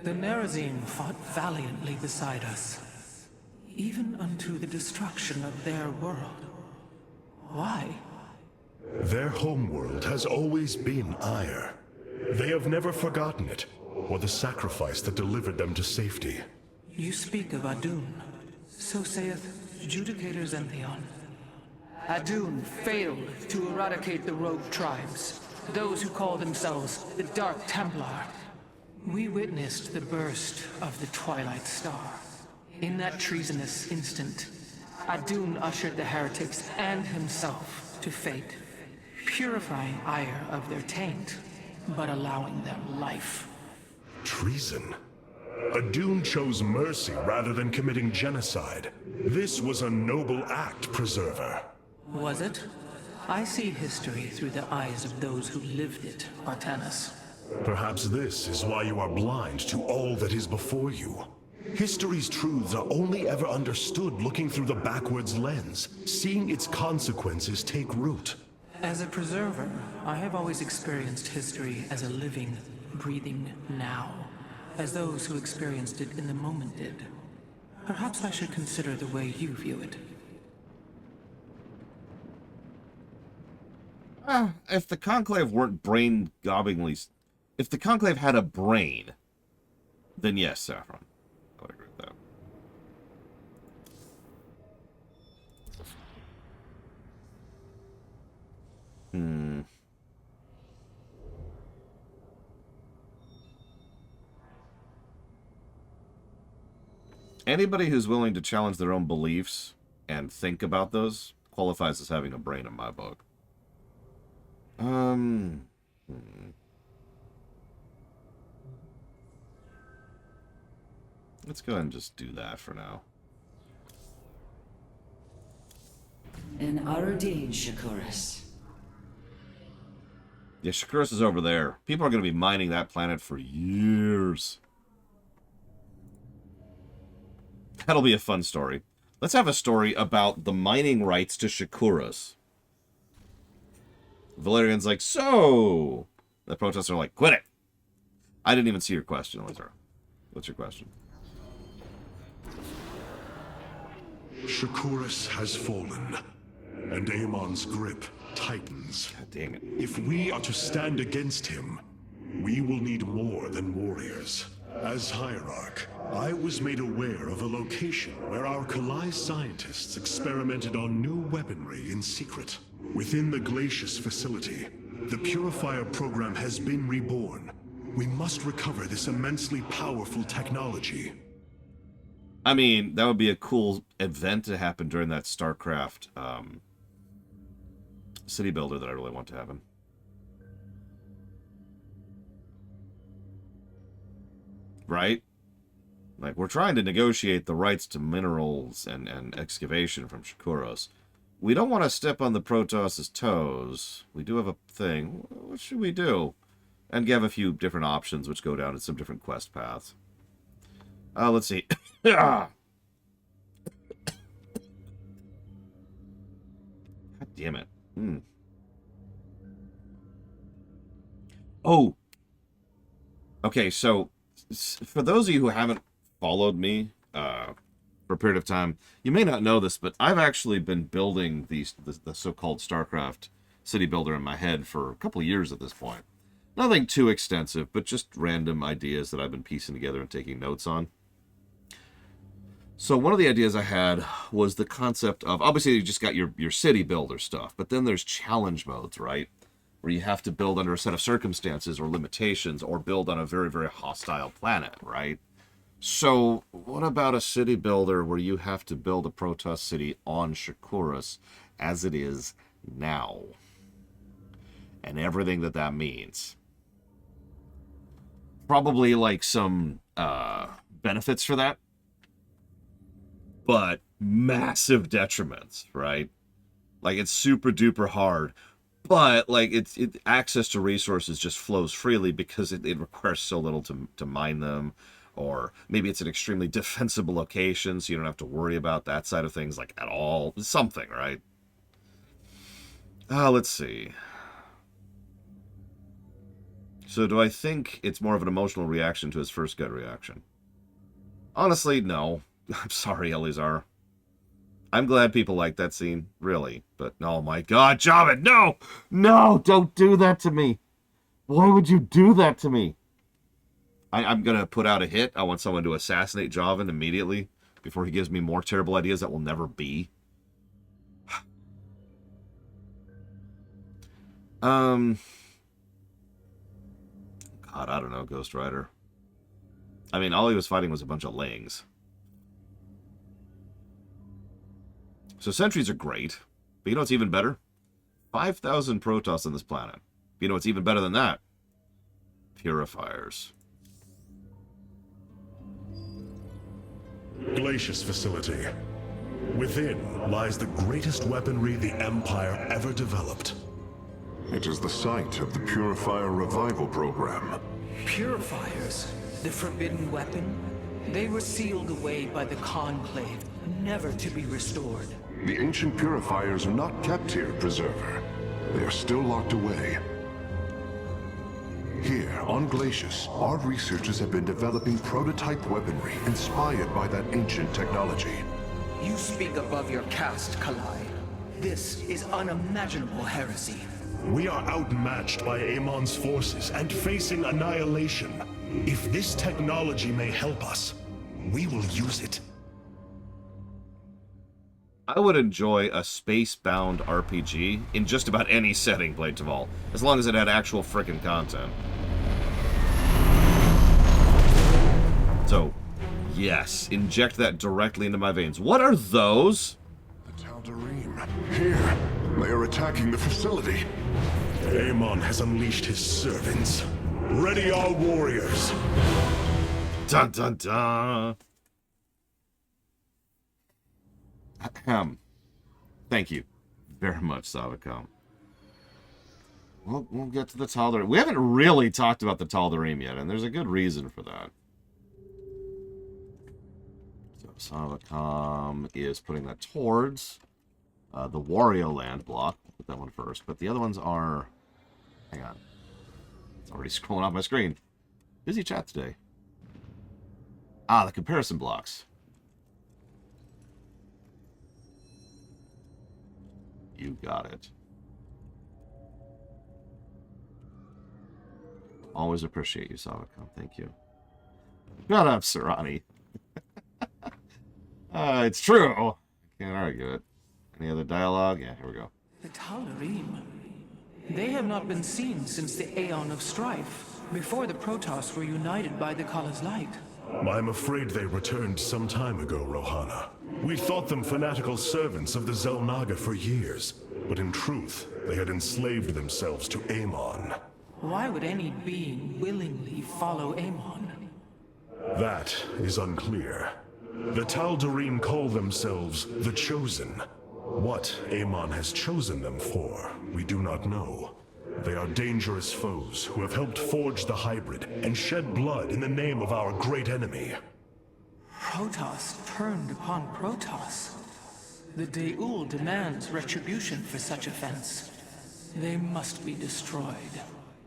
The Nerazim fought valiantly beside us, even unto the destruction of their world. Why? Their homeworld has always been Ire. They have never forgotten it, or the sacrifice that delivered them to safety. You speak of Adun. So saith Judicator Zentheon. Adun failed to eradicate the rogue tribes, those who call themselves the Dark Templar. We witnessed the burst of the Twilight Star. In that treasonous instant, Adun ushered the heretics and himself to fate, purifying Ire of their taint, but allowing them life. Treason? Adun chose mercy rather than committing genocide. This was a noble act, Preserver. Was it? I see history through the eyes of those who lived it, Artanis. Perhaps this is why you are blind to all that is before you. History's truths are only ever understood looking through the backwards lens, seeing its consequences take root. As a preserver, I have always experienced history as a living, breathing now, as those who experienced it in the moment did. Perhaps I should consider the way you view it. If the Conclave weren't brain-gobbingly... If the Conclave had a brain, then yes, Saffron. I would agree with that. Anybody who's willing to challenge their own beliefs and think about those qualifies as having a brain in my book. Let's go ahead and just do that for now. In Arudin, Shakuras. Yeah, Shakuras is over there. People are going to be mining that planet for years. That'll be a fun story. Let's have a story about the mining rights to Shakuras. Valerian's like, so... The protesters are like, quit it! I didn't even see your question, Elizar. What's your question? Shakuras has fallen, and Amon's grip tightens. God dang it. If we are to stand against him, we will need more than warriors. As Hierarch, I was made aware of a location where our Kalai scientists experimented on new weaponry in secret. Within the Glacius facility, the Purifier program has been reborn. We must recover this immensely powerful technology. I mean, that would be a cool event to happen during that Starcraft city builder that I really want to happen. Right? Like, we're trying to negotiate the rights to minerals and excavation from Shakuros. We don't want to step on the Protoss' toes. We do have a thing. What should we do? And give a few different options which go down in some different quest paths. Let's see. God damn it. Oh. Okay, so for those of you who haven't followed me for a period of time, you may not know this, but I've actually been building the so-called Starcraft city builder in my head for a couple of years at this point. Nothing too extensive, but just random ideas that I've been piecing together and taking notes on. So one of the ideas I had was the concept of, obviously you just got your city builder stuff, but then there's challenge modes, right? Where you have to build under a set of circumstances or limitations or build on a very, very hostile planet, right? So what about a city builder where you have to build a Protoss city on Shakuras as it is now? And everything that means. Probably like some benefits for that. But massive detriments, right? Like, it's super duper hard. But, like, access to resources just flows freely because it requires so little to mine them. Or maybe it's an extremely defensible location, so you don't have to worry about that side of things, like, at all. Something, right? Let's see. So do I think it's more of an emotional reaction to his first gut reaction? Honestly, no. I'm sorry, Elizar. I'm glad people like that scene, really. But, oh my god, Javid, no! No, don't do that to me! Why would you do that to me? I'm going to put out a hit. I want someone to assassinate Javid immediately before he gives me more terrible ideas that will never be. God, I don't know, Ghost Rider. I mean, all he was fighting was a bunch of Lings. So sentries are great, but you know what's even better? 5,000 Protoss on this planet. You know what's even better than that? Purifiers. Glacius facility. Within lies the greatest weaponry the Empire ever developed. It is the site of the Purifier Revival Program. Purifiers? The forbidden weapon? They were sealed away by the Conclave, never to be restored. The ancient purifiers are not kept here, Preserver. They are still locked away. Here, on Glacius, our researchers have been developing prototype weaponry inspired by that ancient technology. You speak above your caste, Kalai. This is unimaginable heresy. We are outmatched by Amon's forces and facing annihilation. If this technology may help us, we will use it. I would enjoy a space-bound RPG in just about any setting, Blade Taval, as long as it had actual frickin' content. So, yes, inject that directly into my veins. What are those? The Tal'Darim. Here, they are attacking the facility. Amon has unleashed his servants. Ready our warriors. Dun dun dun. Thank you very much, Savicom. We'll get to the Tal'Darim. We haven't really talked about the Tal'Darim yet, and there's a good reason for that. So Savacom is putting that towards the Wario Land block. Put that one first. But the other ones are... Hang on. It's already scrolling off my screen. Busy chat today. Ah, the comparison blocks. You got it. Always appreciate you, Savacom. Thank you. Shut up, Serrani. It's true. Can't argue it. Any other dialogue? Yeah, here we go. The Tal'Darim. They have not been seen since the Aeon of Strife, before the Protoss were united by the Kala's light. I'm afraid they returned some time ago, Rohana. We thought them fanatical servants of the Xel'Naga for years, but in truth, they had enslaved themselves to Amon. Why would any being willingly follow Amon? That is unclear. The Tal'Darim call themselves the Chosen. What Amon has chosen them for, we do not know. They are dangerous foes who have helped forge the hybrid and shed blood in the name of our great enemy. Protoss turned upon Protoss. The Deul demands retribution for such offense. They must be destroyed.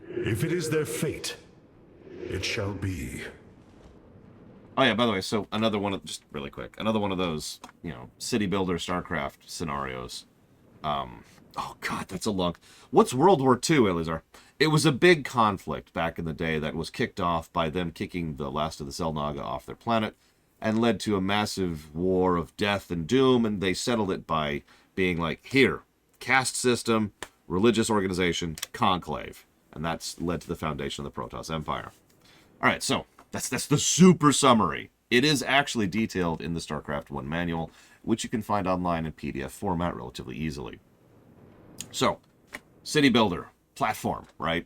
If it is their fate, it shall be. Oh yeah, by the way, so another one of, just really quick, another one of those, you know, city builder StarCraft scenarios. Oh god, that's a long... What's World War II, Eleazar? It was a big conflict back in the day that was kicked off by them kicking the last of the Xel'Naga off their planet and led to a massive war of death and doom, and they settled it by being like, here, caste system, religious organization, conclave. And that's led to the foundation of the Protoss Empire. Alright, so... That's the super summary. It is actually detailed in the StarCraft 1 manual, which you can find online in PDF format relatively easily. So, city builder, platform, right?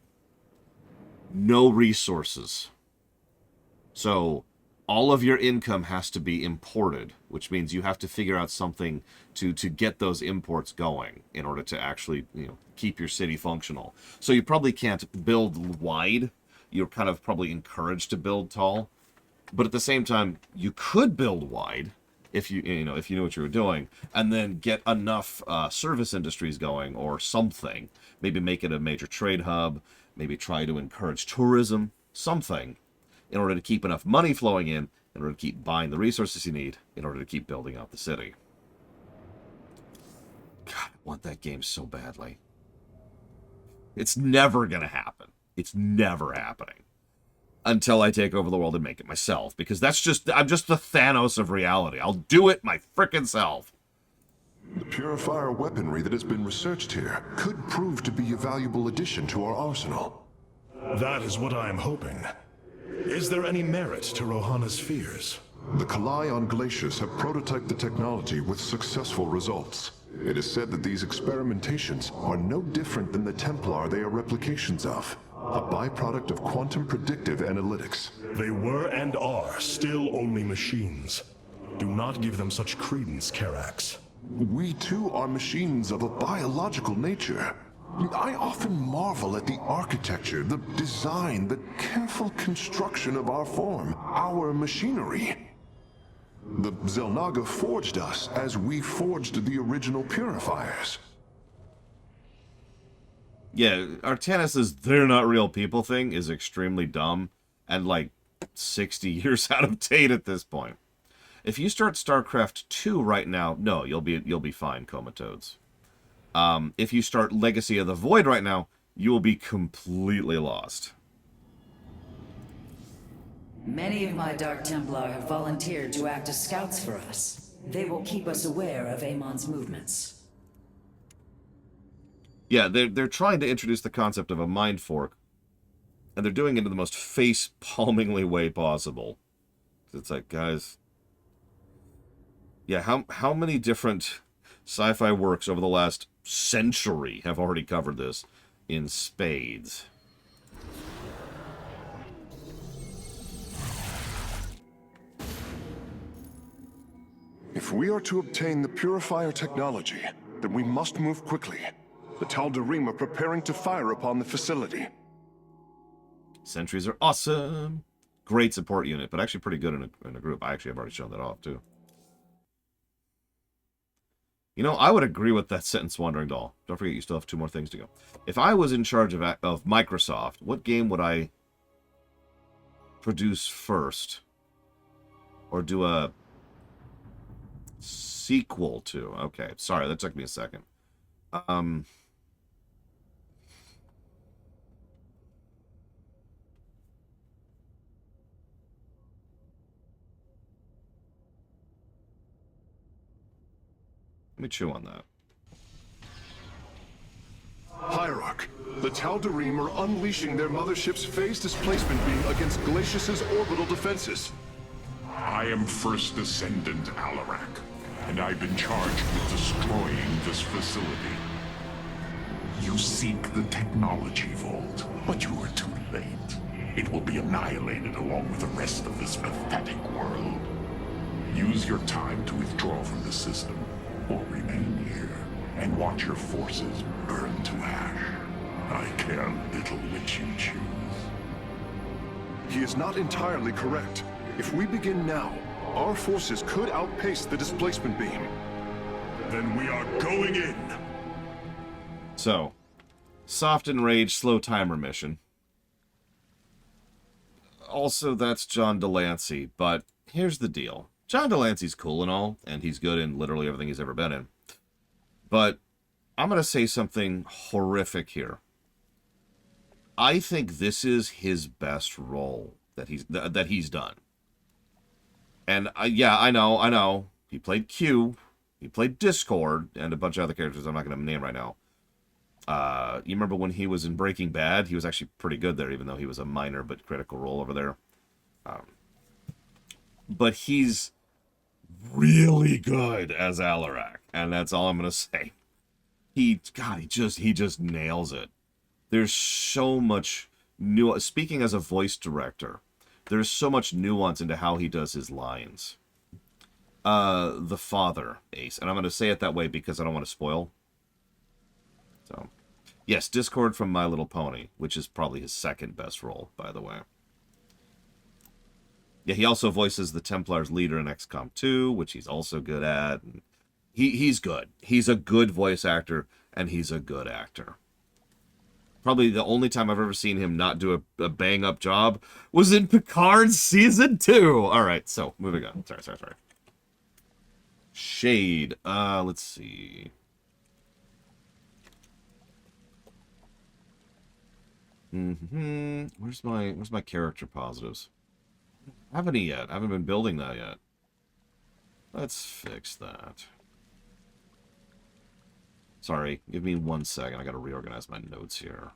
No resources. So, all of your income has to be imported, which means you have to figure out something to get those imports going in order to actually, you know, keep your city functional. So you probably can't build wide. You're kind of probably encouraged to build tall, but at the same time, you could build wide if you knew what you were doing, and then get enough service industries going or something. Maybe make it a major trade hub. Maybe try to encourage tourism, something, in order to keep enough money flowing in order to keep buying the resources you need in order to keep building out the city. God, I want that game so badly. It's never gonna happen. It's never happening until I take over the world and make it myself, because I'm just the Thanos of reality. I'll do it my frickin' self. The purifier weaponry that has been researched here could prove to be a valuable addition to our arsenal. That is what I am hoping. Is there any merit to Rohana's fears? The Kalai on Glacius have prototyped the technology with successful results. It is said that these experimentations are no different than the Templar they are replications of. A byproduct of quantum predictive analytics. They were and are still only machines. Do not give them such credence, Karax. We too are machines of a biological nature. I often marvel at the architecture, the design, the careful construction of our form, our machinery. The Xel'Naga forged us as we forged the original purifiers. Yeah, Artanis' "they're not real people" thing is extremely dumb and like 60 years out of date at this point. If you start StarCraft 2 right now, no, you'll be fine, Comatoads. If you start Legacy of the Void right now, you will be completely lost. Many of my Dark Templar have volunteered to act as scouts for us. They will keep us aware of Amon's movements. Yeah, they're trying to introduce the concept of a mind fork, and they're doing it in the most face-palmingly way possible. It's like, guys... Yeah, how many different sci-fi works over the last century have already covered this in spades? If we are to obtain the purifier technology, then we must move quickly. The Tal'Darim are preparing to fire upon the facility. Sentries are awesome. Great support unit, but actually pretty good in a group. I actually have already shown that off, too. You know, I would agree with that sentence, Wandering Doll. Don't forget, you still have 2 more things to go. If I was in charge of Microsoft, what game would I produce first? Or do a sequel to? Okay, sorry, that took me a second. Let me chew on that. Hierarch, the Tal'Darim are unleashing their mothership's phase displacement beam against Glacius's orbital defenses. I am First Descendant Alarak, and I've been charged with destroying this facility. You seek the technology vault, but you are too late. It will be annihilated along with the rest of this pathetic world. Use your time to withdraw from the system, or remain here and watch your forces burn to ash. I care little which you choose. He is not entirely correct. If we begin now, our forces could outpace the displacement beam. Then we are going in. So, soft enraged slow timer mission. Also, that's John Delancey, but here's the deal. John Delancey's cool and all, and he's good in literally everything he's ever been in. But I'm going to say something horrific here. I think this is his best role that he's done. And yeah, I know. He played Q, he played Discord, and a bunch of other characters I'm not going to name right now. You remember when he was in Breaking Bad? He was actually pretty good there, even though he was a minor but critical role over there. But he's really good as Alarak, and that's all I'm gonna say. He just nails it. There's so much nuance. Speaking as a voice director, there's so much nuance into how he does his lines. The father, Ace, and I'm gonna say it that way because I don't want to spoil. So, yes, Discord from My Little Pony, which is probably his second best role, by the way. Yeah, he also voices the Templar's leader in XCOM 2, which he's also good at. And he's good. He's a good voice actor, and he's a good actor. Probably the only time I've ever seen him not do a bang-up job was in Picard Season 2. All right, so, moving on. Sorry. Shade. Let's see. Where's my character positives? I haven't any yet. I haven't been building that yet. Let's fix that. Sorry, give me 1 second. I gotta reorganize my notes here.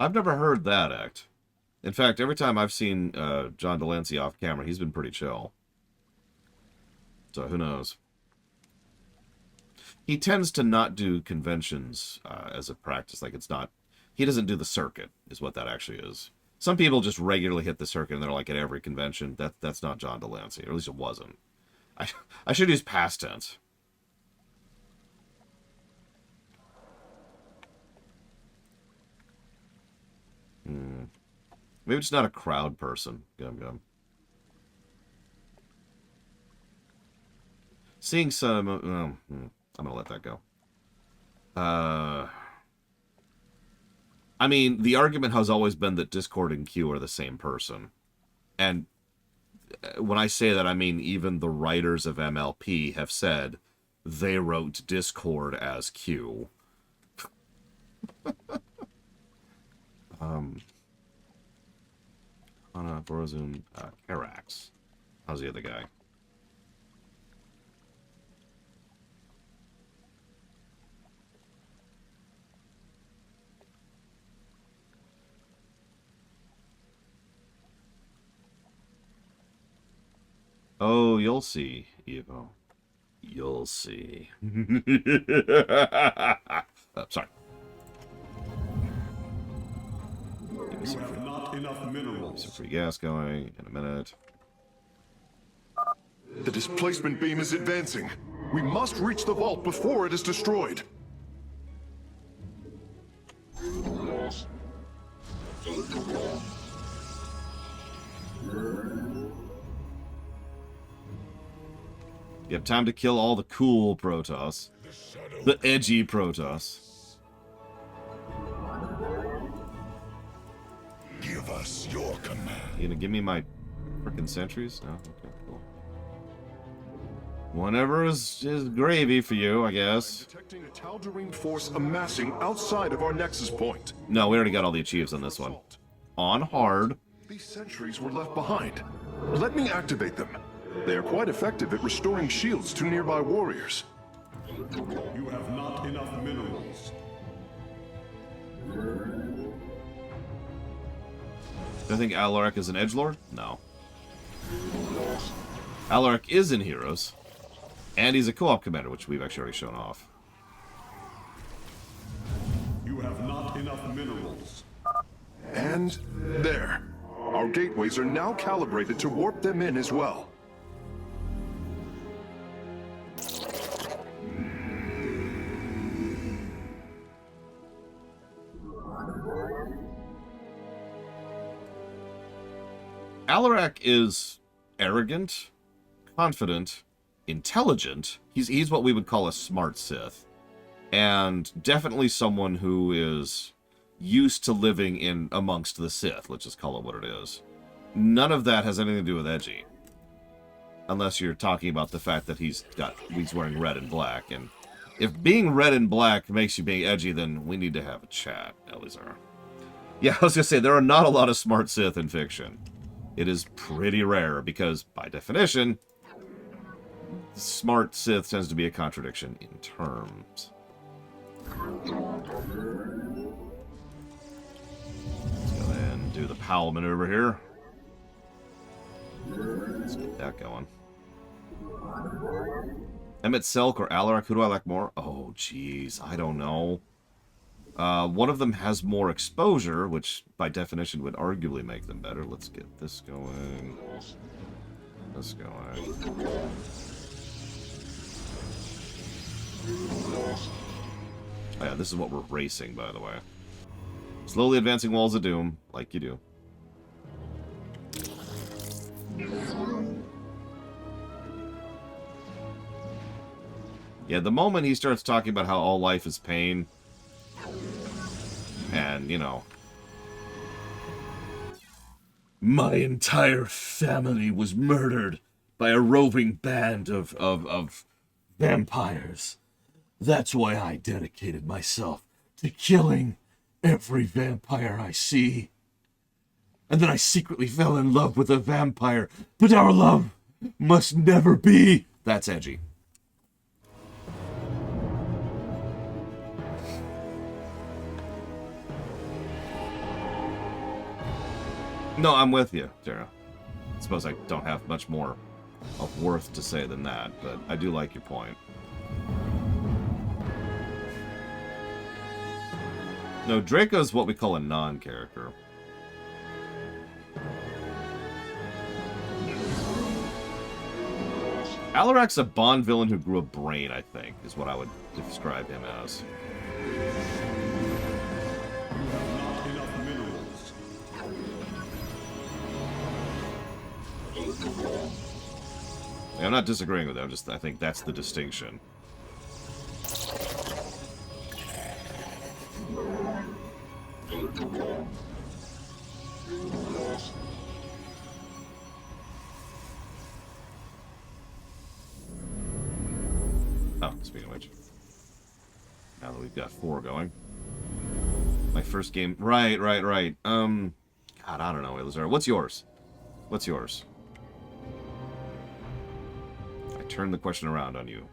I've never heard that act. In fact, every time I've seen John Delancey off camera, he's been pretty chill. So who knows? He tends to not do conventions as a practice. Like, it's not... He doesn't do the circuit, is what that actually is. Some people just regularly hit the circuit and they're like at every convention. That's not John Delancey, or at least it wasn't. I should use past tense. Maybe it's not a crowd person. Gum. Seeing some... I'm going to let that go. I mean, the argument has always been that Discord and Q are the same person. And when I say that, I mean even the writers of MLP have said they wrote Discord as Q. Anna, Borazun, Karax. How's the other guy? Oh, you'll see, Evo. You'll see. Sorry. You have not enough minerals. Some free gas going in a minute. The displacement beam is advancing. We must reach the vault before it is destroyed. You have time to kill all the cool Protoss. The edgy Protoss. Give us your command. You gonna give me my frickin' sentries? No? Okay, cool. Whatever is gravy for you, I guess. Detecting a Tal'Darim force amassing outside of our nexus point. No, we already got all the achieves on this one. On hard. These sentries were left behind. Let me activate them. They are quite effective at restoring shields to nearby warriors. You have not enough minerals. Do I think Alaric is an edgelord? No. Alaric is in Heroes. And he's a co-op commander, which we've actually already shown off. You have not enough minerals. And there. Our gateways are now calibrated to warp them in as well. Alaric is arrogant, confident, intelligent. He's what we would call a smart Sith. And definitely someone who is used to living in amongst the Sith. Let's just call it what it is. None of that has anything to do with edgy. Unless you're talking about the fact that he's wearing red and black. And if being red and black makes you being edgy, then we need to have a chat, Elizar. Yeah, I was going to say, there are not a lot of smart Sith in fiction. It is pretty rare because, by definition, smart Sith tends to be a contradiction in terms. Let's go ahead and do the Powell maneuver here. Let's get that going. Emmett Selk or Alaric, who do I like more? Oh, jeez, I don't know. One of them has more exposure, which by definition would arguably make them better. Let's get this going. This going. Oh yeah, this is what we're racing, by the way. Slowly advancing walls of doom, like you do. Yeah, the moment he starts talking about how all life is pain, and, you know, my entire family was murdered by a roving band of vampires. That's why I dedicated myself to killing every vampire I see. And then I secretly fell in love with a vampire, but our love must never be. That's edgy. No, I'm with you, Tara. I suppose I don't have much more of worth to say than that, but I do like your point. No, Draco's what we call a non-character. Alarac's a Bond villain who grew a brain, I think, is what I would describe him as. I'm not disagreeing with that, I think that's the distinction. Oh, speaking of which. Now that we've got 4 going. My first game... Right. God, I don't know, Elizar. What's yours? What's yours? I turned the question around on you.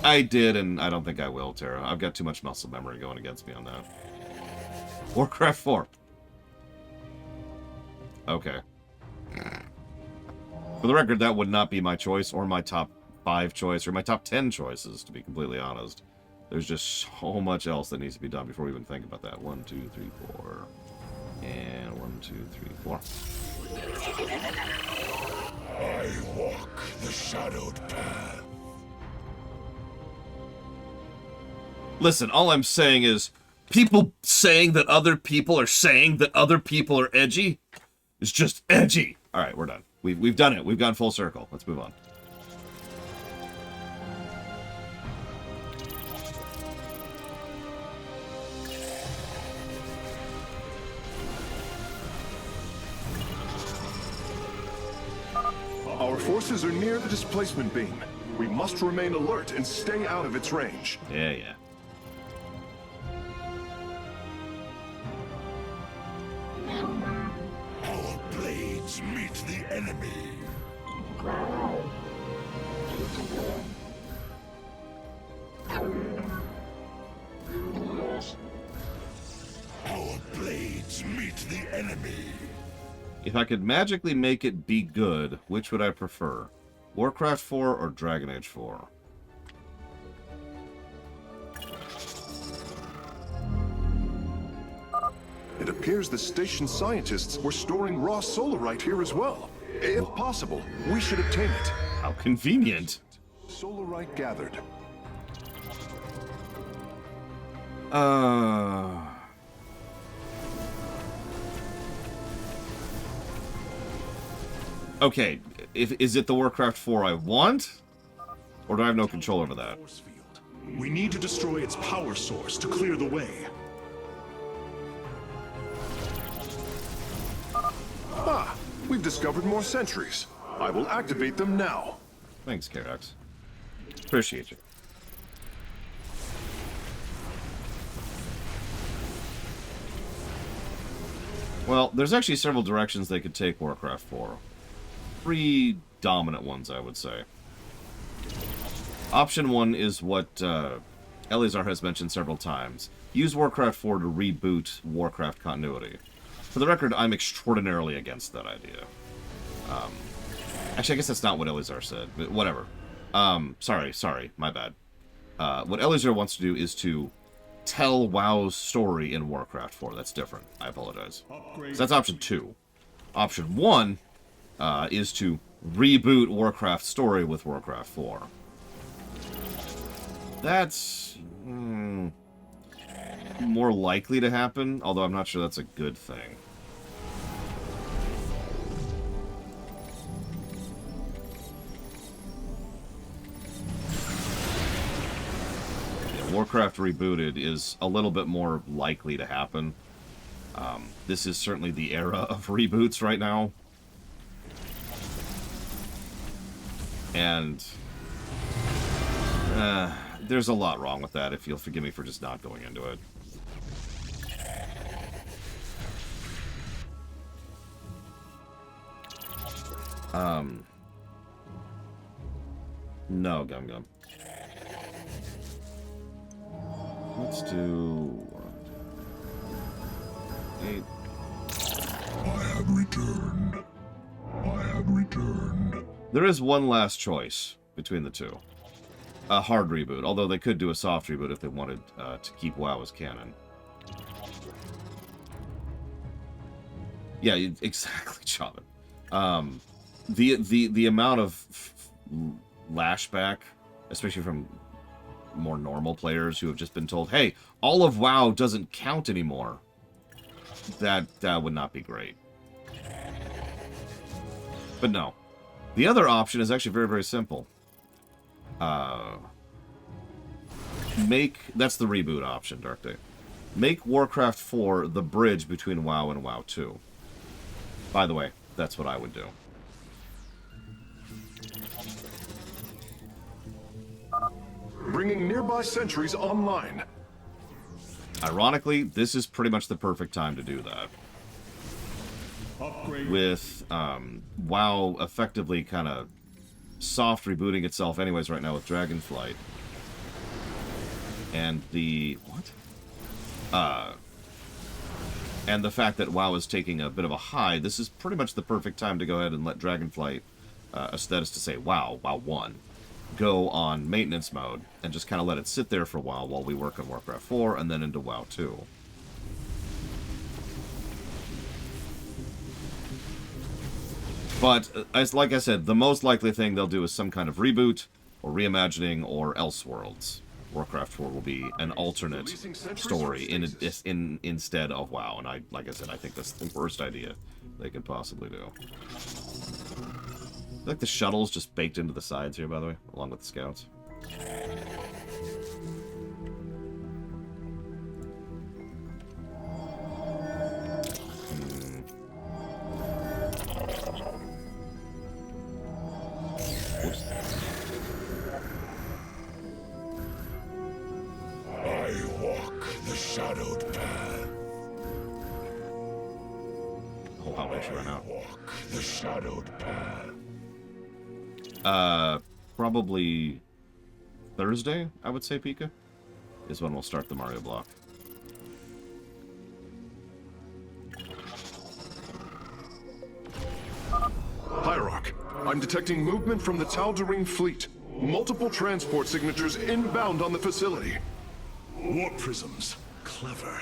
I did, and I don't think I will, Tara. I've got too much muscle memory going against me on that. Warcraft 4. Okay. For the record, that would not be my choice, or my top 5 choice, or my top 10 choices, to be completely honest. There's just so much else that needs to be done before we even think about that. 1, 2, 3, 4. And 1, 2, 3, 4. I walk the shadowed path. Listen, all I'm saying is, people saying that other people are saying that other people are edgy is just edgy. All right, we're done. We've done it. We've gone full circle. Let's move on. Our forces are near the displacement beam. We must remain alert and stay out of its range. Yeah, yeah. Our blades meet the enemy. Our blades meet the enemy. If I could magically make it be good, which would I prefer? Warcraft 4 or Dragon Age 4? It appears the station scientists were storing raw solarite here as well. If possible, we should obtain it. How convenient. Solarite gathered. Okay, is it the Warcraft 4 I want? Or do I have no control over that? We need to destroy its power source to clear the way. Ah, we've discovered more sentries. I will activate them now. Thanks, Karax. Appreciate you. Well, there's actually several directions they could take Warcraft 4. 3 dominant ones, I would say. Option 1 is what Eleazar has mentioned several times. Use Warcraft 4 to reboot Warcraft continuity. For the record, I'm extraordinarily against that idea. Actually, I guess that's not what Eleazar said, but whatever. Sorry, my bad. What Eleazar wants to do is to tell WoW's story in Warcraft 4. That's different. I apologize. So that's option 2. Option 1 is to reboot Warcraft's story with Warcraft 4. That's more likely to happen, although I'm not sure that's a good thing. Yeah, Warcraft rebooted is a little bit more likely to happen. This is certainly the era of reboots right now. And there's a lot wrong with that, if you'll forgive me for just not going into it. No, Gum. Let's do 8. I have returned. I have returned. There is one last choice between the two. A hard reboot, although they could do a soft reboot if they wanted to keep WoW as canon. Yeah, exactly, Chobin. The amount of lashback, especially from more normal players who have just been told, hey, all of WoW doesn't count anymore, that would not be great. But no. The other option is actually very, very simple. That's the reboot option, Dark Day. Make Warcraft 4 the bridge between WoW and WoW 2. By the way, that's what I would do. Bringing nearby sentries online. Ironically, this is pretty much the perfect time to do that. With WoW effectively kind of soft rebooting itself anyways right now with Dragonflight. And the... what? And the fact that WoW is taking a bit of a high, this is pretty much the perfect time to go ahead and let Dragonflight, that is to say WoW 1, go on maintenance mode, and just kind of let it sit there for a while we work on Warcraft 4, and then into WoW 2. But, as like I said, the most likely thing they'll do is some kind of reboot, or reimagining, or Elseworlds. Warcraft 4 will be an alternate story instead of WoW, and like I said, I think that's the worst idea they could possibly do. I like the shuttles just baked into the sides here, by the way, along with the scouts. Whoops. I walk the shadowed path. Oh, how much run out? Walk the shadowed path. Probably Thursday, I would say, Pika, is when we'll start the Mario block. Hierarch, I'm detecting movement from the Tal'Darim fleet. Multiple transport signatures inbound on the facility. Warp prisms. Clever.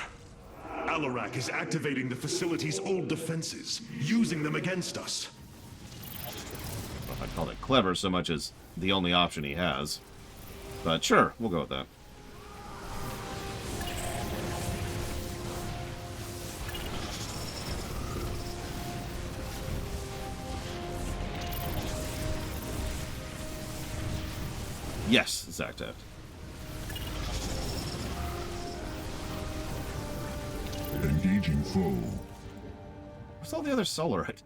Alarak is activating the facility's old defenses, using them against us. I'd call it clever so much as the only option he has. But sure, we'll go with that. Yes, Zactat. Engaging foe. Where's all the other Solarite?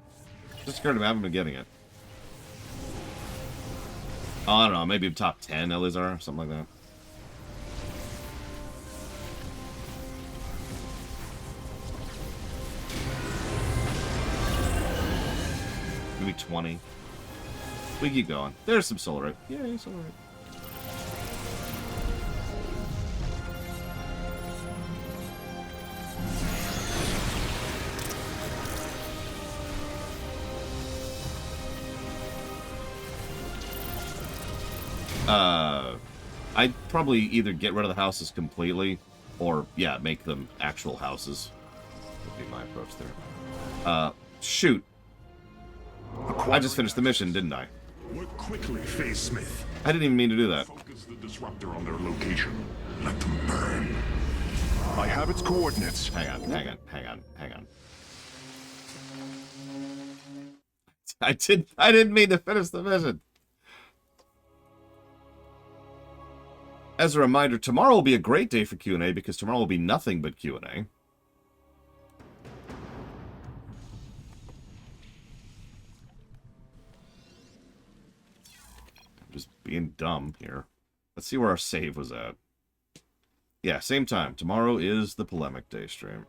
Just scared of having been getting it. Oh, I don't know, maybe top 10 Elizar, something like that. Maybe 20. We keep going. There's some Solarite. Yay, Solarite. I'd probably either get rid of the houses completely, or, yeah, make them actual houses. Would be my approach there. Shoot. I just finished the mission, didn't I? Work quickly, Phase Smith. I didn't even mean to do that. Focus the disruptor on their location. Let them burn. I have its coordinates. Hang on. I didn't mean to finish the mission. As a reminder, tomorrow will be a great day for Q&A because tomorrow will be nothing but Q&A. I'm just being dumb here. Let's see where our save was at. Yeah, same time. Tomorrow is the Polemic Day stream.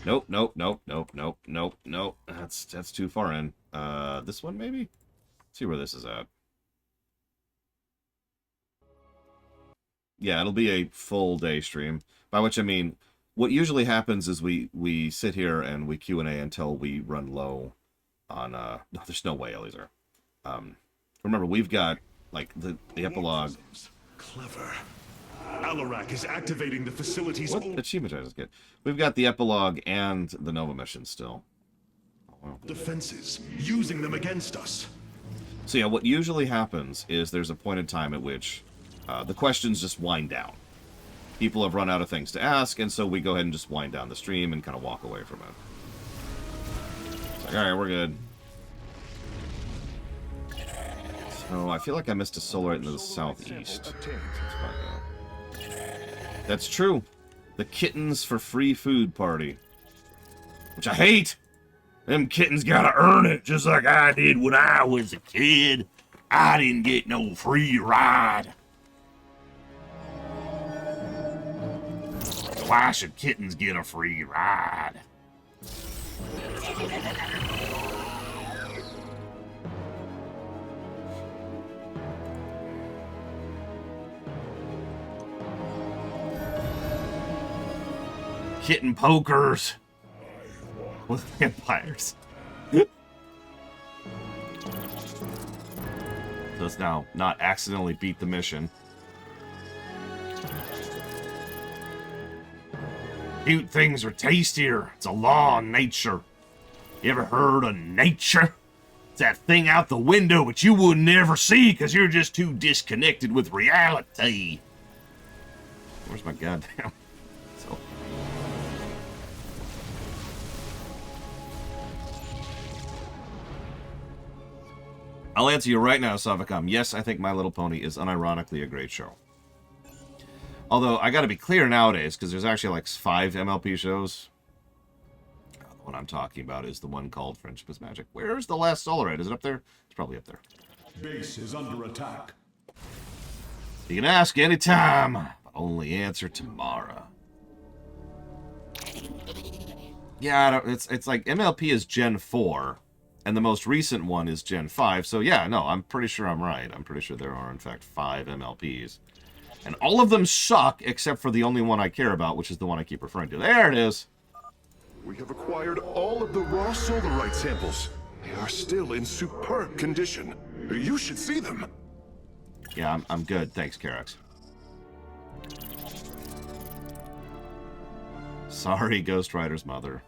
Nope. That's too far in. This one maybe? Let's see where this is at. Yeah, it'll be a full day stream. By which I mean, what usually happens is we sit here and we Q&A until we run low on no, there's no way, Eliezer. Remember, we've got like the epilogue. Clever. Alarak is activating the facility's What achievement did I just get? We've got the epilogue and the Nova mission still. Oh, wow. Defenses, using them against us. So yeah, what usually happens is there's a point in time at which the questions just wind down. People have run out of things to ask, and so we go ahead and just wind down the stream and kind of walk away from it. It's like, alright, we're good. So, I feel like I missed a Solarite in the southeast. That's true. The Kittens for Free Food Party. Which I hate! Them kittens gotta earn it, just like I did when I was a kid. I didn't get no free ride. Why should kittens get a free ride? Kitten pokers with vampires. So it's now not accidentally beat the mission. Cute things are tastier. It's a law of nature. You ever heard of nature? It's that thing out the window but you would never see because you're just too disconnected with reality. Where's my goddamn... So... I'll answer you right now, Savacom. Yes, I think My Little Pony is unironically a great show. Although, I gotta be clear nowadays, because there's actually like 5 MLP shows. The one I'm talking about is the one called Friendship is Magic. Where's the last Solarite? Is it up there? It's probably up there. Base is under attack. You can ask anytime, but only answer tomorrow. Yeah, it's like MLP is Gen 4, and the most recent one is Gen 5, so yeah, no, I'm pretty sure I'm right. I'm pretty sure there are, in fact, 5 MLPs. And all of them suck, except for the only one I care about, which is the one I keep referring to. There it is! We have acquired all of the raw solarite samples. They are still in superb condition. You should see them. Yeah, I'm good. Thanks, Karax. Sorry, Ghost Rider's mother.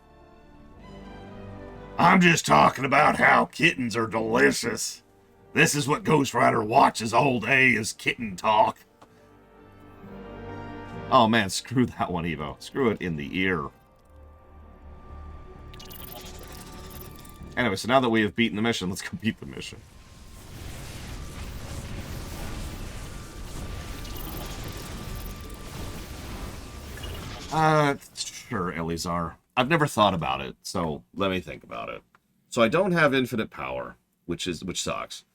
I'm just talking about how kittens are delicious. This is what Ghost Rider watches all day, is kitten talk. Oh man, screw that one, Evo. Screw it in the ear. Anyway, so now that we have beaten the mission, let's go beat the mission. Sure, Elizar. I've never thought about it, so let me think about it. So I don't have infinite power, which sucks.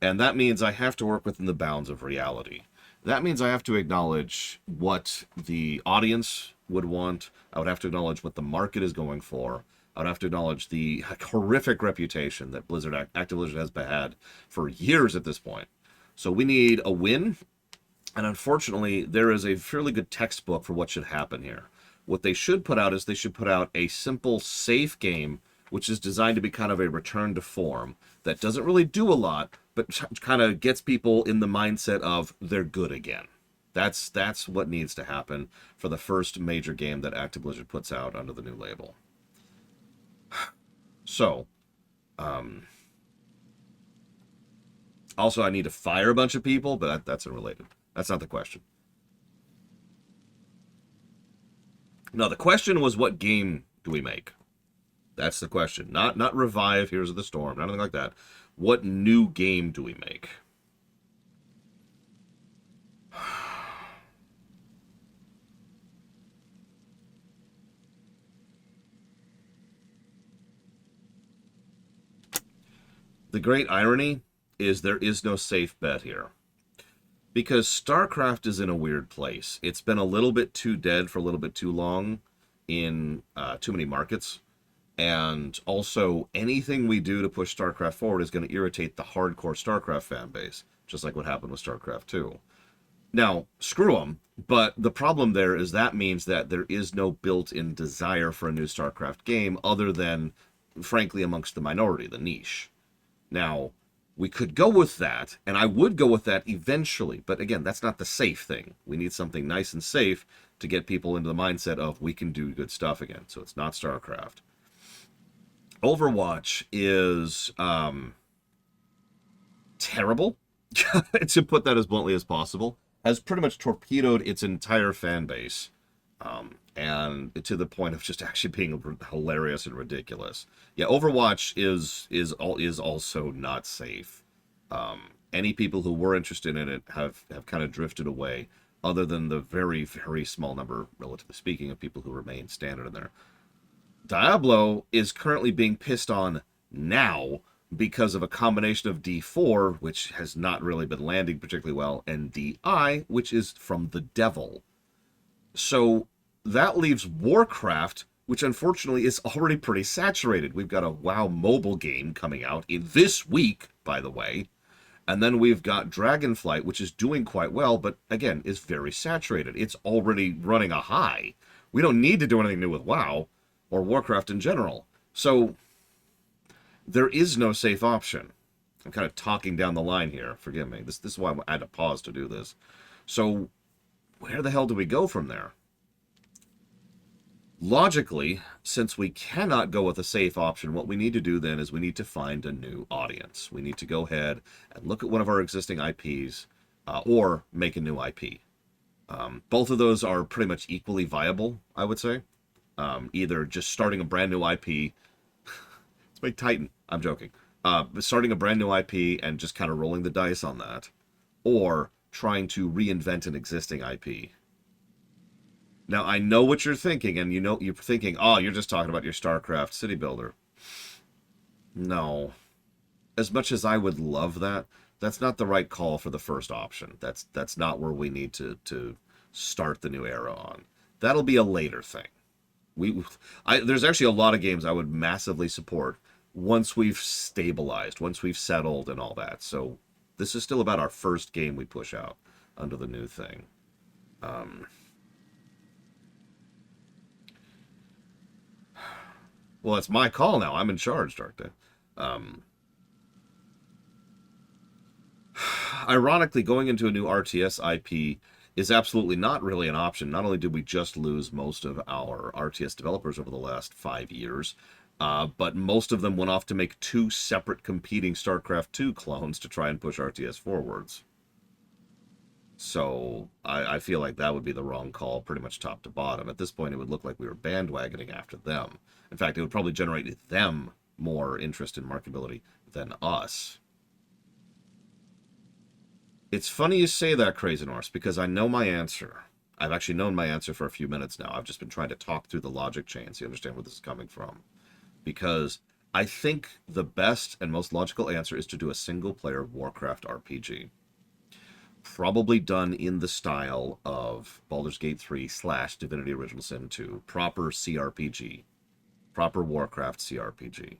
And that means I have to work within the bounds of reality. That means I have to acknowledge what the audience would want. I would have to acknowledge what the market is going for. I would have to acknowledge the horrific reputation that Activision Blizzard has had for years at this point. So we need a win, and unfortunately, there is a fairly good textbook for what should happen here. What they should put out is they should put out a simple, safe game, which is designed to be kind of a return to form, that doesn't really do a lot, but kind of gets people in the mindset of they're good again. That's what needs to happen for the first major game that Activision Blizzard puts out under the new label. So, also I need to fire a bunch of people, but that's unrelated. That's not the question. No, the question was, what game do we make? That's the question. Not revive Heroes of the Storm, nothing like that. What new game do we make? The great irony is there is no safe bet here. Because Starcraft is in a weird place. It's been a little bit too dead for a little bit too long in too many markets. And also, anything we do to push Starcraft forward is going to irritate the hardcore Starcraft fan base, just like what happened with Starcraft 2. Now, screw them, but the problem there is that means that there is no built-in desire for a new Starcraft game other than, frankly, amongst the minority, the niche. Now, we could go with that, and I would go with that eventually, but again, that's not the safe thing. We need something nice and safe to get people into the mindset of we can do good stuff again, so it's not StarCraft. Overwatch is terrible, to put that as bluntly as possible. Has pretty much torpedoed its entire fan base, and to the point of just actually being hilarious and ridiculous. Yeah, Overwatch is also not safe. Any people who were interested in it have kind of drifted away, other than the very, very small number, relatively speaking, of people who remain standard in there. Diablo is currently being pissed on now because of a combination of D4, which has not really been landing particularly well, and DI, which is from the devil. So that leaves Warcraft, which unfortunately is already pretty saturated. We've got a WoW mobile game coming out this week, by the way. And then we've got Dragonflight, which is doing quite well, but again, is very saturated. It's already running a high. We don't need to do anything new with WoW, or Warcraft in general. So there is no safe option. I'm kind of talking down the line here. Forgive me. This is why I had to pause to do this. So where the hell do we go from there? Logically, since we cannot go with a safe option, what we need to do then is we need to find a new audience. We need to go ahead and look at one of our existing IPs, or make a new IP. Both of those are pretty much equally viable, I would say. Either just starting a brand new IP, let's make Titan, I'm joking, starting a brand new IP and just kind of rolling the dice on that, or trying to reinvent an existing IP. Now, I know what you're thinking, and you're thinking, oh, you're just talking about your Starcraft city builder. No. As much as I would love that, that's not the right call for the first option. That's not where we need to start the new era on. That'll be a later thing. There's actually a lot of games I would massively support once we've stabilized, once we've settled and all that. So this is still about our first game we push out under the new thing. Well, it's my call now. I'm in charge, Darkday. Ironically, going into a new RTS IP is absolutely not really an option. Not only did we just lose most of our RTS developers over the last 5 years, but most of them went off to make 2 separate competing StarCraft 2 clones to try and push RTS forwards. So I feel like that would be the wrong call pretty much top to bottom. At this point, it would look like we were bandwagoning after them. In fact, it would probably generate them more interest in marketability than us. It's funny you say that, Crazy Norse, because I know my answer. I've actually known my answer for a few minutes now. I've just been trying to talk through the logic chain so you understand where this is coming from. Because I think the best and most logical answer is to do a single-player Warcraft RPG. Probably done in the style of Baldur's Gate 3 / Divinity Original Sin 2. Proper CRPG. Proper Warcraft CRPG.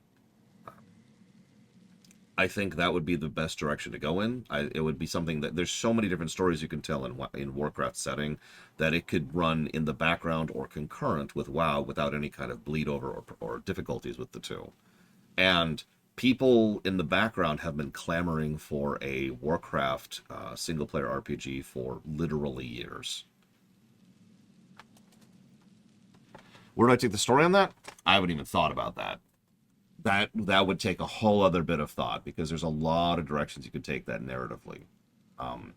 I think that would be the best direction to go in. It would be something that there's so many different stories you can tell in Warcraft setting that it could run in the background or concurrent with WoW without any kind of bleed over or difficulties with the two. And people in the background have been clamoring for a Warcraft single-player RPG for literally years. Where do I take the story on that? I haven't even thought about that. That would take a whole other bit of thought, because there's a lot of directions you could take that narratively.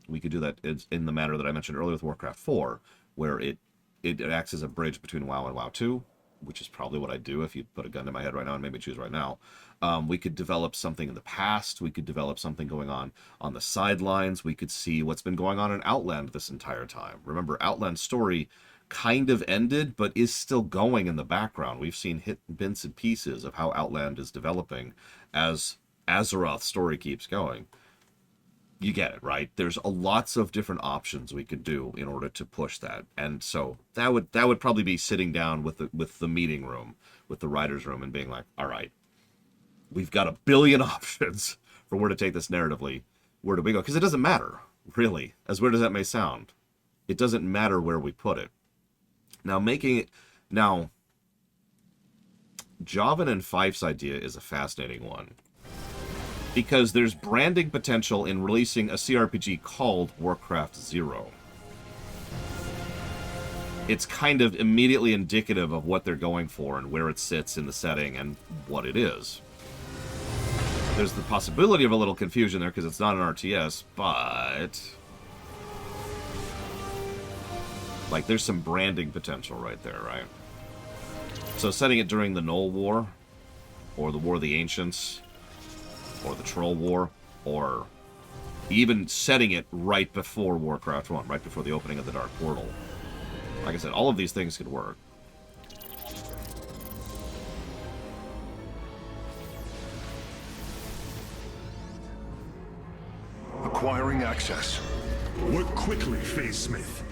We could do that in the manner that I mentioned earlier with Warcraft 4, where it acts as a bridge between WoW and WoW 2, which is probably what I'd do if you put a gun to my head right now and made me choose right now. We could develop something in the past. We could develop something going on the sidelines. We could see what's been going on in Outland this entire time. Remember, Outland's story kind of ended, but is still going in the background. We've seen bits and pieces of how Outland is developing as Azeroth's story keeps going. You get it, right? There's lots of different options we could do in order to push that. And so that would probably be sitting down with the meeting room, with the writer's room, and being like, all right, we've got a billion options for where to take this narratively. Where do we go? Because it doesn't matter, really, as weird as that may sound. It doesn't matter where we put it. Now, Javan and Fife's idea is a fascinating one, because there's branding potential in releasing a CRPG called Warcraft 0. It's kind of immediately indicative of what they're going for and where it sits in the setting and what it is. There's the possibility of a little confusion there because it's not an RTS, but like, there's some branding potential right there, right? So setting it during the Null War, or the War of the Ancients, or the Troll War, or even setting it right before Warcraft 1, right before the opening of the Dark Portal. Like I said, all of these things could work. Acquiring access. Work quickly, Phase Smith.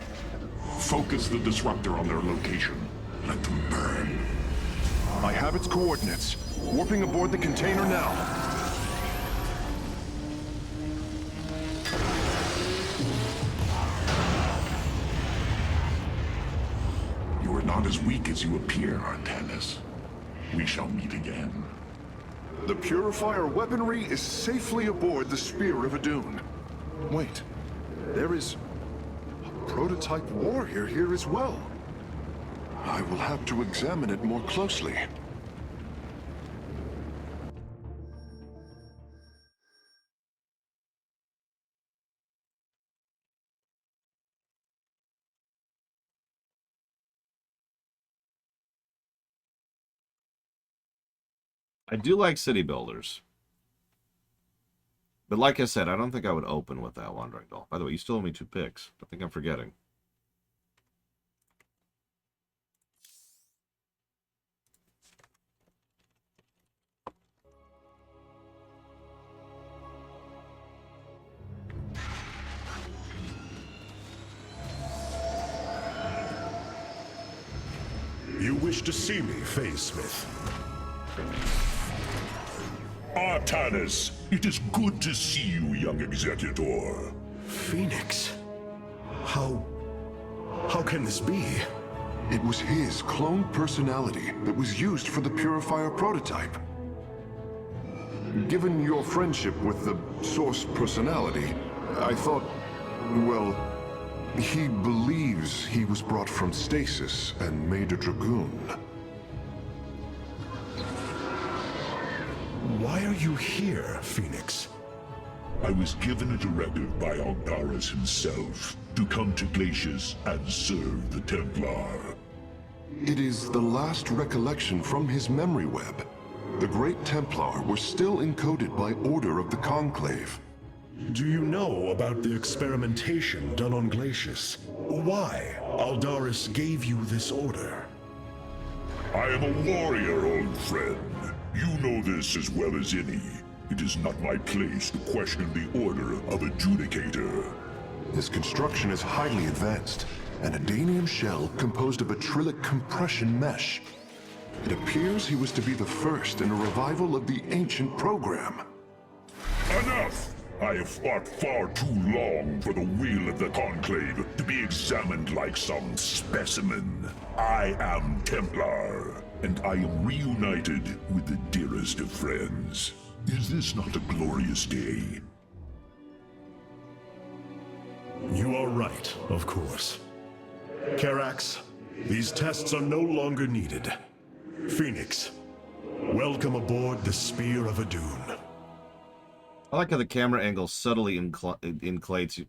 Focus the disruptor on their location. Let them burn. I have its coordinates. Warping aboard the container now. You are not as weak as you appear, Artanis. We shall meet again. The Purifier weaponry is safely aboard the Spear of Adun. Wait, there is a prototype warrior here as well. I will have to examine it more closely. I do like city builders. But like I said, I don't think I would open with that Wandering Doll. By the way, you still owe me 2 picks. I think I'm forgetting. You wish to see me, Phase Smith? Artanis, it is good to see you, young Executor. Phoenix? How can this be? It was his cloned personality that was used for the Purifier prototype. Given your friendship with the Source personality, I thought, well, he believes he was brought from stasis and made a Dragoon. Why are you here, Phoenix? I was given a directive by Aldaris himself to come to Glacius and serve the Templar. It is the last recollection from his memory web. The Great Templar were still encoded by order of the Conclave. Do you know about the experimentation done on Glacius? Why Aldaris gave you this order? I am a warrior, old friend. You know this as well as any. It is not my place to question the order of Adjudicator. His construction is highly advanced, an Adanium shell composed of a Trillic compression mesh. It appears he was to be the first in a revival of the ancient program. Enough! I have fought far too long for the will of the Conclave to be examined like some specimen. I am Templar, and I am reunited with the dearest of friends. Is this not a glorious day? You are right, of course. Karax, these tests are no longer needed. Phoenix, welcome aboard the Spear of Adun. I like how the camera angle subtly indicates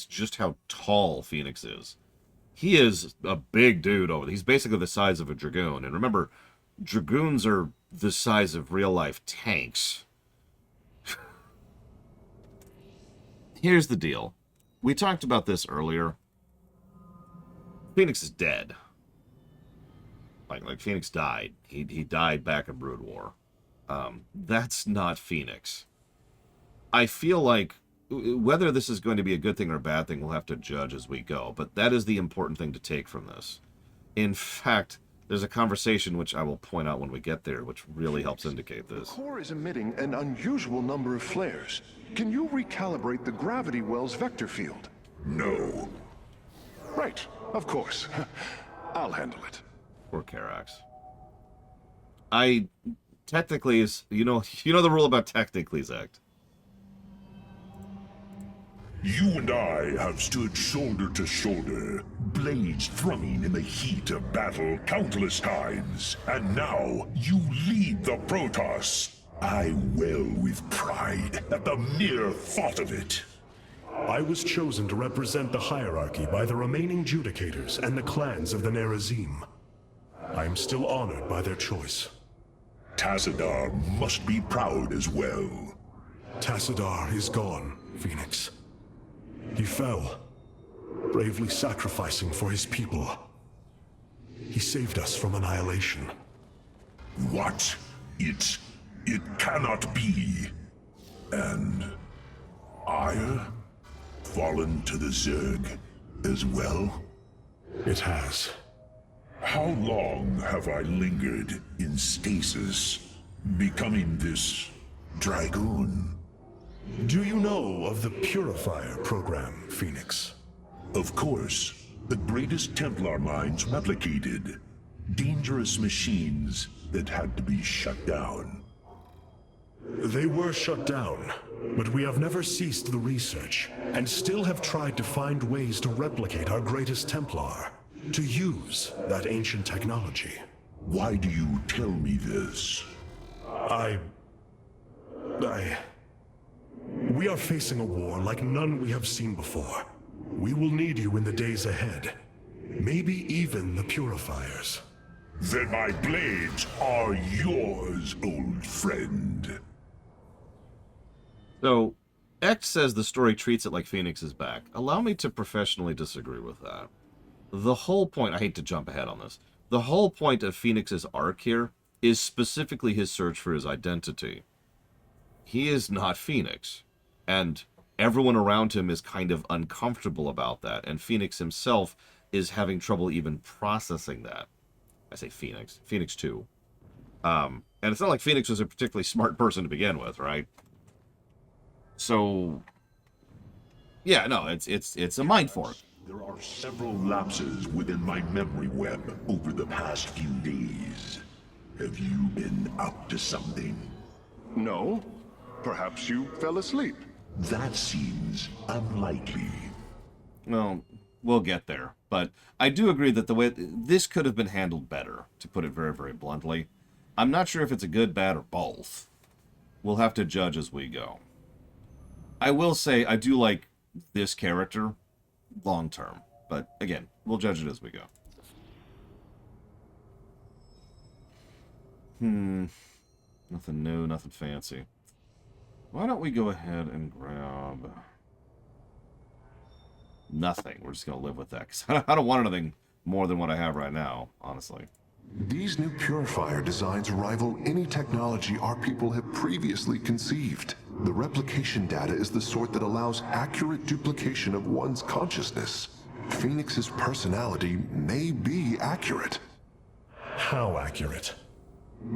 just how tall Phoenix is. He is a big dude over there. He's basically the size of a Dragoon. And remember, Dragoons are the size of real-life tanks. Here's the deal. We talked about this earlier. Phoenix is dead. Like Phoenix died. He died back in Brood War. That's not Phoenix. I feel like whether this is going to be a good thing or a bad thing, we'll have to judge as we go. But that is the important thing to take from this. In fact, there's a conversation which I will point out when we get there, which really helps indicate this. The core is emitting an unusual number of flares. Can you recalibrate the gravity well's vector field? No. Right, of course. I'll handle it. Poor Karax. Technically is, you know the rule about technically, Zach. You and I have stood shoulder to shoulder, blades thrumming in the heat of battle countless times, and now you lead the Protoss. I well with pride at the mere thought of it. I was chosen to represent the hierarchy by the remaining Judicators and the clans of the Nerazim. I am still honored by their choice. Tassadar must be proud as well. Tassadar is gone, Phoenix. He fell, bravely sacrificing for his people. He saved us from annihilation. What? It cannot be. And Ire? Fallen to the Zerg as well? It has. How long have I lingered in stasis, becoming this Dragoon? Do you know of the Purifier program, Phoenix? Of course. The greatest Templar minds replicated. Dangerous machines that had to be shut down. They were shut down, but we have never ceased the research, and still have tried to find ways to replicate our greatest Templar. to use that ancient technology. Why do you tell me this? We are facing a war like none we have seen before. We will need you in the days ahead. Maybe even the purifiers. Then my blades are yours, old friend. So, X says the story treats it like Phoenix is back. Allow me to professionally disagree with that. The whole point, I hate to jump ahead on this, the whole point of Phoenix's arc here is specifically his search for his identity. He is not Phoenix, and everyone around him is kind of uncomfortable about that, and Phoenix himself is having trouble even processing that. I say Phoenix. Phoenix 2. And it's not like Phoenix was a particularly smart person to begin with, right? So, yeah, no, it's a mind fork. There are several lapses within my memory web over the past few days. Have you been up to something? No. Perhaps you fell asleep. That seems unlikely. Well, we'll get there. But I do agree that the way this could have been handled better, to put it very, very bluntly. I'm not sure if it's a good, bad, or both. We'll have to judge as we go. I will say I do like this character long term. But again, we'll judge it as we go. Nothing new, nothing fancy. Why don't we go ahead and grab... nothing. We're just going to live with that, because I don't want anything more than what I have right now, honestly. These new purifier designs rival any technology our people have previously conceived. The replication data is the sort that allows accurate duplication of one's consciousness. Phoenix's personality may be accurate. How accurate?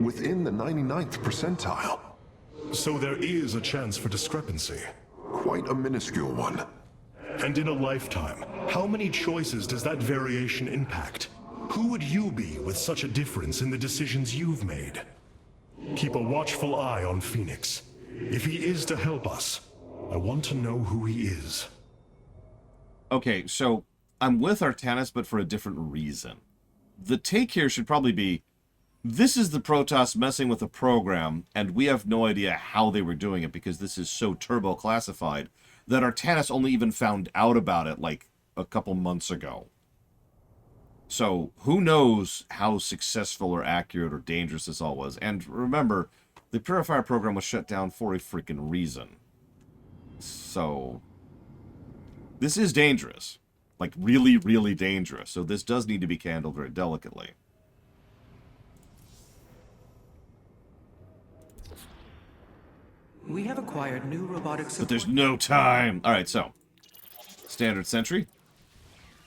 Within the 99th percentile. So there is a chance for discrepancy. Quite a minuscule one. And in a lifetime, how many choices does that variation impact? Who would you be with such a difference in the decisions you've made? Keep a watchful eye on Phoenix. If he is to help us, I want to know who he is. Okay, so I'm with Artanis, but for a different reason. The take here should probably be, this is the Protoss messing with the program, and we have no idea how they were doing it because this is so turbo-classified that Artanis only even found out about it like a couple months ago. So, who knows how successful or accurate or dangerous this all was. And remember, the Purifier program was shut down for a freaking reason. So, this is dangerous. Like, really, really dangerous. So this does need to be handled very delicately. We have acquired new robotic support. But there's no time! Alright, so. Standard Sentry,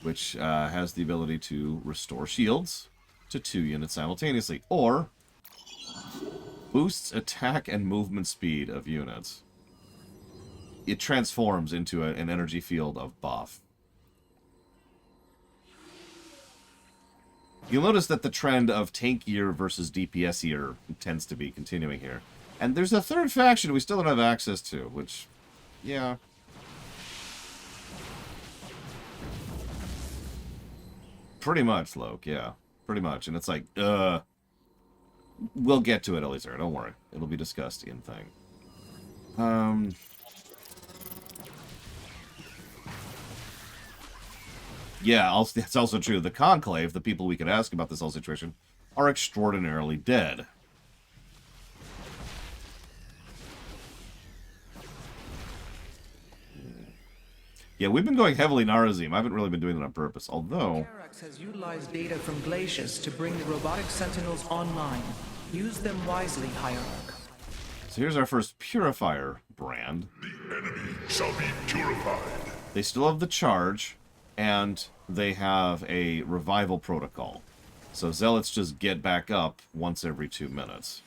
which has the ability to restore shields to 2 units simultaneously. Or, boosts attack and movement speed of units. It transforms into an energy field of buff. You'll notice that the trend of tankier versus DPSier tends to be continuing here. And there's a third faction we still don't have access to, which, yeah. Pretty much, Loke, yeah. Pretty much. And it's like, we'll get to it, Eliezer, don't worry. It'll be discussed in thing. Yeah, that's also true. The Conclave, the people we could ask about this whole situation, are extraordinarily dead. Yeah, we've been going heavily Narazim. I haven't really been doing that on purpose, although... Karax has utilized data from glaciers to bring the robotic sentinels online. Use them wisely, Hierarch. So here's our first Purifier brand. The enemy shall be purified. They still have the charge, and they have a revival protocol. So Zealots just get back up once every 2 minutes.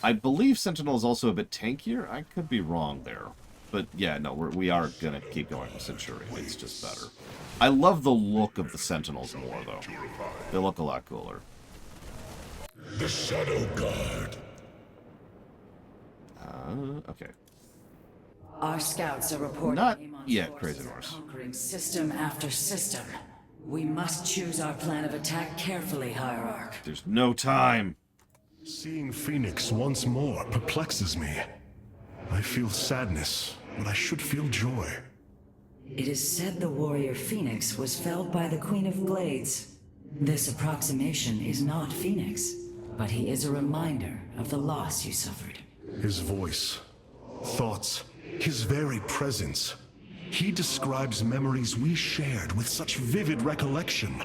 I believe Sentinel is also a bit tankier. I could be wrong there. But yeah, no, we are going to keep going with Centurion. It's just better. I love the look of the Sentinels more, though. They look a lot cooler. The Shadow Guard. Okay. Our scouts are reporting Not Amon's yet, forces Crazy are Norse. conquering system after system. We must choose our plan of attack carefully, Hierarch. There's no time. Seeing Phoenix once more perplexes me. I feel sadness, but I should feel joy. It is said the warrior Phoenix was felled by the Queen of Blades. This approximation is not Phoenix, but he is a reminder of the loss you suffered. His voice, thoughts, his very presence. He describes memories we shared with such vivid recollection.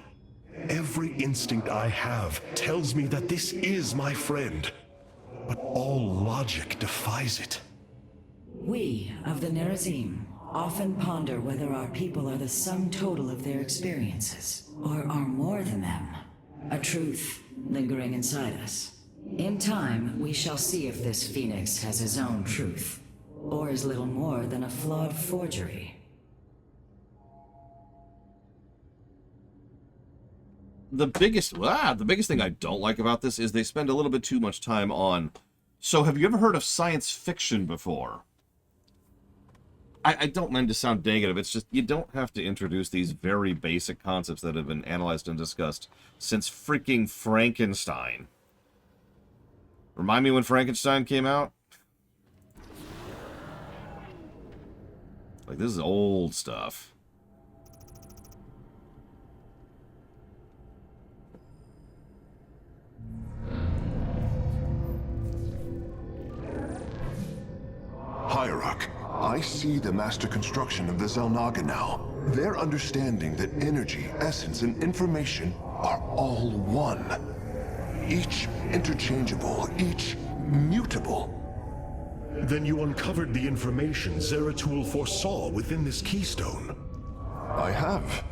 Every instinct I have tells me that this is my friend, but all logic defies it. We of the Nerazim often ponder whether our people are the sum total of their experiences, or are more than them. A truth lingering inside us. In time, we shall see if this Phoenix has his own truth, or is little more than a flawed forgery. The biggest thing I don't like about this is they spend a little bit too much time on, so have you ever heard of science fiction before? I don't mean to sound negative, it's just you don't have to introduce these very basic concepts that have been analyzed and discussed since freaking Frankenstein. Remind me when Frankenstein came out? Like, this is old stuff. Hierarch, I see the master construction of the Xel'Naga now. Their understanding that energy, essence, and information are all one. Each interchangeable, each mutable. Then you uncovered the information Zeratul foresaw within this keystone. I have.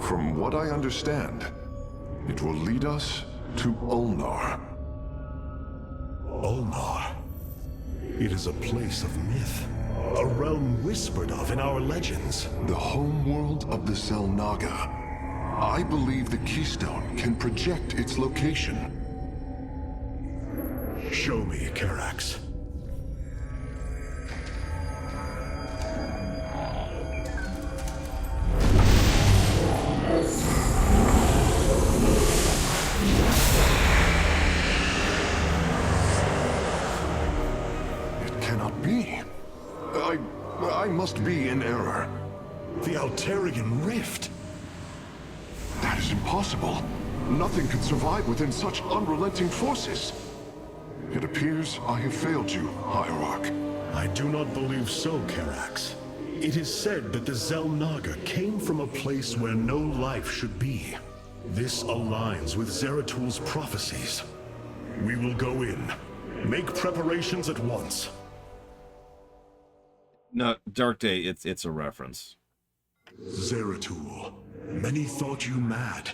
From what I understand, it will lead us to Ulnar. Ulnar. It is a place of myth. A realm whispered of in our legends. The homeworld of the Xel'Naga. I believe the keystone can project its location. Show me, Karax. It cannot be. I must be in error. The Altarian Rift. That is impossible. Nothing can survive within such unrelenting forces. It appears I have failed you, Hierarch. I do not believe so, Karax. It is said that the Xel'Naga came from a place where no life should be. This aligns with Zeratul's prophecies. We will go in. Make preparations at once. No, Dark Day, it's a reference. Zeratul, many thought you mad.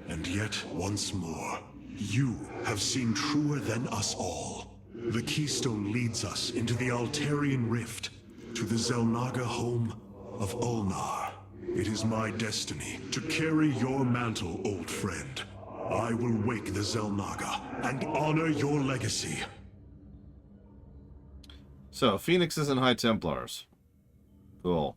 And yet, once more, you have seen truer than us all. The keystone leads us into the Altarian Rift, to the Xel'Naga home of Ulnar. It is my destiny to carry your mantle, old friend. I will wake the Xel'Naga and honor your legacy. So, Phoenixes and High Templars. Cool.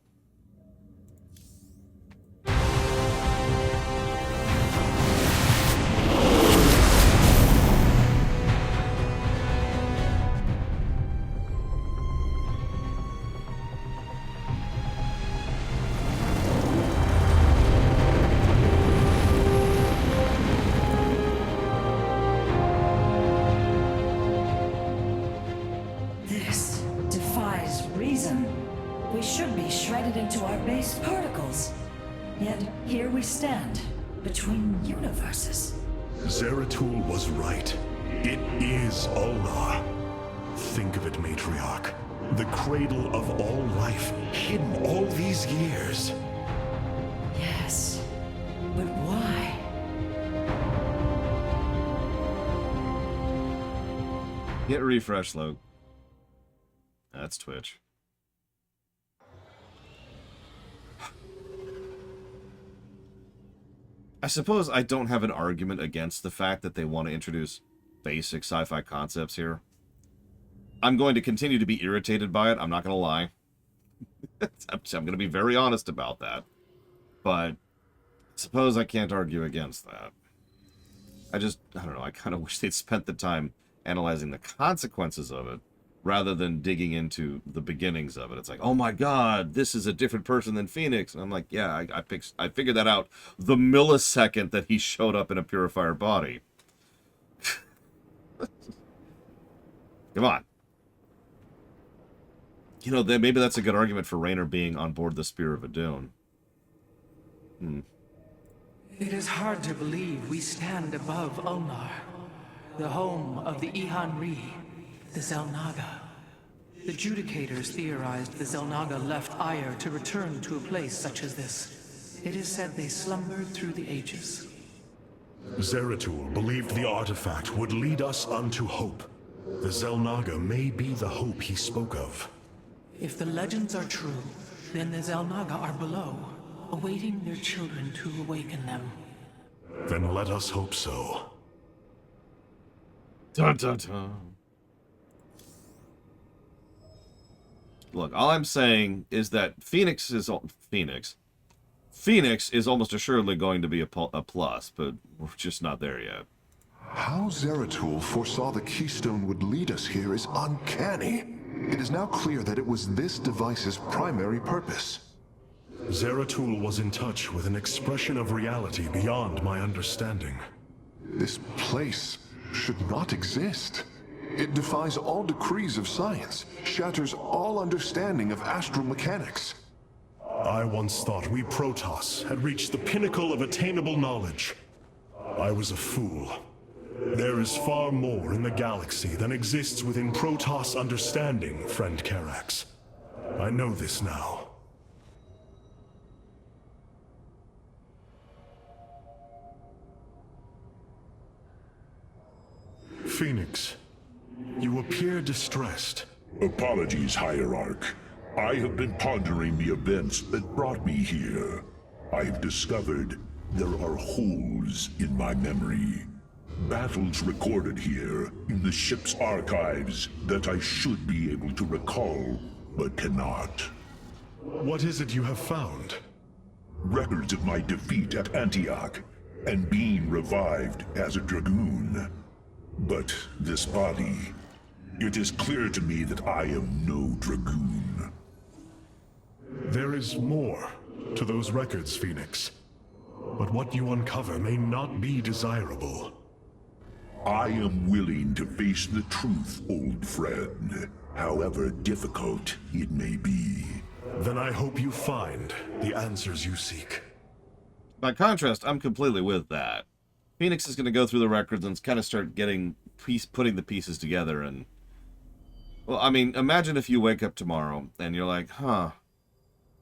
This defies reason. We should be shredded into our base particles. Yet here we stand, between universes. Zeratul was right. It is Ulnar. Think of it, Matriarch. The cradle of all life, hidden all these years. Yes, but why? Hit refresh, Logue. That's Twitch. I suppose I don't have an argument against the fact that they want to introduce basic sci-fi concepts here. I'm going to continue to be irritated by it, I'm not going to lie. I'm going to be very honest about that. But Suppose I can't argue against that. I don't know, I kind of wish they'd spent the time analyzing the consequences of it, rather than digging into the beginnings of it. It's like, oh my god, this is a different person than Phoenix. And I'm like, yeah, I figured that out the millisecond that he showed up in a purifier body. Come on. You know, maybe that's a good argument for Raynor being on board the Spear of Adun. It is hard to believe we stand above Ulnar, the home of the Ihan-Ri, the Zelnaga. The Judicators theorized the Zelnaga left Aiur to return to a place such as this. It is said they slumbered through the ages. Zeratul believed the artifact would lead us unto hope. The Zelnaga may be the hope he spoke of. If the legends are true, then the Zelnaga are below, awaiting their children to awaken them. Then let us hope so. Dun dun dun. Look, all I'm saying is that Phoenix is almost assuredly going to be a plus, but we're just not there yet. How Zeratul foresaw the keystone would lead us here is uncanny. It is now clear that it was this device's primary purpose. Zeratul was in touch with an expression of reality beyond my understanding. This place should not exist. It defies all decrees of science, shatters all understanding of astral mechanics. I once thought we Protoss had reached the pinnacle of attainable knowledge. I was a fool. There is far more in the galaxy than exists within Protoss understanding, friend Karax. I know this now. Phoenix, you appear distressed. Apologies, Hierarch. I have been pondering the events that brought me here. I have discovered there are holes in my memory. Battles recorded here in the ship's archives that I should be able to recall, but cannot. What is it you have found? Records of my defeat at Antioch, and being revived as a Dragoon. But this body, it is clear to me that I am no Dragoon. There is more to those records, Phoenix. But what you uncover may not be desirable. I am willing to face the truth, old friend, however difficult it may be. Then I hope you find the answers you seek. By contrast, I'm completely with that. Phoenix is going to go through the records and kind of start putting the pieces together. And, well, I mean, imagine if you wake up tomorrow and you're like, huh.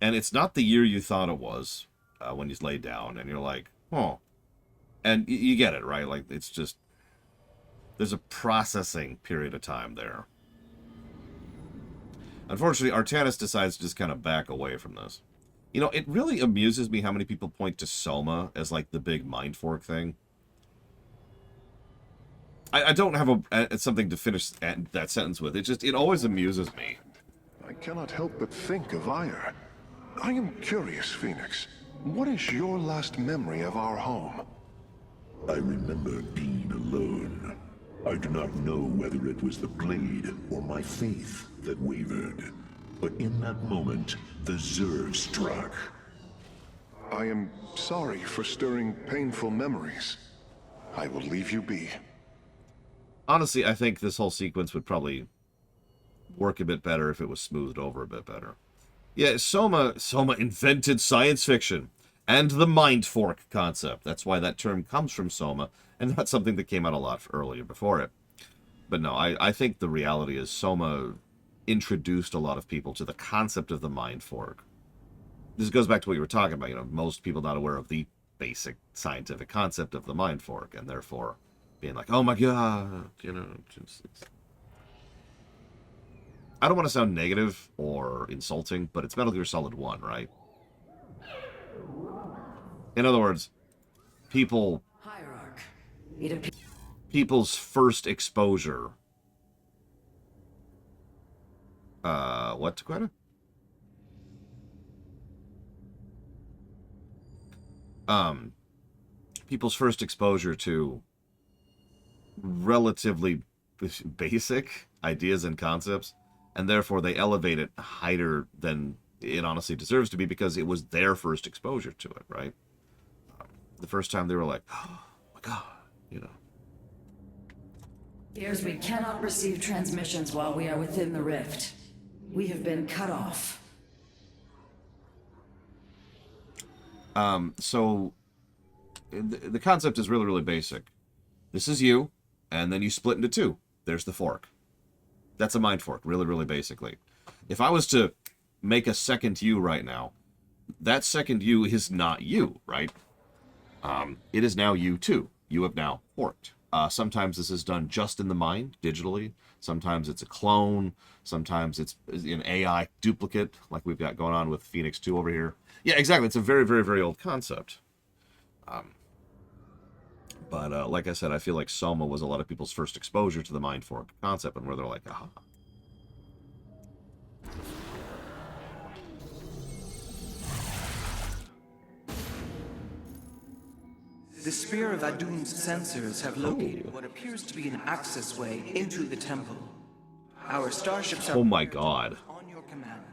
And it's not the year you thought it was when you lay down. And you're like, huh. And you get it, right? Like, it's just, there's a processing period of time there. Unfortunately, Artanis decides to just kind of back away from this. You know, it really amuses me how many people point to Soma as, like, the big mind fork thing. I don't have something to finish that sentence with. It always amuses me. I cannot help but think of Aiur. I am curious, Phoenix. What is your last memory of our home? I remember being alone. I do not know whether it was the blade or my faith that wavered. But in that moment, the Zerg struck. I am sorry for stirring painful memories. I will leave you be. Honestly, I think this whole sequence would probably work a bit better if it was smoothed over a bit better. Yeah, Soma invented science fiction and the mind fork concept. That's why that term comes from Soma, and that's something that came out a lot earlier before it. But no, I think the reality is Soma introduced a lot of people to the concept of the mind fork. This goes back to what you were talking about. You know, most people not aware of the basic scientific concept of the mind fork, and therefore being like, oh my god, you know, I don't want to sound negative or insulting, but it's Metal Gear Solid 1, right? In other words, people's first exposure. What, Taquetta? people's first exposure to relatively basic ideas and concepts, and therefore they elevate it higher than it honestly deserves to be because it was their first exposure to it, right? The first time they were like, oh my god, you know. Fears we cannot receive transmissions while we are within the rift. We have been cut off. So the concept is really, really basic. This is you, and then you split into two. There's the fork. That's a mind fork, really, really basically. If I was to make a second you right now, that second you is not you, right? It is now you too. You have now forked. Sometimes this is done just in the mind, digitally. Sometimes it's a clone. Sometimes it's an AI duplicate, like we've got going on with Phoenix 2 over here. Yeah, exactly. It's a very, very, very old concept. But like I said, I feel like Soma was a lot of people's first exposure to the mind fork concept, and where they're like, aha. The Spear of Adun's sensors have located what appears to be an access way into the temple. Our starships are... Oh my god. On your command.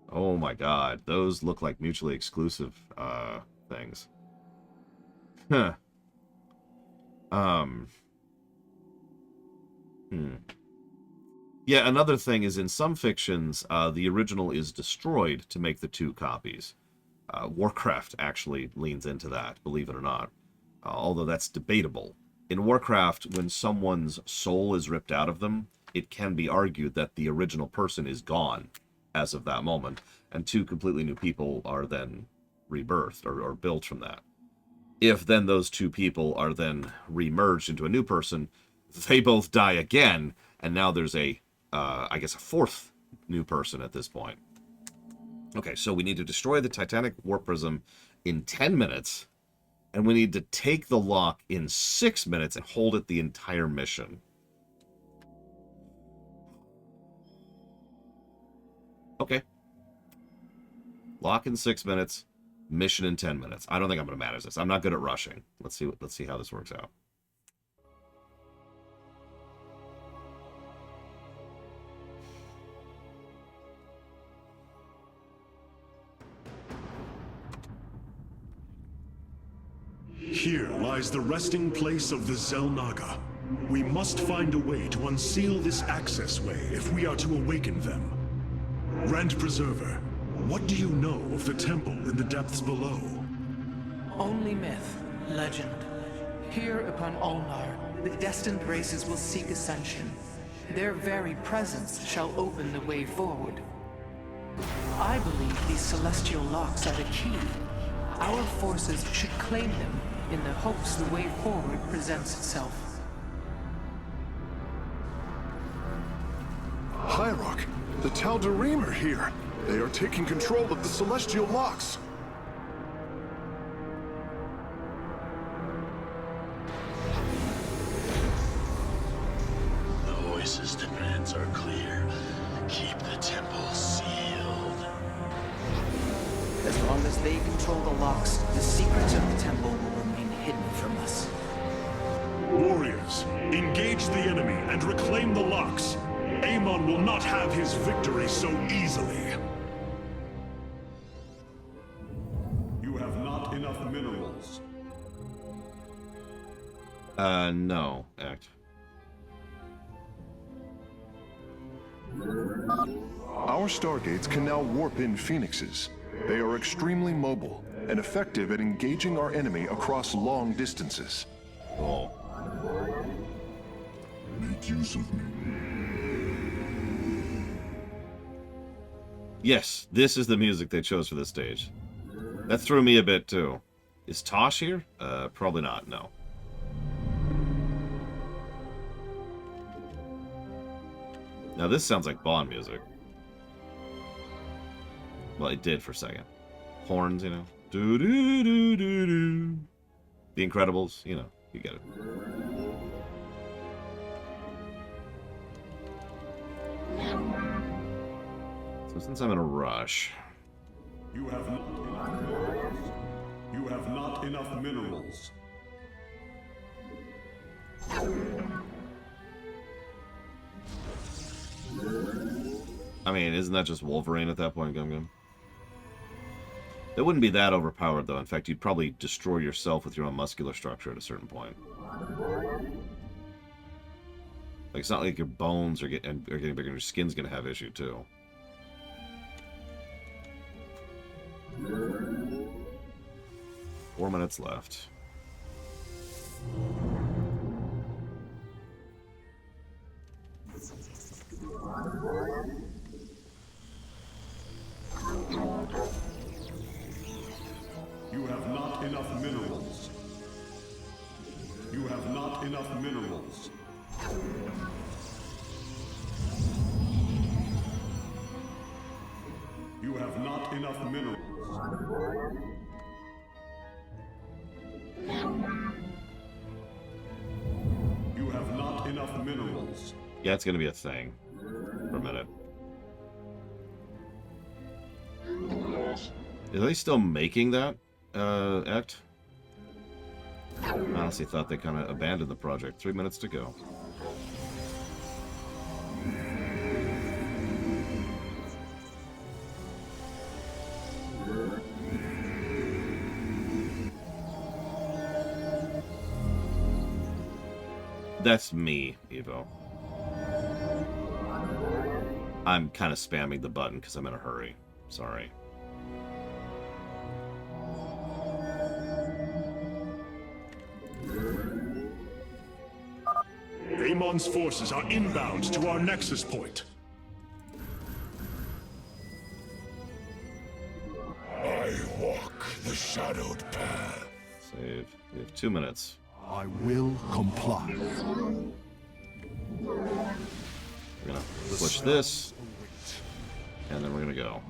Oh my god. Those look like mutually exclusive things. Huh. Yeah, another thing is in some fictions, the original is destroyed to make the two copies. Warcraft actually leans into that, believe it or not. Although that's debatable. In Warcraft, when someone's soul is ripped out of them, it can be argued that the original person is gone as of that moment, and two completely new people are then rebirthed or built from that. If then those two people are then remerged into a new person, they both die again, and now there's I guess a fourth new person at this point. Okay, so we need to destroy the Titanic Warp Prism in 10 minutes, and we need to take the lock in 6 minutes and hold it the entire mission. Okay. Lock in 6 minutes, mission in 10 minutes. I don't think I'm going to manage this. I'm not good at rushing. Let's see how this works out. Here lies the resting place of the Xel'Naga. We must find a way to unseal this access way if we are to awaken them. Grand Preserver, what do you know of the temple in the depths below? Only myth, legend. Here upon Ulnar, the destined races will seek ascension. Their very presence shall open the way forward. I believe these celestial locks are the key. Our forces should claim them in the hopes the way forward presents itself. Hierarch, the Tal'Darim are here. They are taking control of the celestial locks. The voices' demands are clear. Keep the temple sealed. As long as they control the locks, the secrets of the temple will remain hidden from us. Warriors, engage the enemy and reclaim the locks. Amon will not have his victory so easily. You have not enough minerals. No, Act. Our stargates can now warp in phoenixes. They are extremely mobile and effective at engaging our enemy across long distances. Cool. Make use of me. Yes, this is the music they chose for this stage. That threw me a bit, too. Is Tosh here? Probably not, no. Now this sounds like Bond music. Well, it did for a second. Horns, you know. Do-do-do-do-do. The Incredibles, you know, you get it. So since I'm in a rush... You have not enough minerals. not enough minerals. I mean, isn't that just Wolverine at that point, Gum Gum? It wouldn't be that overpowered, though. In fact, you'd probably destroy yourself with your own muscular structure at a certain point. Like, it's not like your bones are getting bigger, and your skin's gonna have issue, too. Four minutes left. You have not enough minerals. You have not enough minerals. You have not enough minerals. You have not enough minerals. Yeah, it's gonna be a thing. For a minute. Are they still making that, act? I honestly thought they kind of abandoned the project. 3 minutes to go. That's me, Evo. I'm kind of spamming the button because I'm in a hurry. Sorry. Amon's forces are inbound to our nexus point. I walk the shadowed path. Save. We have 2 minutes. I will comply. We're gonna push this, and then we're gonna go.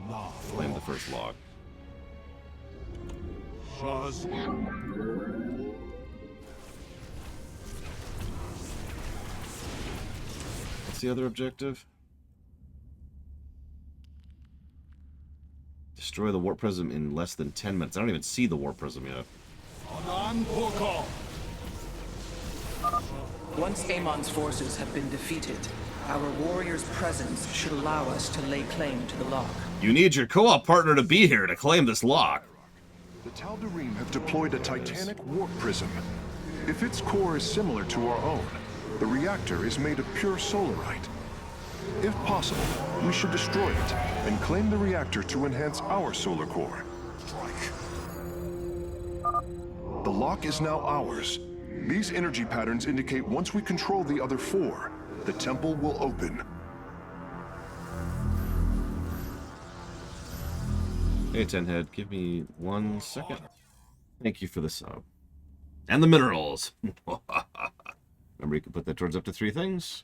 Claim the first log. What's the other objective? Destroy the warp prism in less than 10 minutes. I don't even see the warp prism yet. Once Amon's forces have been defeated, our warrior's presence should allow us to lay claim to the lock. You need your co-op partner to be here to claim this lock. The Tal'Darim have deployed a titanic warp prism. If its core is similar to our own, the reactor is made of pure solarite. If possible, we should destroy it and claim the reactor to enhance our solar core. The lock is now ours. These energy patterns indicate once we control the other four, the temple will open. Hey, Tenhead, give me 1 second. Thank you for the sub. And the minerals! Remember, you can put that towards up to 3 things,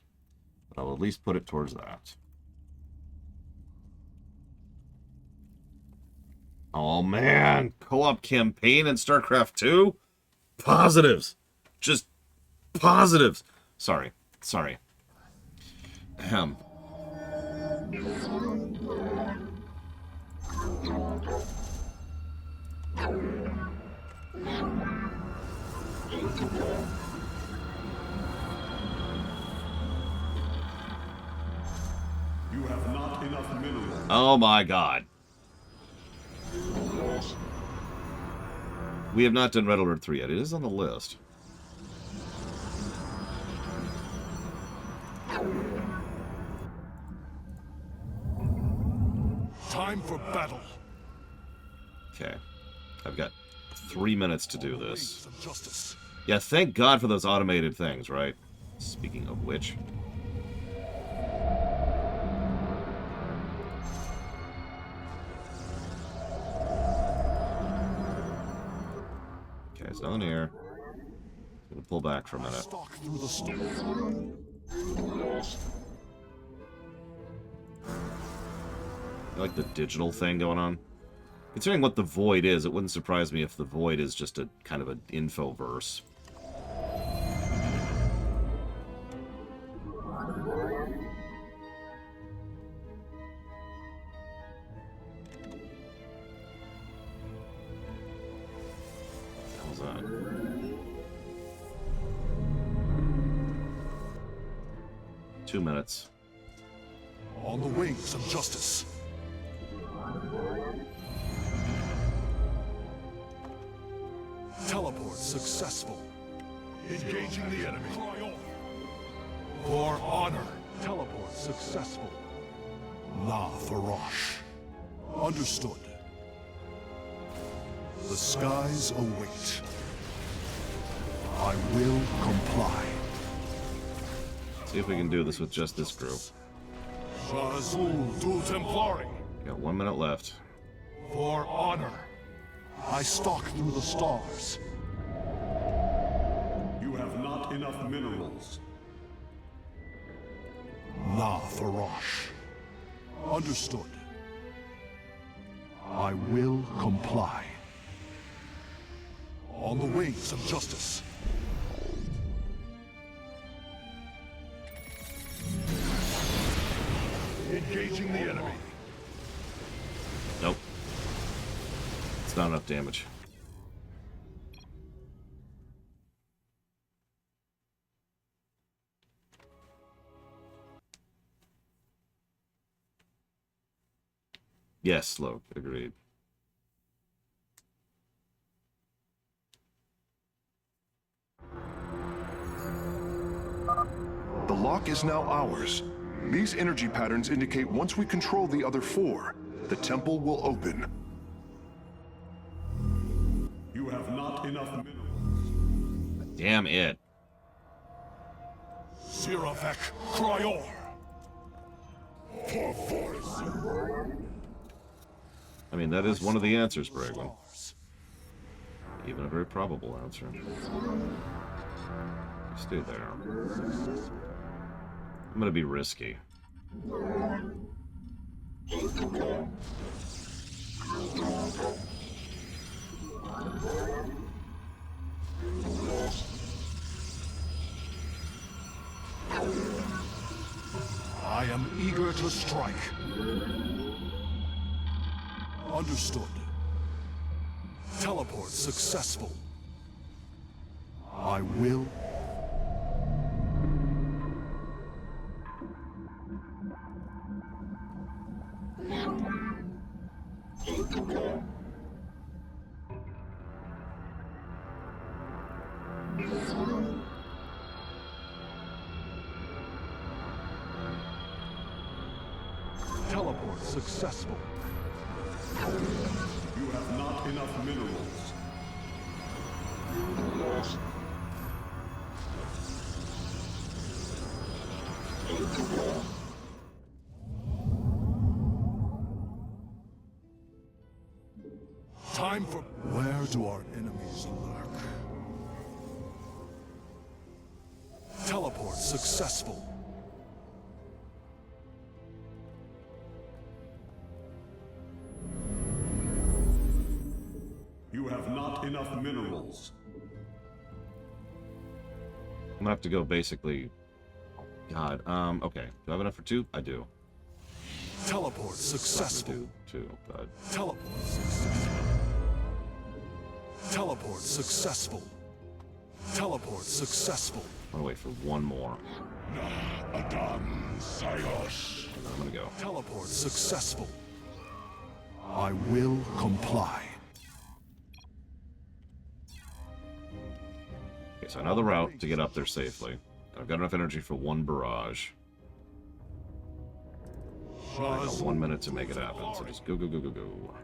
but I'll at least put it towards that. Oh man, co-op campaign in Starcraft 2? Positives! Just positives! Sorry. Ahem. You have not enough minerals. Oh my god. We have not done Red Alert 3 yet. It is on the list. Time for battle. Okay. I've got 3 minutes to do this. Yeah, thank God for those automated things, right? Speaking of which. Okay, it's down here. I'm gonna pull back for a minute. I like the digital thing going on. Considering what the Void is, it wouldn't surprise me if the Void is just a kind of an infoverse. How's that? Two minutes. On the wings of justice. Teleport successful. Engaging the enemy. For honor. Teleport successful. La Farosh. Understood. The skies await. I will comply. See if we can do this with just this group. Shazul du Templari. Got 1 minute left. For honor. I stalk through the stars. You have not enough minerals. La Farosh. Understood. I will comply. On the wings of justice. Engaging the enemy. Nope. It's not enough damage. Yes, slow. Agreed. The lock is now ours. These energy patterns indicate once we control the other four, the temple will open. You have not enough minerals. Damn it. Siravek Kryor. I mean, that is one of the answers, Bragwin. Even a very probable answer. Stay there. I'm gonna be risky. I am eager to strike. Understood. Teleport successful. I will. Teleport successful. You have not enough minerals. Time for... Where do our enemies lurk? Teleport successful. You have not enough minerals. I'm gonna have to go basically... God, okay. Do I have enough for two? I do. Teleport successful. Two, but... Teleport successful. Teleport successful. Teleport successful. I'm gonna wait for one more. Adam Sayos. And then I'm gonna go. Teleport successful. I will comply. Okay, so I know the route to get up there safely. I've got enough energy for one barrage. I got 1 minute to make it happen, so just go, go, go, go, go.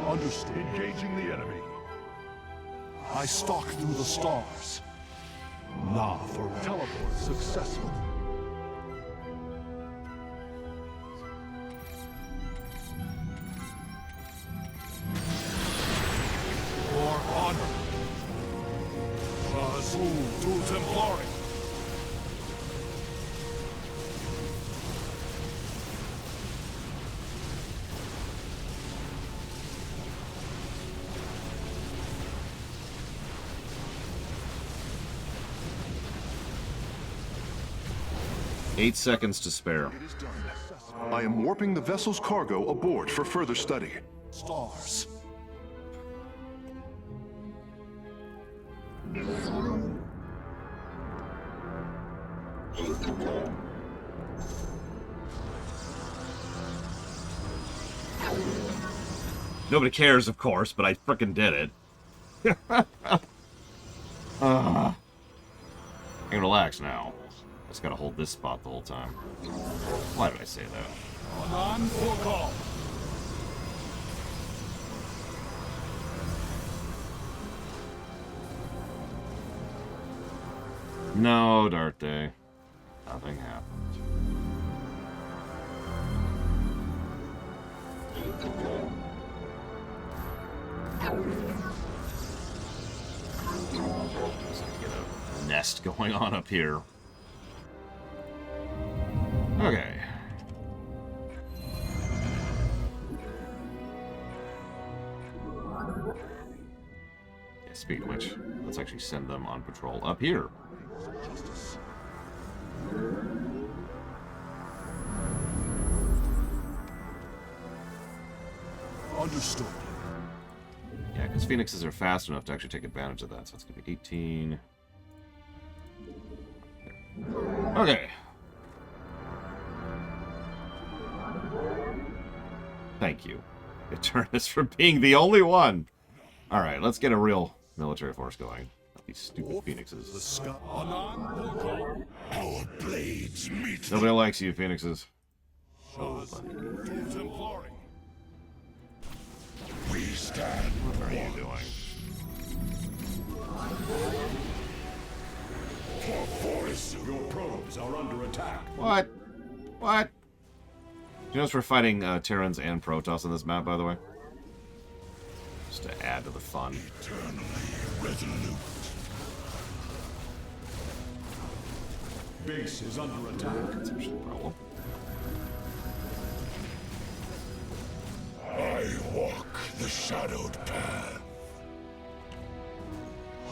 Understood. Engaging the enemy. I stalk through the stars. Nah, for teleport successful. For honor. Shazul du Templari. Eight seconds to spare. It is done. I am warping the vessel's cargo aboard for further study. Stars. Nobody cares, of course, but I frickin' did it. I can relax now. I just gotta hold this spot the whole time. Why did I say that? On full call. No, Dart Day. Nothing happened. Just get a nest going on up here. Okay. Yeah, speaking of which, let's actually send them on patrol up here. Understood. Yeah, because Phoenixes are fast enough to actually take advantage of that, so it's going to be 18. Okay. Thank you, Eternus, for being the only one. Alright, let's get a real military force going. Not these stupid Phoenixes. Our blades meet. Nobody likes you, Phoenixes. We stand. What are you doing? Your probes are under attack. What? What? You notice we're fighting Terrans and Protoss on this map, by the way? Just to add to the fun. Eternally resolute. Base is under attack. That's actually a problem. I walk the shadowed path.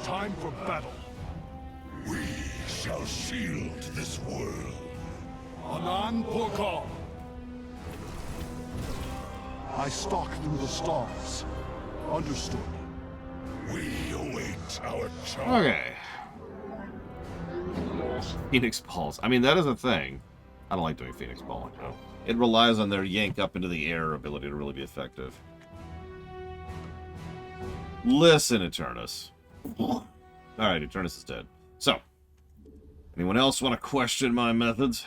Time for battle. We shall shield this world. Anan Purkal. I stalk through the stars. Understood. We await our charge. Okay. Phoenix balls. I mean, that is a thing. I don't like doing Phoenix balling, though. It relies on their yank up into the air ability to really be effective. Listen, Eternus. Alright, Eternus is dead. So, anyone else want to question my methods?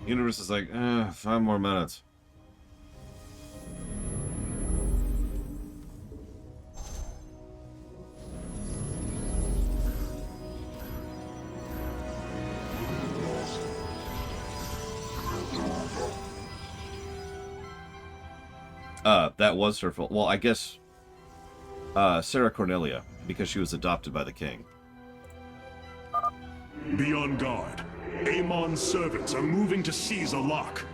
Universe is like, 5 more minutes. That was her fault. Well, I guess Sarah Cornelia, because she was adopted by the king. Be on guard. Amon's servants are moving to seize a lock.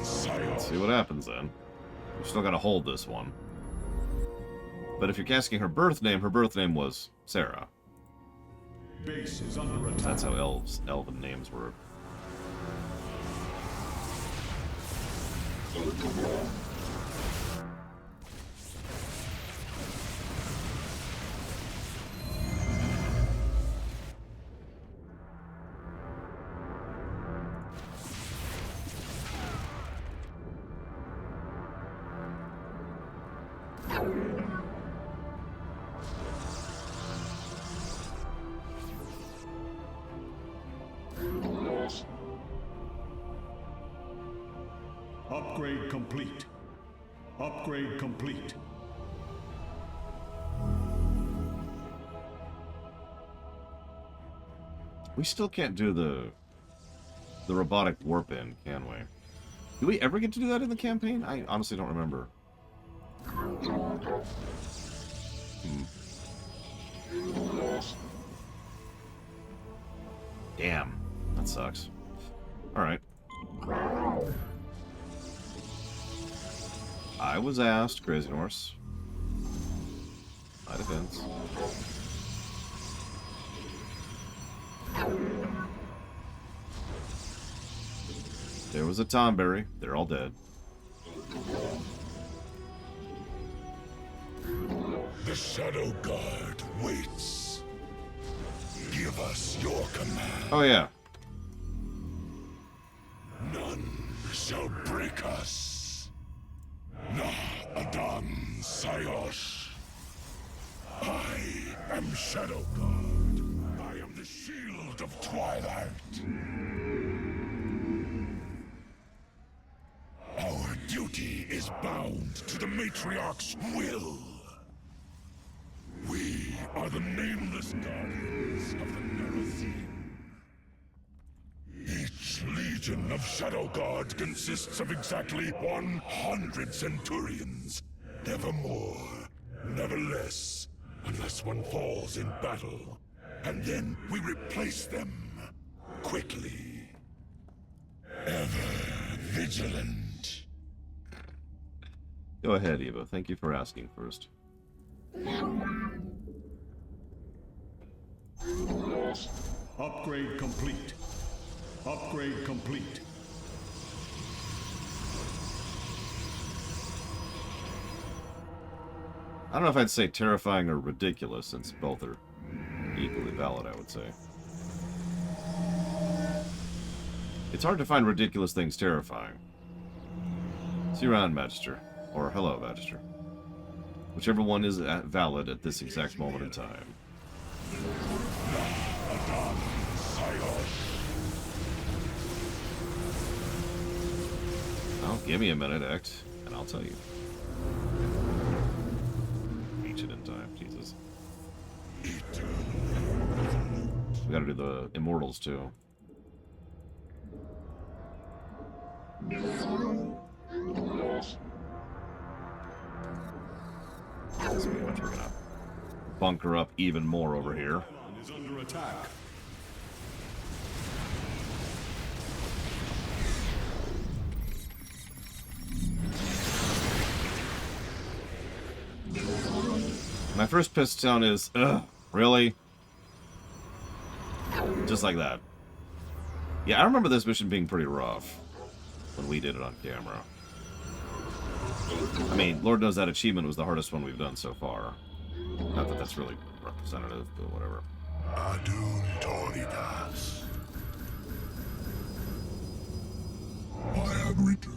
Let's see what happens then. We've still got to hold this one. But if you're asking her birth name was Sarah. Base is under attack. That's how elven names were. Upgrade complete. Upgrade complete. We still can't do the robotic warp in, can we? Do we ever get to do that in the campaign? I honestly don't remember. Damn. That sucks. Alright. I was asked, Crazy Norse. My defense. There was a Tomberry. They're all dead. The Shadow Guard waits. Give us your command. Oh, yeah. None shall break us. Na Adan Sayosh. I am Shadow Guard. I am the shield of Twilight. Our duty is bound to the Matriarch's will. We are the nameless guardians of the Nerazim. Each legion of Shadow Guard consists of exactly 100 Centurions. Never more, never less, unless one falls in battle. And then we replace them, quickly. Ever vigilant. Go ahead, Eva. Thank you for asking first. Upgrade complete. Upgrade complete. I don't know if I'd say terrifying or ridiculous, since both are equally valid, I would say. It's hard to find ridiculous things terrifying. See you around, Magister. Or hello, Magister. Whichever one is valid at this exact moment in time. Well, give me a minute, X, and I'll tell you. Ancient in time, Jesus. We gotta do the Immortals, too. This pretty much we're gonna bunker up even more over here. Is under attack. My first piston is, ugh, really? Just like that. Yeah, I remember this mission being pretty rough when we did it on camera. I mean, Lord knows that achievement was the hardest one we've done so far. Not that that's really representative, but whatever. Adun Toridas. I have returned.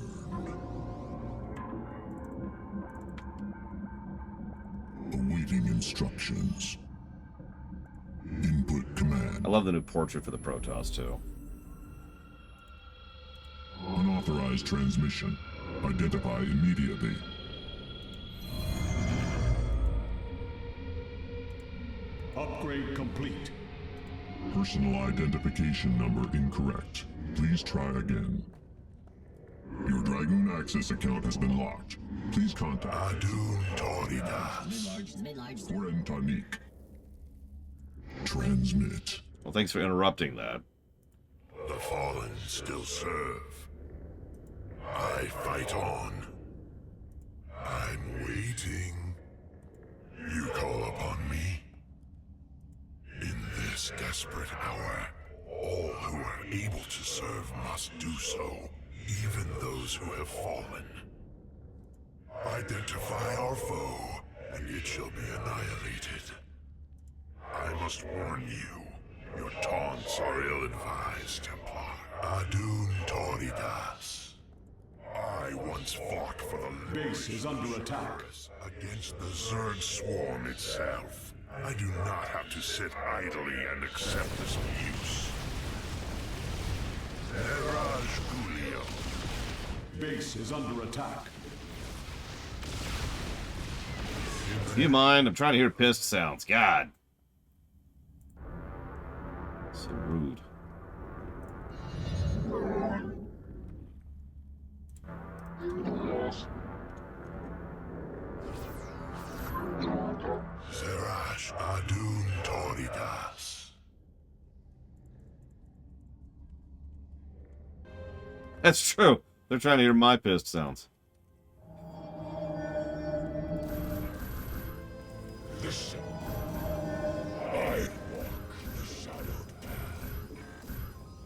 Awaiting instructions. Input command. I love the new portrait for the Protoss, too. Unauthorized transmission. Identify immediately. Upgrade complete. Personal identification number incorrect. Please try again. Your Dragon Access account has been locked. Please contact Adun Toridas. Tanik. Transmit. Well, thanks for interrupting that. The fallen still serve. I fight on. I'm waiting. You call upon me. In this desperate hour, all who are able to serve must do so, even those who have fallen. Identify our foe, and it shall be annihilated. I must warn you, your taunts are ill-advised, Templar. Adun Toridas. I once fought for the Base is under attack. Against the Zerg swarm itself. I do not have to sit idly and accept this abuse. Eraj Gulio. Base Base is under attack. Do you mind? I'm trying to hear pissed sounds. God. So rude. Serash Adun Toridas. That's true. They're trying to hear my pissed sounds. I walk the shadowed path.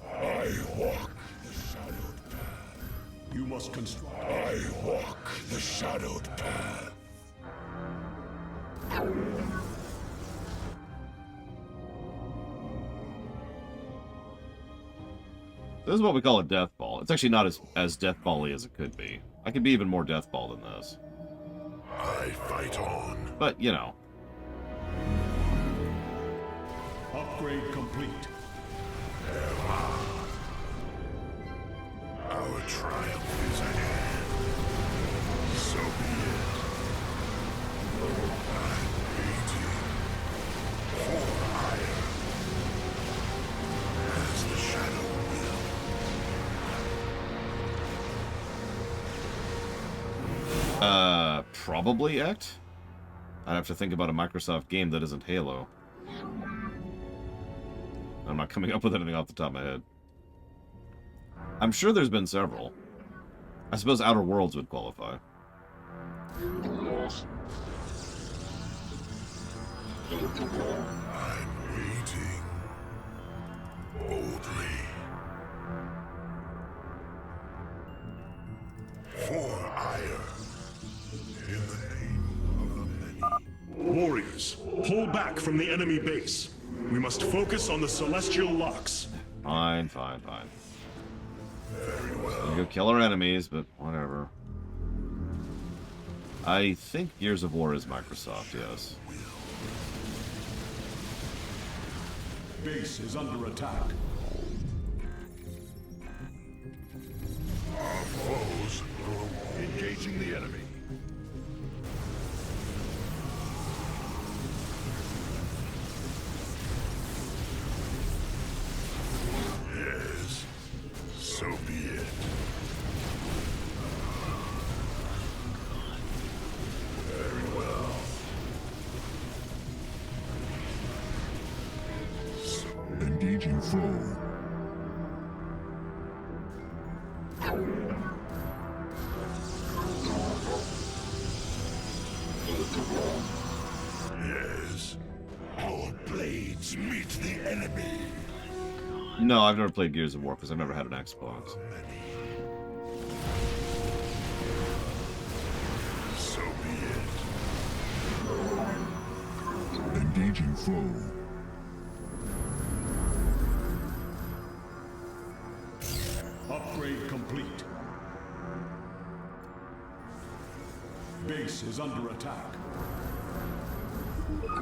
I walk the shadowed path. You must construct. I walk the shadowed path. This is what we call a death ball. It's actually not as death ball-y as it could be. I could be even more death ball than this. I fight on. But, you know. Upgrade complete. Our triumph is at hand. So be it. I'm waiting for hire. As the shadow will. Probably Ect? I'd have to think about a Microsoft game that isn't Halo. I'm not coming up with anything off the top of my head. I'm sure there's been several. I suppose Outer Worlds would qualify. I'm waiting boldly for ire in the name of the many. Warriors, pull back from the enemy base. We must focus on the celestial locks. Fine, fine, fine. Very well. You go kill our enemies, but whatever. I think Gears of War is Microsoft, yes. Base is under attack. Our foes grow engaging the enemy. Yes, so be it. Very well. Engaging foe. Yes, our blades meet the enemy. No, I've never played Gears of War because I've never had an Xbox. So be it. Engaging foe. Upgrade complete. Base is under attack. I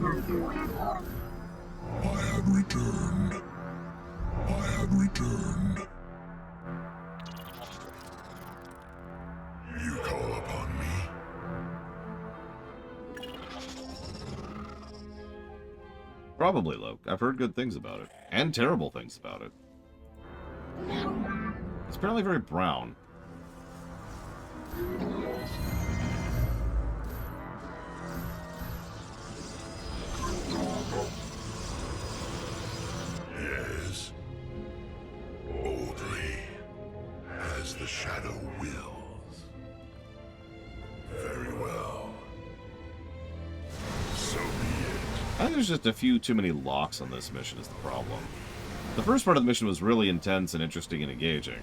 have returned. I have returned. You call upon me. Probably, Luke. I've heard good things about it. And terrible things about it. It's apparently very brown. Yes. Boldly, as the shadow wills. Very well. So be it. I think there's just a few too many locks on this mission is the problem. The first part of the mission was really intense and interesting and engaging.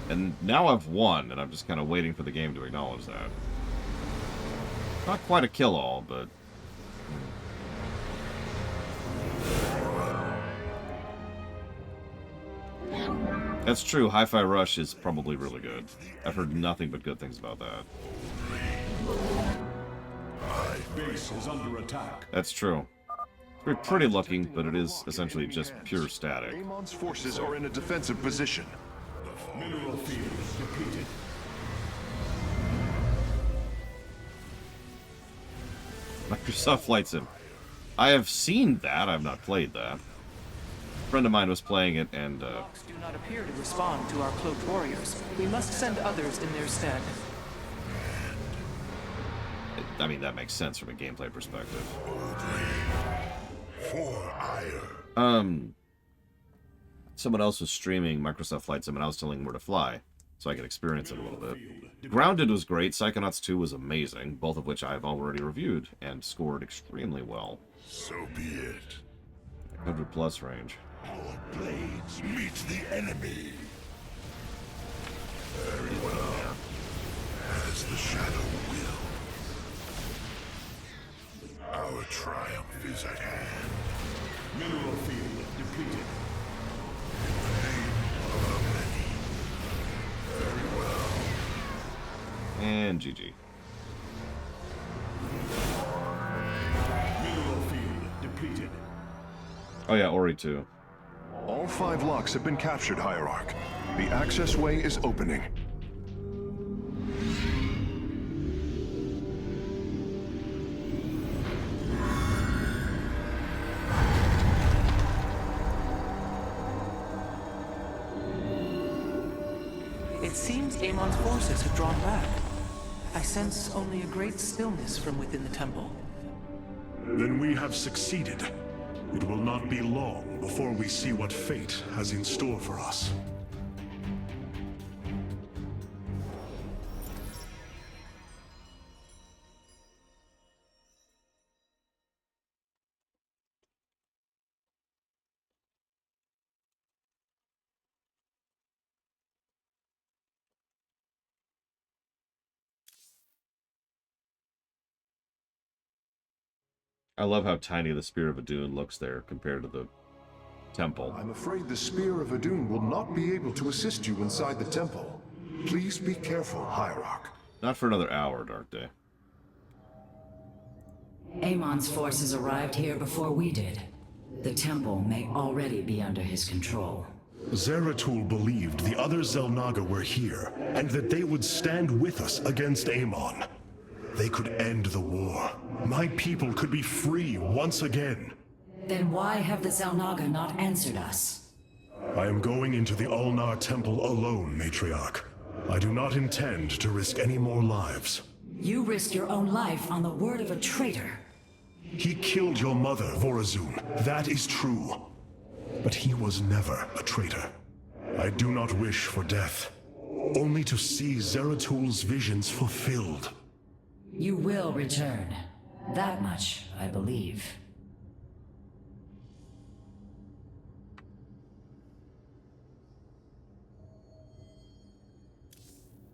And now I've won, and I'm just kind of waiting for the game to acknowledge that. Not quite a kill-all, but... That's true, Hi-Fi Rush is probably really good. I've heard nothing but good things about that. Base is under attack. That's true. It's pretty looking, but it is essentially just pure static. Amon's forces are in a defensive position. Mineral field depleted. Microsoft Flight Sim. I have seen that. I've not played that. A friend of mine was playing it, and Locks do not appear to respond to our cloaked warriors. We must send others in their stead. I mean, that makes sense from a gameplay perspective. For ire. Someone else was streaming Microsoft Flight Sim, and I was telling them where to fly, so I could experience it a little bit. Grounded was great. Psychonauts 2 was amazing, both of which I've already reviewed and scored extremely well. So be it. 100+ range. Our blades meet the enemy. Very well. As the shadow will. Our triumph is at hand. Mineral field depleted. Very well. And GG. Mineral field depleted. Oh yeah, Ori 2. All 5 locks have been captured, Hierarch. The access way is opening. It seems Amon's forces have drawn back. I sense only a great stillness from within the temple. Then we have succeeded. It will not be long before we see what fate has in store for us. I love how tiny the Spear of Adun looks there compared to the temple. I'm afraid the Spear of Adun will not be able to assist you inside the temple. Please be careful, Hierarch. Not for another hour, Dark Day. Amon's forces arrived here before we did. The temple may already be under his control. Zeratul believed the other Xel'Naga were here, and that they would stand with us against Amon. They could end the war. My people could be free once again. Then why have the Xel'Naga not answered us? I am going into the Ulnar Temple alone, Matriarch. I do not intend to risk any more lives. You risk your own life on the word of a traitor. He killed your mother, Vorazun. That is true. But he was never a traitor. I do not wish for death, only to see Zeratul's visions fulfilled. You will return. That much, I believe.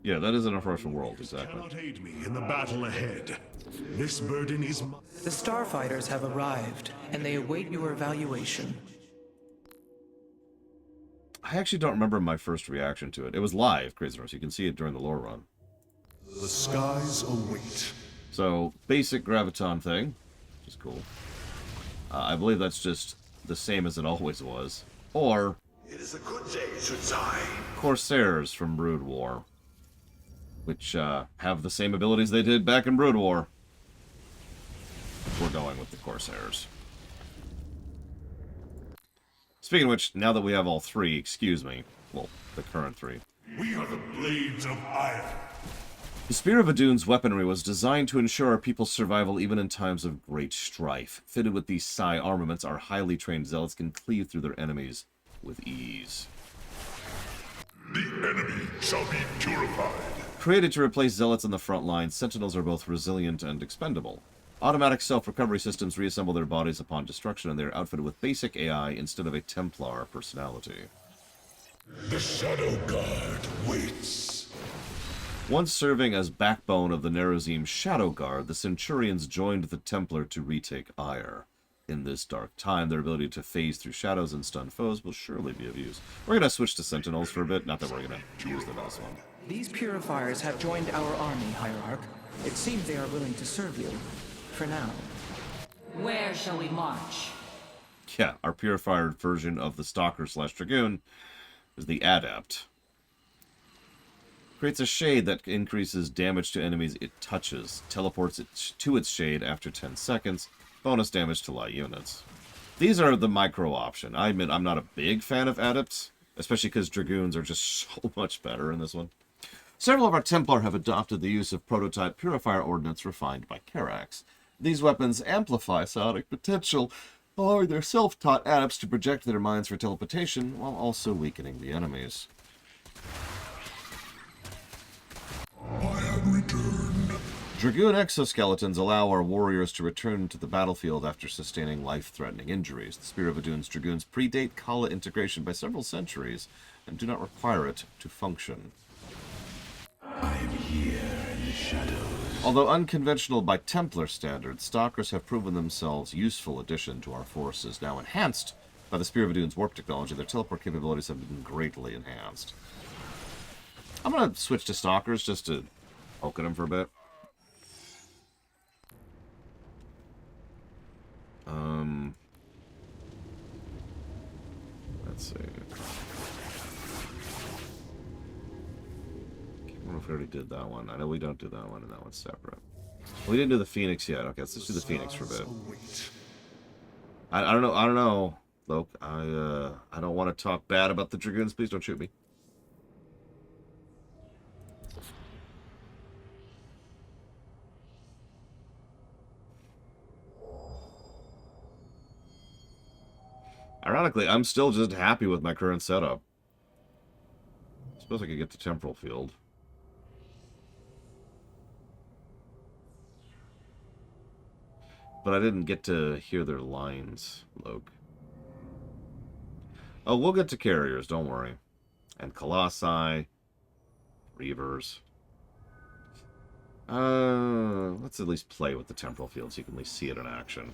Yeah, that isn't a Russian world, exactly. Cannot aid me in the battle ahead. This burden is mine. The Starfighters have arrived, and they await your evaluation. I actually don't remember my first reaction to it. It was live, Crazy Horse. You can see it during the lore run. The skies await. So, basic graviton thing, which is cool. I believe that's just the same as it always was. Or, It is a good day, Shudzai. Corsairs from Brood War, which have the same abilities they did back in Brood War. We're going with the Corsairs. Speaking of which, now that we have all 3, excuse me, well, the current 3. We are the blades of iron. The Spear of Adun's weaponry was designed to ensure our people's survival even in times of great strife. Fitted with these psi armaments, our highly trained zealots can cleave through their enemies with ease. The enemy shall be purified. Created to replace zealots on the front line, sentinels are both resilient and expendable. Automatic self-recovery systems reassemble their bodies upon destruction, and they are outfitted with basic AI instead of a Templar personality. The Shadow Guard waits. Once serving as backbone of the Nerozim Shadow Guard, the Centurions joined the Templar to retake Ire. In this dark time, their ability to phase through shadows and stun foes will surely be of use. We're going to switch to Sentinels for a bit, not that we're going to use them in this one. These purifiers have joined our army, Hierarch. It seems they are willing to serve you. For now. Where shall we march? Yeah, our purified version of the Stalker/Dragoon is the Adept. Creates a shade that increases damage to enemies it touches. Teleports it to its shade after 10 seconds. Bonus damage to light units. These are the micro option. I admit I'm not a big fan of adepts, especially because Dragoons are just so much better in this one. Several of our Templar have adopted the use of prototype purifier ordnance refined by Karax. These weapons amplify psionic potential, allowing their self-taught adepts to project their minds for teleportation while also weakening the enemies. Dragoon exoskeletons allow our warriors to return to the battlefield after sustaining life-threatening injuries. The Spear of Adun's Dragoons predate Kala integration by several centuries and do not require it to function. I am here in the shadows. Although unconventional by Templar standards, Stalkers have proven themselves useful addition to our forces. Now enhanced by the Spear of Adun's warp technology, their teleport capabilities have been greatly enhanced. I'm going to switch to Stalkers just to poke at them for a bit. Let's see. I can't remember if we already did that one. I know we don't do that one, and that one's separate. We didn't do the Phoenix yet. Okay, let's do the Phoenix for a bit. I don't know, Loke. I don't want to talk bad about the Dragoons. Please don't shoot me. Ironically, I'm still just happy with my current setup. I suppose I could get to Temporal Field. But I didn't get to hear their lines, Loke. Oh, we'll get to carriers, don't worry. And Colossi. Reavers. Let's at least play with the Temporal Field so you can at least see it in action.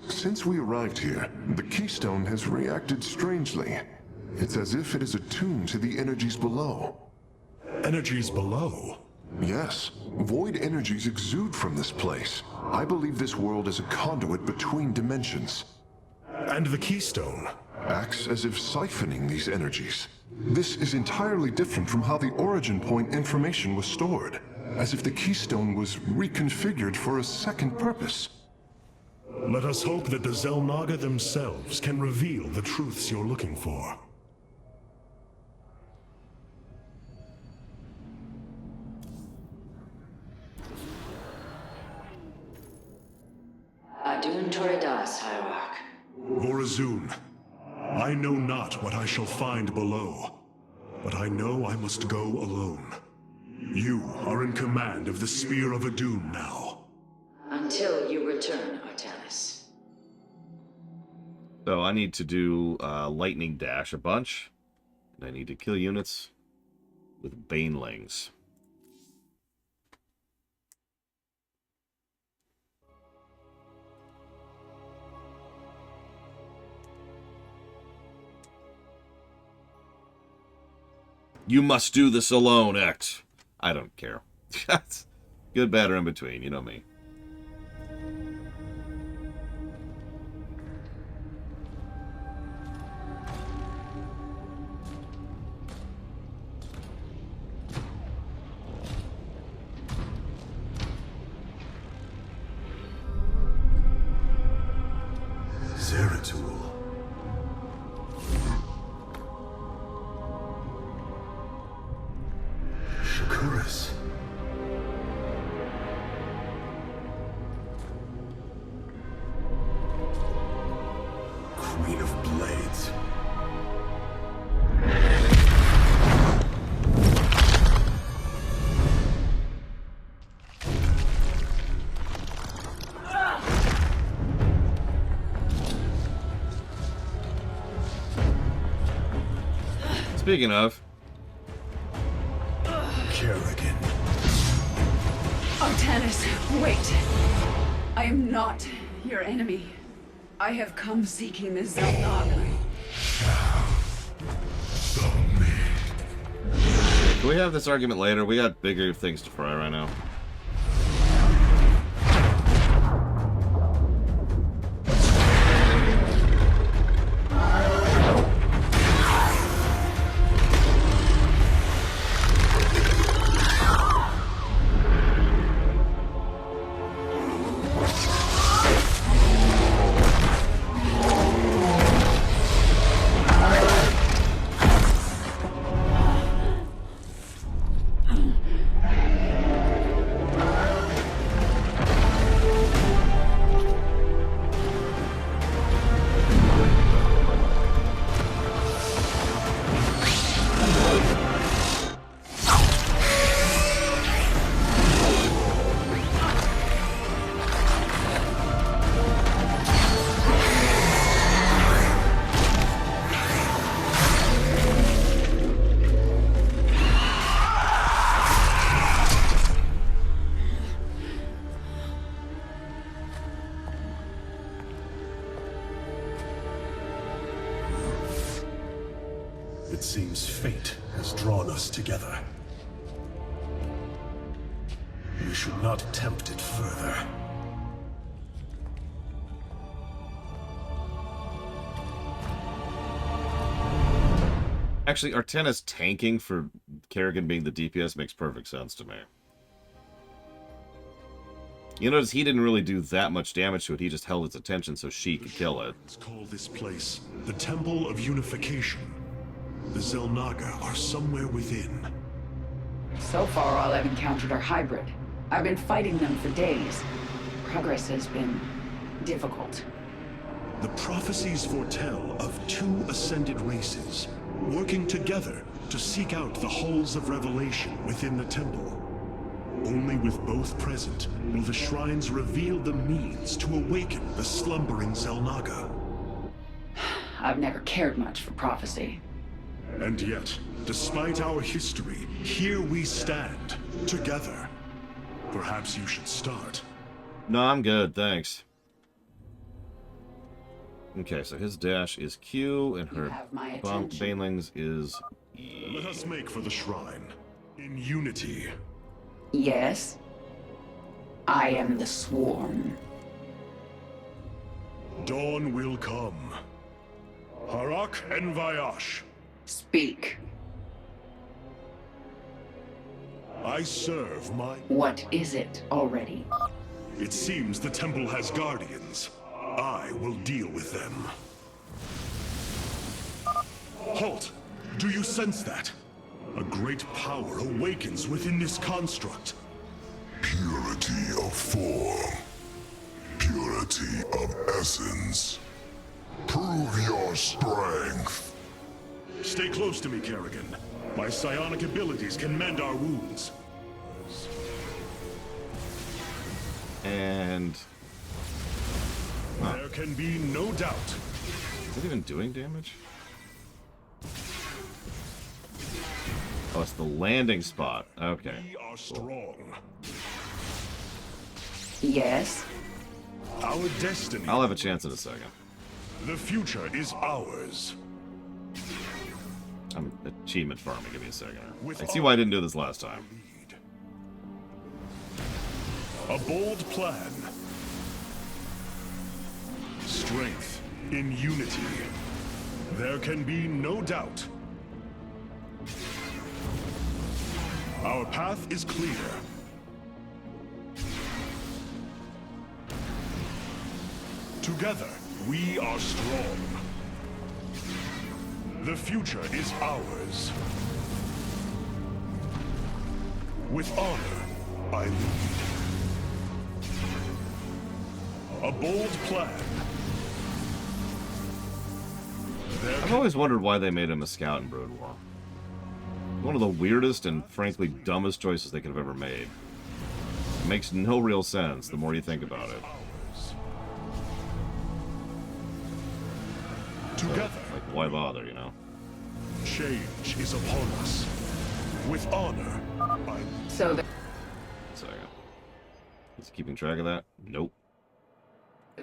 Since we arrived here, the Keystone has reacted strangely. It's as if it is attuned to the energies below. Energies below? Yes. Void energies exude from this place. I believe this world is a conduit between dimensions. And the Keystone? Acts as if siphoning these energies. This is entirely different from how the origin point information was stored. As if the Keystone was reconfigured for a second purpose. Let us hope that the Xel'Naga themselves can reveal the truths you're looking for. Adun Toridas, Hierarch. Vorazun, I know not what I shall find below, but I know I must go alone. You are in command of the Spear of Adun now. Until you return, Artanis. So I need to do Lightning Dash a bunch. And I need to kill units with Banelings. You must do this alone, X. I don't care. Good, bad, or in between. You know me. Zeratul. Shakuras. Queen of Blades. Speaking of, Kerrigan. Artanis, wait. I am not your enemy. I have come seeking the Xel'Naga. can we have this argument later? We got bigger things to fry right now. It seems fate has drawn us together. We should not tempt it further. Actually, Artena's tanking for Kerrigan being the DPS makes perfect sense to me. You notice he didn't really do that much damage to it, he just held its attention so she could kill it. Let's call this place the Temple of Unification. The Xel'Naga are somewhere within. So far, all I've encountered are hybrid. I've been fighting them for days. Progress has been difficult. The prophecies foretell of two ascended races, working together to seek out the halls of revelation within the temple. Only with both present will the shrines reveal the means to awaken the slumbering Xel'Naga. I've never cared much for prophecy. And yet, despite our history, here we stand, together. Perhaps you should start. No, I'm good, thanks. Okay, so his dash is Q, and her bump Banelings is E. Let us make for the shrine. In unity. Yes. I am the Swarm. Dawn will come. Harak and Vayash. Speak. I serve my... What is it already? It seems the temple has guardians. I will deal with them. Halt! Do you sense that? A great power awakens within this construct. Purity of form. Purity of essence. Prove your strength. Stay close to me, Kerrigan. My psionic abilities can mend our wounds. And... There can be no doubt. Is it even doing damage? Oh, it's the landing spot. Okay. We are strong. Yes. Our destiny. I'll have a chance in a second. The future is ours. I'm achievement farming. Give me a second. I see why I didn't do this last time. A bold plan. Strength in unity. There can be no doubt. Our path is clear. Together, we are strong. The future is ours. With honor, I lead. A bold plan. I've always wondered why they made him a scout in Brood War. One of the weirdest and frankly dumbest choices they could have ever made. It makes no real sense the more you think about it. Together. So, like, why bother, you know? Change is upon us. With honor, I... So the Second. He's keeping track of that? Nope.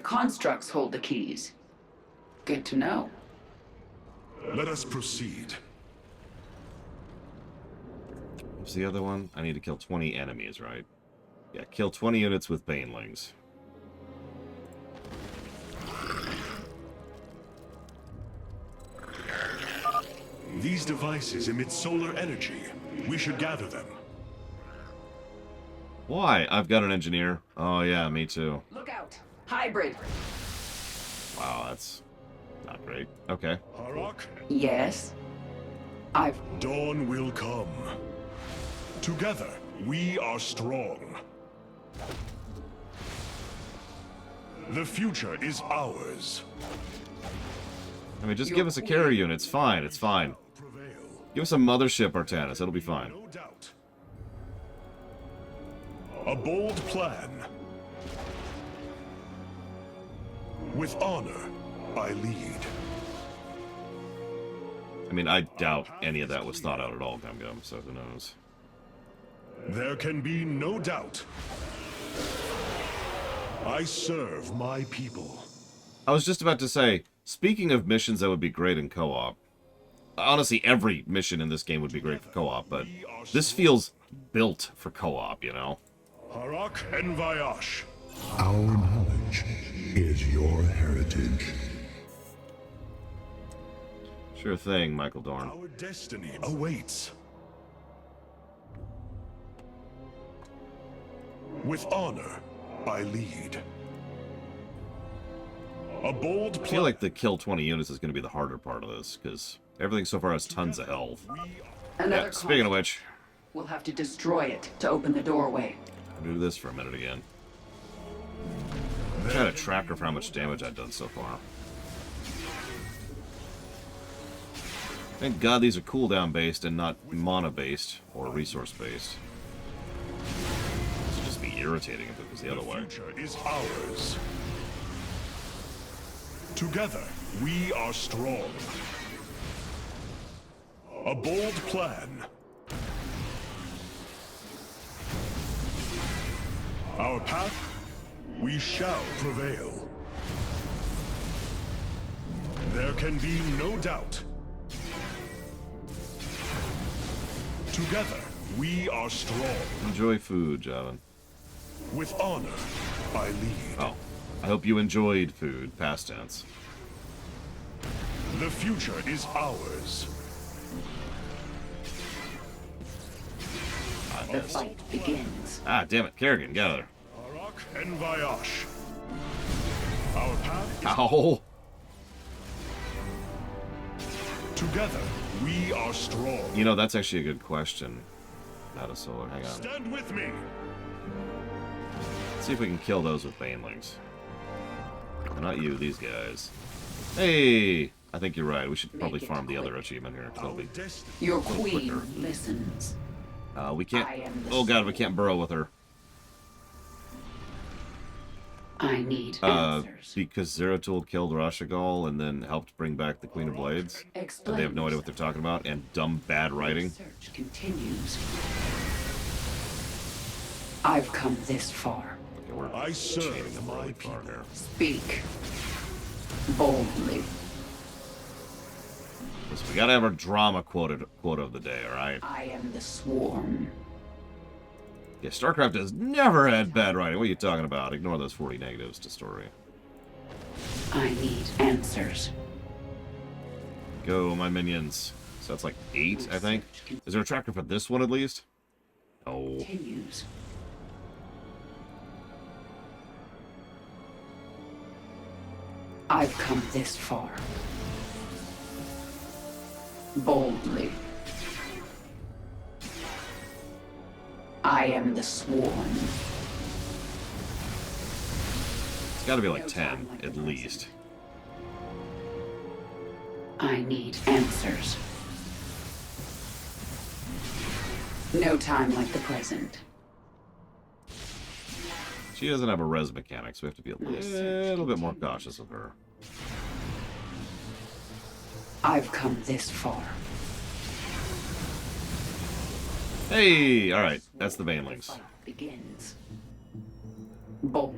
constructs hold the keys. Good to know. Let us proceed. What's the other one? I need to kill 20 enemies, right? Yeah, kill 20 units with Banelings. These devices emit solar energy. We should gather them. Why? I've got an engineer. Oh yeah, me too. Look out! Hybrid! Wow, that's not great. Okay. Harak? Yes. Dawn will come. Together, we are strong. The future is ours. I mean, just give us a carrier unit. It's fine. It's fine. Give us a mothership, Artanis. It'll be fine. No doubt. A bold plan. With honor, I lead. I mean, I doubt any of that was thought out at all, Gum Gum, so who knows. There can be no doubt. I serve my people. I was just about to say, speaking of missions that would be great in co-op, Honestly, every mission in this game would be great for co-op, but this feels built for co-op, you know? Harak and Vayash. Our knowledge is your heritage. Sure thing, Michael Dorn. Our destiny awaits. With honor, I lead. A bold I feel like the kill 20 units is going to be the harder part of this, because everything so far has tons of health. Another Speaking of which, we'll have to destroy it to open the doorway. I'll do this for a minute again. I had a tracker for how much damage I've done so far. Thank God these are cooldown based and not mana based or resource based. This would just be irritating if it was the other way. The future is ours. Together, we are strong. A bold plan. Our path, we shall prevail. There can be no doubt. Together, we are strong. Enjoy food, Javin. With honor, I lead. Oh, I hope you enjoyed food, past tense. The future is ours. The fight begins. Ah, damn it, Kerrigan, get out of there. Harak and Vayash. Our path is Ow! together, we are strong. You know, that's actually a good question. Out of solar, hang on. Stand with me. Let's see if we can kill those with banelings. Not you, these guys. Hey! I think you're right. We should probably farm the other achievement here. That'll be Your queen listens. we can't. Oh god, we can't burrow with her. I need answers. Because Zeratul killed Rashagal and then helped bring back the Queen of Blades. And they have no idea what they're talking about, and dumb bad writing. Search continues. I've come this far. Okay, we're I serve them really far here. Speak boldly. Listen, we gotta have our drama quota of the day, alright? I am the swarm. Yeah, Starcraft has never had bad writing. What are you talking about? Ignore those 40 negatives to story. I need answers. Go, my minions. So that's like 8, I think. Is there a tracker for this one at least? Oh. Continues. I've come this far. Boldly. I am the sworn. It's gotta be like 10, at least. I need answers. No time like the present. She doesn't have a res mechanic, so we have to be a little bit more cautious of her. I've come this far. Hey! Alright, that's the Banelings. Begins.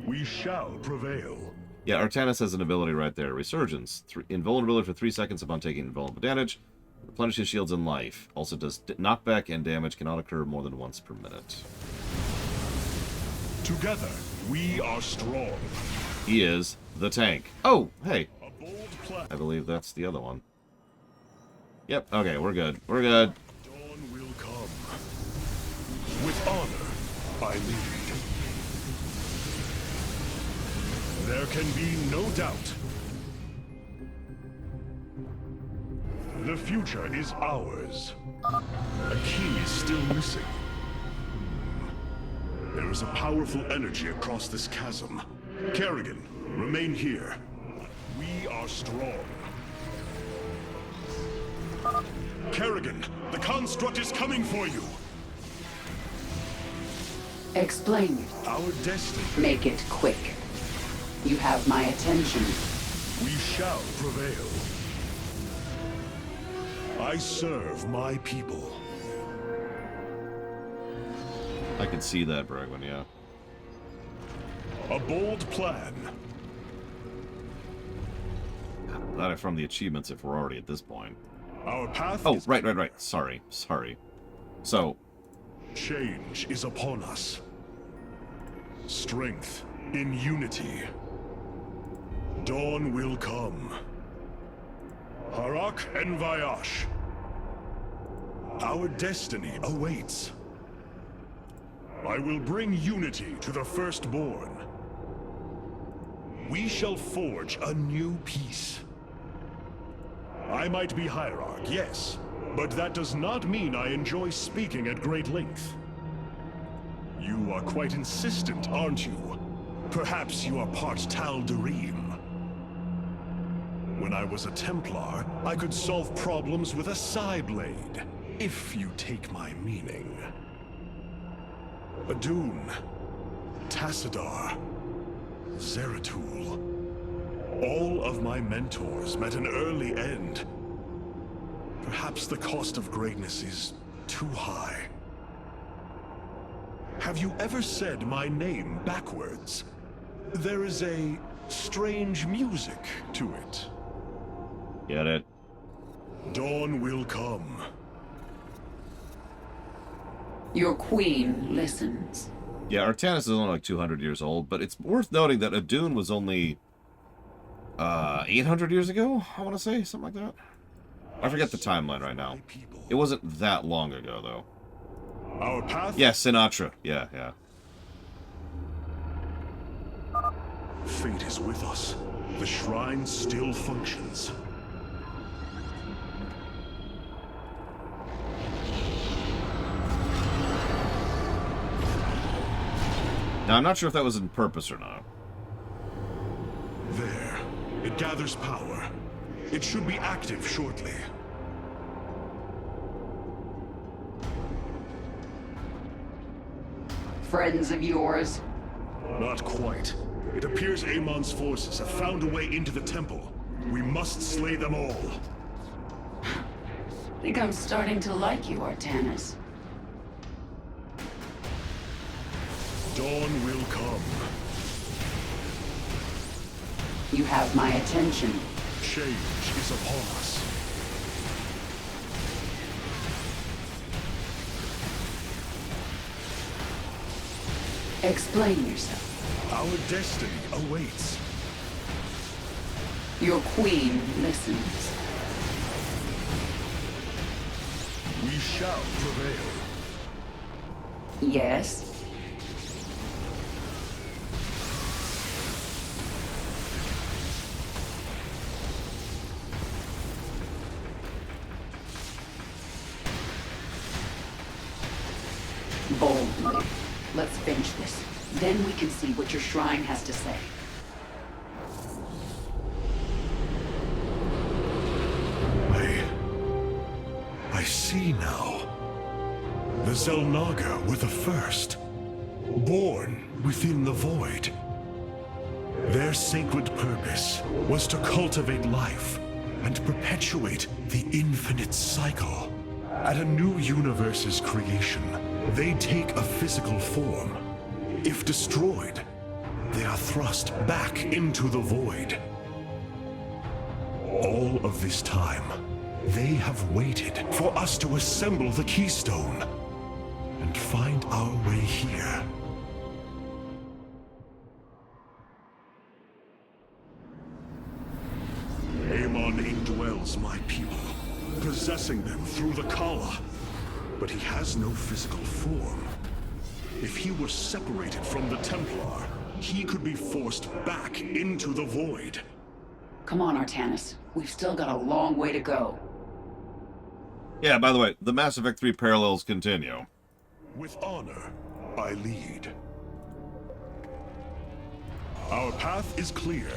We shall prevail. Yeah, Artanis has an ability right there. Resurgence. Invulnerability for 3 seconds upon taking invulnerable damage. Replenishes shields and life. Also does knockback and damage cannot occur more than once per minute. Together, we are strong. He is the tank. Oh, hey. I believe that's the other one. Yep, okay, we're good. We're good. Dawn will come. With honor, I lead. There can be no doubt. The future is ours. A key is still missing. There is a powerful energy across this chasm. Kerrigan, remain here. We are strong. Kerrigan, the construct is coming for you. Explain it. Our destiny. Make it quick. You have my attention. We shall prevail. I serve my people. I can see that, Bregman, yeah. A bold plan. God, I'm glad I farmed the achievements if we're already at this point. Our path Oh, right. Sorry. So... Change is upon us. Strength in unity. Dawn will come. Harak and Vayash. Our destiny awaits. I will bring unity to the Firstborn. We shall forge a new peace. I might be Hierarch, yes, but that does not mean I enjoy speaking at great length. You are quite insistent, aren't you? Perhaps you are part Tal'Darim. When I was a Templar, I could solve problems with a Psyblade, if you take my meaning. Adun, Tassadar, Zeratul. All of my mentors met an early end. Perhaps the cost of greatness is too high. Have you ever said my name backwards? There is a strange music to it. Get it? Dawn will come. Your queen listens. Yeah, Artanis is only like 200 years old, but it's worth noting that Adun was only 800 years ago, I want to say, something like that. I forget the timeline right now. It wasn't that long ago, though. Our path? Yeah, Sinatra. Yeah. Fate is with us. The shrine still functions. Now, I'm not sure if that was in purpose or not. There. It gathers power. It should be active shortly. Friends of yours? Not quite. It appears Amon's forces have found a way into the temple. We must slay them all. I think I'm starting to like you, Artanis. Dawn will come. You have my attention. Change is upon us. Explain yourself. Our destiny awaits. Your queen listens. We shall prevail. Yes? Boldly. Let's finish this. Then we can see what your shrine has to say. I see now. The Xel'Naga were the first. Born within the void. Their sacred purpose was to cultivate life and perpetuate the infinite cycle. At a new universe's creation, they take a physical form. If destroyed, they are thrust back into the void. All of this time, they have waited for us to assemble the keystone and find our way here. Amon indwells my people, possessing them through the Kala. But he has no physical form. If he were separated from the Templar, he could be forced back into the void. Come on, Artanis. We've still got a long way to go. Yeah, by the way, the Mass Effect 3 parallels continue. With honor, I lead. Our path is clear.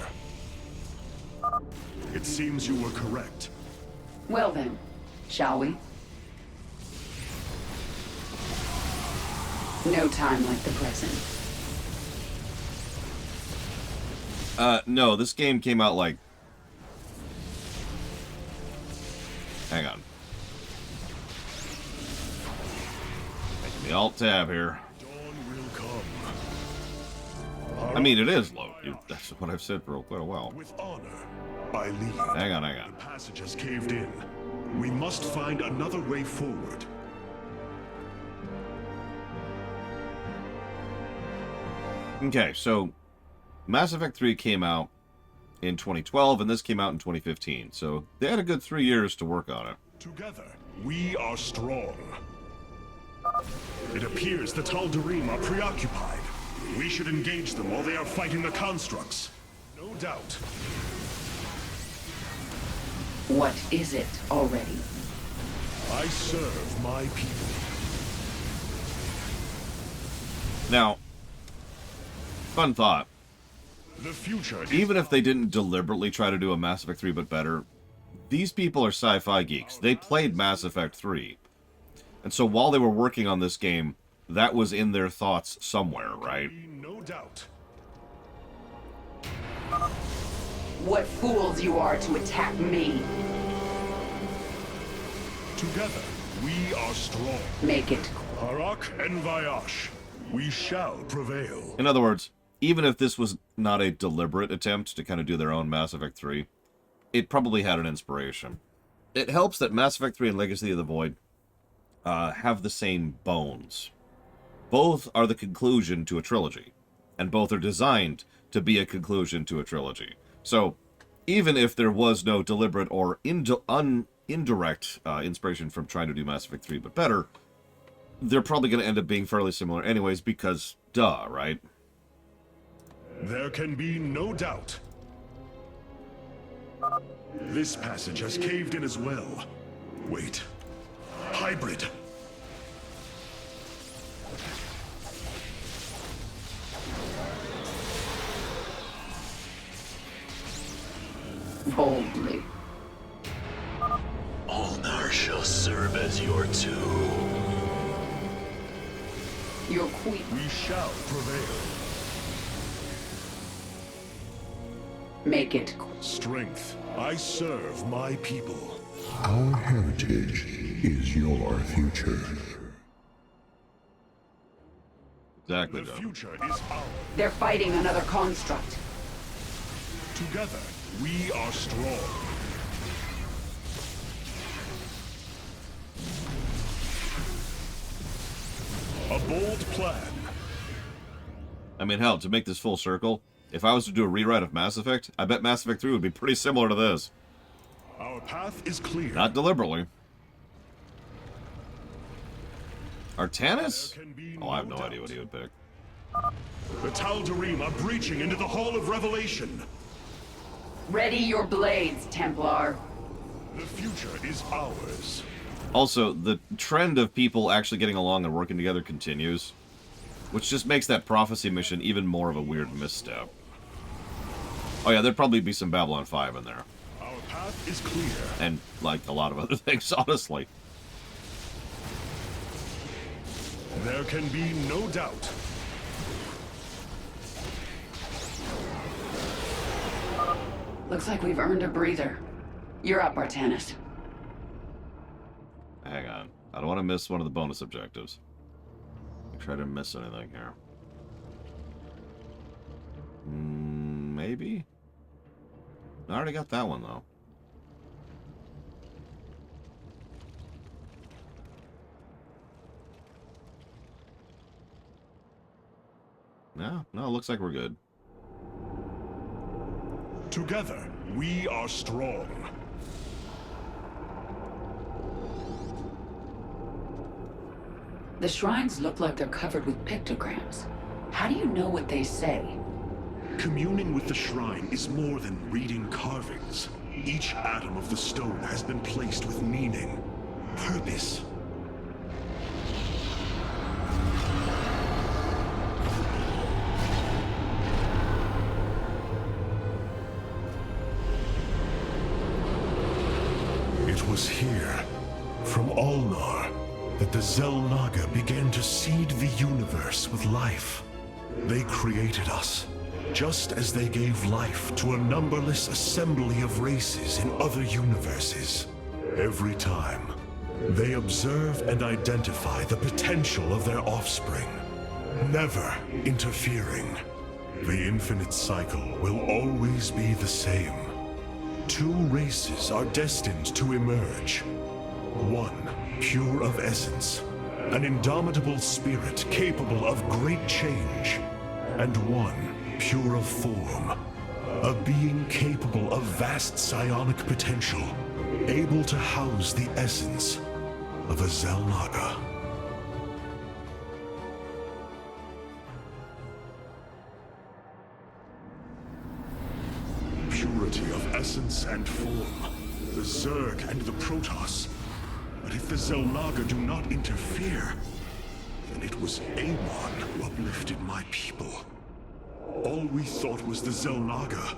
It seems you were correct. Well then, shall we? No time like the present. No, this game came out like... Hang on. Making the Alt-Tab here. I mean, it is low. That's what I've said for quite a while. With honor, I lead. Hang on. The passage has caved in. We must find another way forward. Okay, so Mass Effect 3 came out in 2012, and this came out in 2015. So they had a good 3 years to work on it. Together, we are strong. It appears the Tal'Darim are preoccupied. We should engage them while they are fighting the constructs. No doubt. What is it already? I serve my people. Now, fun thought. The future is Even if they didn't deliberately try to do a Mass Effect 3 but better, these people are sci-fi geeks. They played Mass Effect 3. And so while they were working on this game, that was in their thoughts somewhere, right? No doubt. What fools you are to attack me. Together, we are strong. Make it. Harak and Vayash, we shall prevail. In other words, even if this was not a deliberate attempt to kind of do their own Mass Effect 3, it probably had an inspiration. It helps that Mass Effect 3 and Legacy of the Void have the same bones. Both are the conclusion to a trilogy, and both are designed to be a conclusion to a trilogy. So, even if there was no deliberate or indirect inspiration from trying to do Mass Effect 3 but better, they're probably going to end up being fairly similar anyways, because duh, right? There can be no doubt. This passage has caved in as well. Wait. Hybrid. Boldly. Ulnar shall serve as your tomb. Your queen. We shall prevail. Make it. Strength. I serve my people. Our heritage is your future. Exactly. The future is ours. They're fighting another construct. Together, we are strong. A bold plan. I mean, hell, to make this full circle, if I was to do a rewrite of Mass Effect, I bet Mass Effect 3 would be pretty similar to this. Our path is clear. Not deliberately. Artanis? Oh, I have no idea what he would pick. The Tal'Darim are breaching into the Hall of Revelation. Ready your blades, Templar. The future is ours. Also, the trend of people actually getting along and working together continues, which just makes that prophecy mission even more of a weird misstep. Oh yeah, there'd probably be some Babylon 5 in there. Our path is clear. And, like, a lot of other things, honestly. There can be no doubt. Looks like we've earned a breather. You're up, Artanis. Hang on. I don't want to miss one of the bonus objectives. Try to miss anything here. Maybe? I already got that one, though. No, it looks like we're good. Together, we are strong. The shrines look like they're covered with pictograms. How do you know what they say? Communing with the shrine is more than reading carvings. Each atom of the stone has been placed with meaning, purpose. It was here, from Ulnar, that the Xel'Naga began to seed the universe with life. They created us, just as they gave life to a numberless assembly of races in other universes. Every time, they observe and identify the potential of their offspring, never interfering. The infinite cycle will always be the same. Two races are destined to emerge. One, pure of essence, an indomitable spirit capable of great change. And one, pure of form, a being capable of vast psionic potential, able to house the essence of a Xel'Naga. Purity of essence and form, the Zerg and the Protoss. But if the Xel'Naga do not interfere, then it was Amon who uplifted my people. All we thought was the Xel'Naga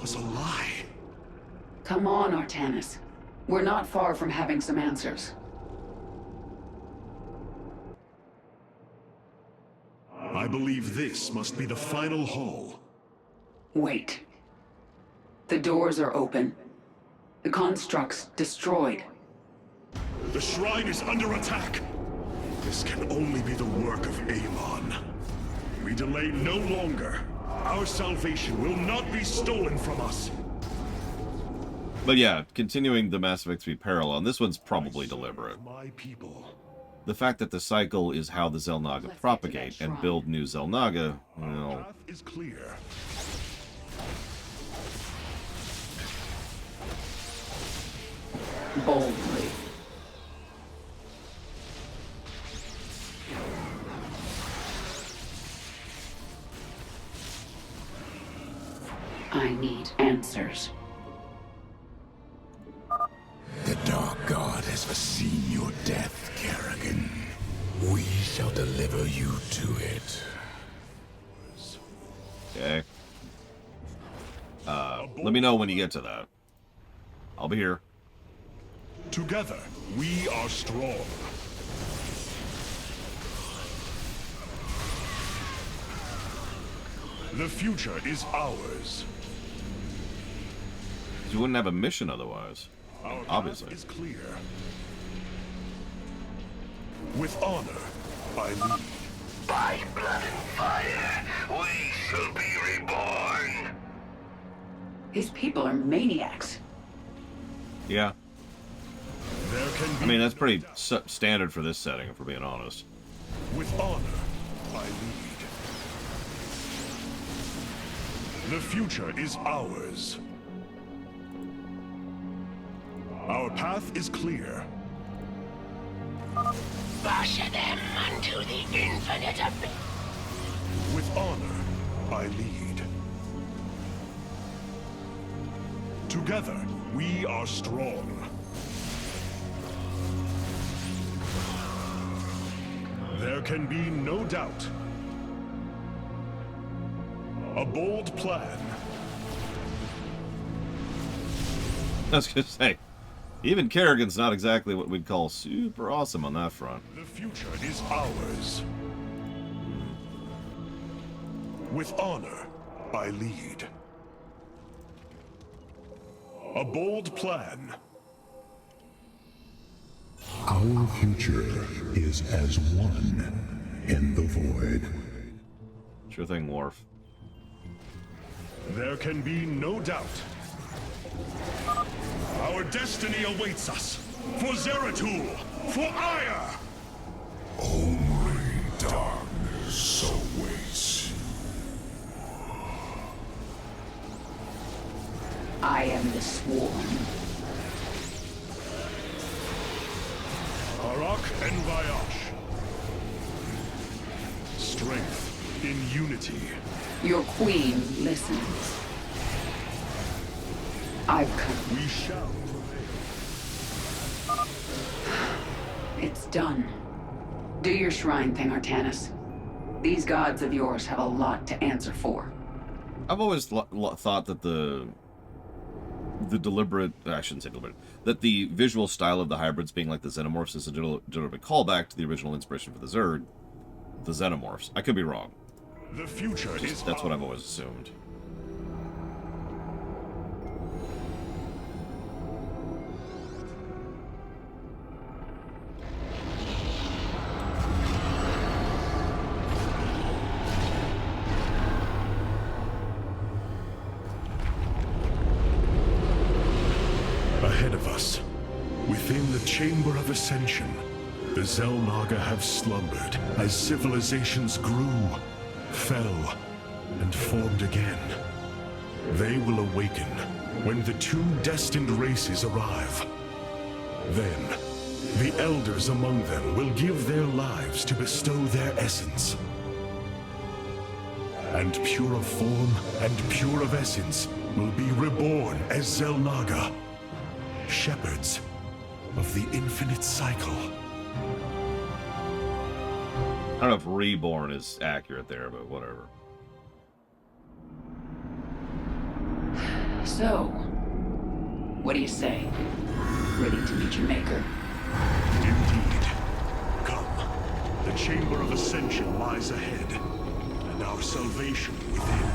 was a lie. Come on, Artanis. We're not far from having some answers. I believe this must be the final hall. Wait. The doors are open. The construct's destroyed. The shrine is under attack. This can only be the work of Amon. We delay no longer. Our salvation will not be stolen from us. But yeah, continuing the Mass Effect 3 parallel, this one's probably deliberate. My people. The fact that the cycle is how the Xel'Naga propagate and build new Xel'Naga, well... Path is clear. Boldly. I need answers. The Dark God has foreseen your death, Kerrigan. We shall deliver you to it. Okay. Let me know when you get to that. I'll be here. Together, we are strong. The future is ours. You wouldn't have a mission otherwise. Our obviously. path is clear. With honor, I lead. By blood and fire, we shall be reborn. These people are maniacs. Yeah. There can be I mean, that's pretty standard for this setting, if we're being honest. With honor, I lead. The future is ours. Our path is clear. Usher them unto the infinite abyss. With honor, I lead. Together, we are strong. There can be no doubt. A bold plan. I was gonna say, even Kerrigan's not exactly what we'd call super awesome on that front. The future is ours. With honor, I lead. A bold plan. Our future is as one in the void. Sure thing, Worf. There can be no doubt. Our destiny awaits us. For Zeratul! For Ire! Only darkness awaits. I am the Swarm. Arak and Vayash. Strength in unity. Your queen listens. I've come. We shall. It's done. Do your shrine thing, Artanis. These gods of yours have a lot to answer for. I've always thought that the deliberate, I shouldn't say deliberate, that the visual style of the hybrids being like the xenomorphs is a deliberate callback to the original inspiration for the Zerg, the xenomorphs. I could be wrong. The future is That's what I've always assumed. Ahead of us, within the Chamber of Ascension, the Xel'Naga have slumbered as civilizations grew, fell, and formed again. They will awaken when the two destined races arrive. Then, the elders among them will give their lives to bestow their essence. And pure of form and pure of essence will be reborn as Xel'Naga, shepherds of the infinite cycle. I don't know if reborn is accurate there, but whatever. So, what do you say? Ready to meet your maker? Indeed. Come. The Chamber of Ascension lies ahead, and our salvation within.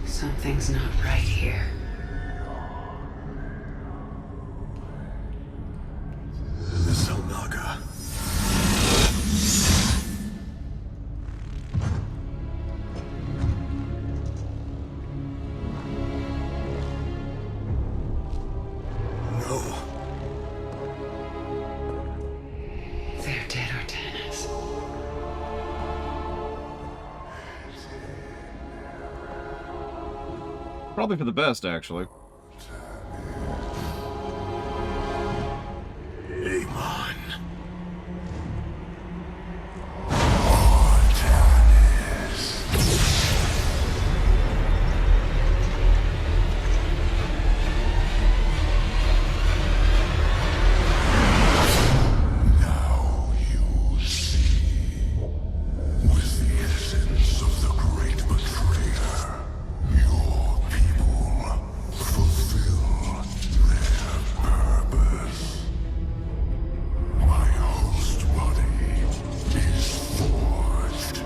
Something's not right here. The Xel'Naga. No. They're dead, Artanis. Probably for the best, actually. Amon. Now you see, with the essence of the great betrayer, your people fulfill their purpose. My host body is forged.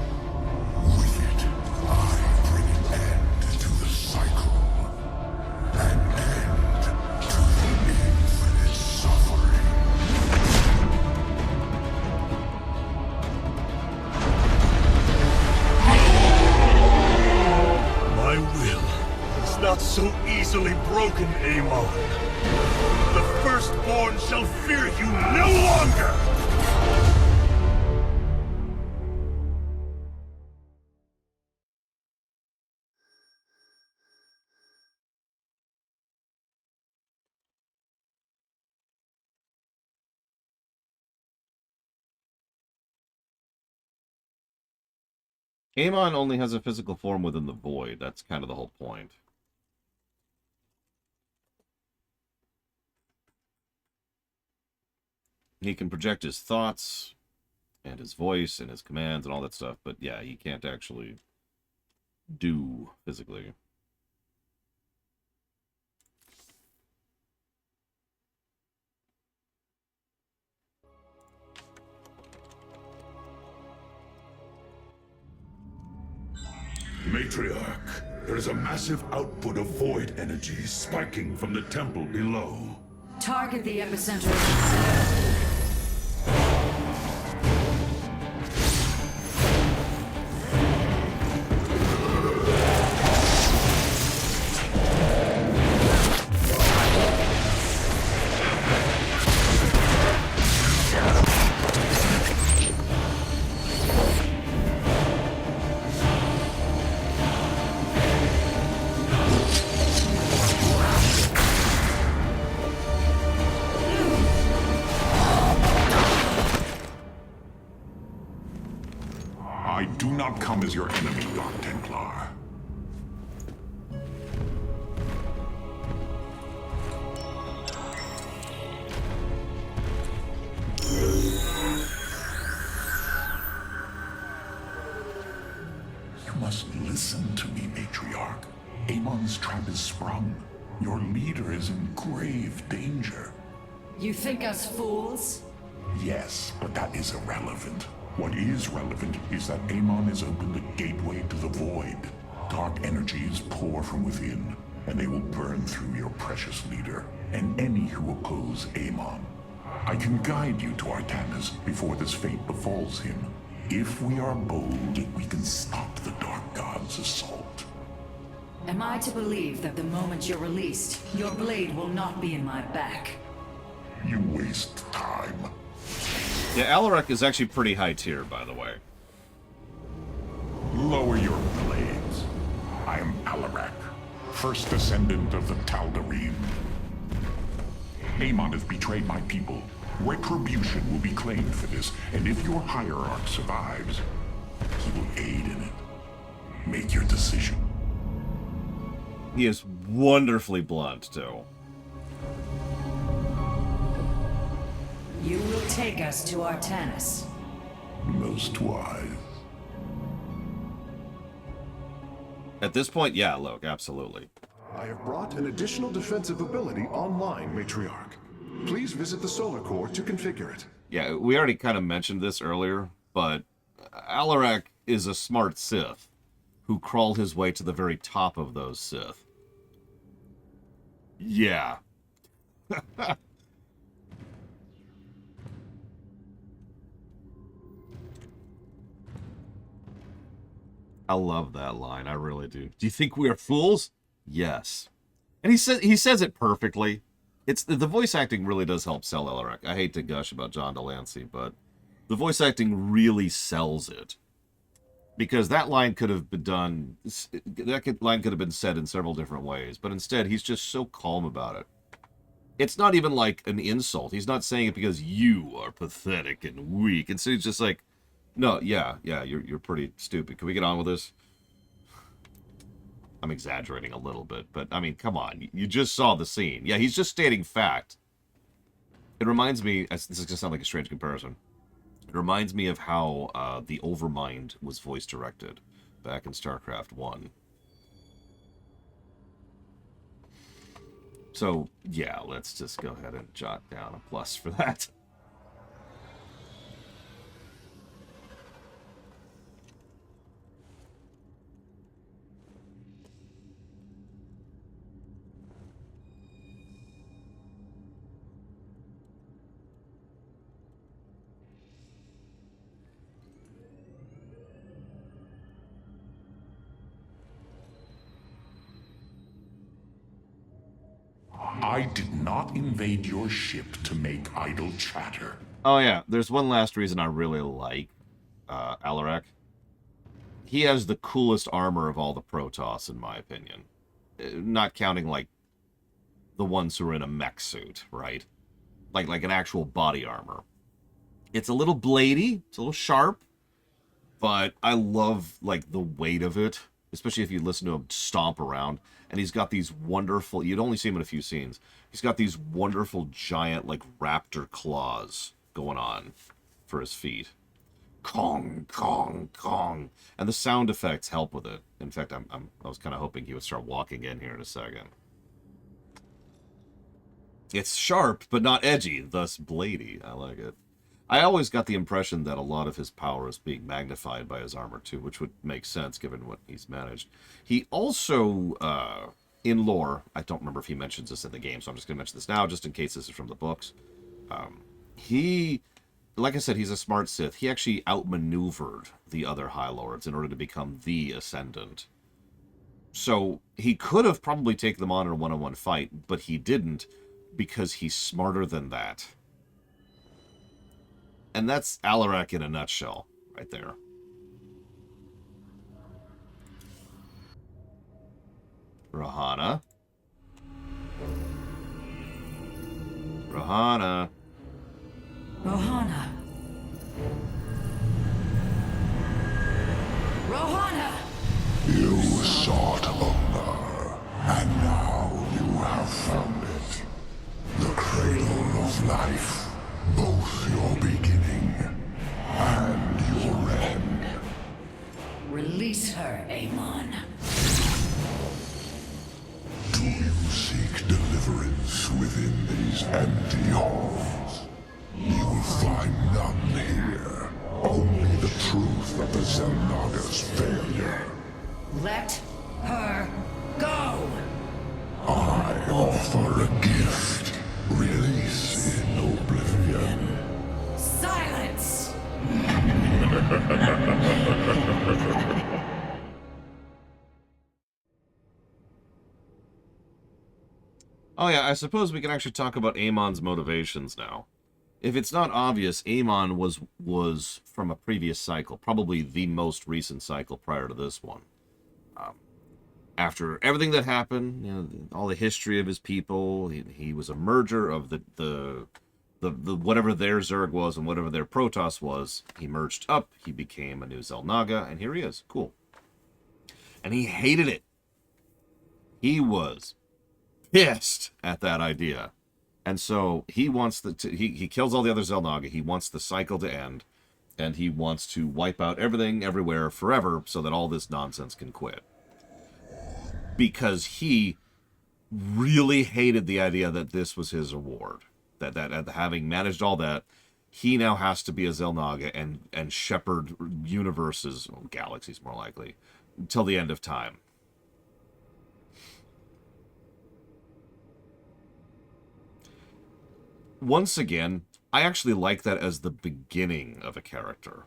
With it, I bring an end to the cycle, an end to the infinite suffering. My will is not so easily broken, Amon. The Firstborn shall fear you no longer! Amon only has a physical form within the void. That's kind of the whole point. He can project his thoughts and his voice and his commands and all that stuff, but yeah, he can't actually do physically. Matriarch, there is a massive output of void energy spiking from the temple below. Target the epicenter. I do not come as your enemy, Dark Templar. You must listen to me, Matriarch. Amon's trap is sprung. Your leader is in grave danger. You think us fools? Yes, but that is irrelevant. What is relevant is that Amon has opened a gateway to the void. Dark energies pour from within, and they will burn through your precious leader, and any who oppose Amon. I can guide you to Artanis before this fate befalls him. If we are bold, we can stop the Dark God's assault. Am I to believe that the moment you're released, your blade will not be in my back? You waste time. Yeah, Alarak is actually pretty high tier, by the way. Lower your blades. I am Alarak, first descendant of the Tal'Darim. Amon has betrayed my people. Retribution will be claimed for this, and if your hierarch survives, he will aid in it. Make your decision. He is wonderfully blunt, too. You will take us to Artanis. Most wise. At this point, yeah, look, absolutely. I have brought an additional defensive ability online, Matriarch. Please visit the Solar Core to configure it. Yeah, we already kind of mentioned this earlier, but Alarak is a smart Sith who crawled his way to the very top of those Sith. Yeah. I love that line. I really do. Do you think we are fools? Yes. And he says it perfectly. It's the voice acting really does help sell Alarak. I hate to gush about John Delancey, but the voice acting really sells it. Because that line could have been done, line could have been said in several different ways, but instead he's just so calm about it. It's not even like an insult. He's not saying it because you are pathetic and weak. Instead he's just like, no, yeah, you're pretty stupid. Can we get on with this? I'm exaggerating a little bit, but I mean, come on. You just saw the scene. Yeah, he's just stating fact. It reminds me, this is going to sound like a strange comparison. It reminds me of how the Overmind was voice directed back in Starcraft 1. So, yeah, let's just go ahead and jot down a plus for that. I did not invade your ship to make idle chatter. Oh yeah, there's one last reason I really like Alarak. He has the coolest armor of all the Protoss, in my opinion. Not counting, like, the ones who are in a mech suit, right? Like an actual body armor. It's a little bladey, it's a little sharp, but I love, like, the weight of it, especially if you listen to him stomp around. And he's got these wonderful, you'd only see him in a few scenes, he's got these wonderful giant, like, raptor claws going on for his feet. Kong, Kong, Kong. And the sound effects help with it. In fact, I was kind of hoping he would start walking in here in a second. It's sharp, but not edgy, thus bladey. I like it. I always got the impression that a lot of his power is being magnified by his armor, too, which would make sense given what he's managed. He also, in lore, I don't remember if he mentions this in the game, so I'm just going to mention this now, just in case this is from the books. Like I said, he's a smart Sith. He actually outmaneuvered the other High Lords in order to become the Ascendant. So he could have probably taken them on in a one-on-one fight, but he didn't because he's smarter than that. And that's Alarak in a nutshell, right there. Rahana. Rahana. Rohana. Rohana! You sought honor, and now you have found it. The cradle of life, both your beginning and your end. Release her, Amon. Do you seek deliverance within these empty halls? You will find none here. Only the truth of the Xel'Naga's failure. Let her go! I offer a gift. Release in oblivion. Oh yeah, I suppose we can actually talk about Amon's motivations now. If it's not obvious, Amon was from a previous cycle, probably the most recent cycle prior to this one. After everything that happened, you know, all the history of his people, he was a merger of the whatever their Zerg was and whatever their Protoss was. He merged up, he became a new Xel'Naga, and here he is. Cool. And he hated it. He was pissed at that idea. And so he wants he kills all the other Xel'Naga. He wants the cycle to end, and he wants to wipe out everything, everywhere, forever, so that all this nonsense can quit. Because he really hated the idea that this was his reward. That having managed all that, he now has to be a Xel'Naga and shepherd universes, well, galaxies more likely, till the end of time. Once again, I actually like that as the beginning of a character.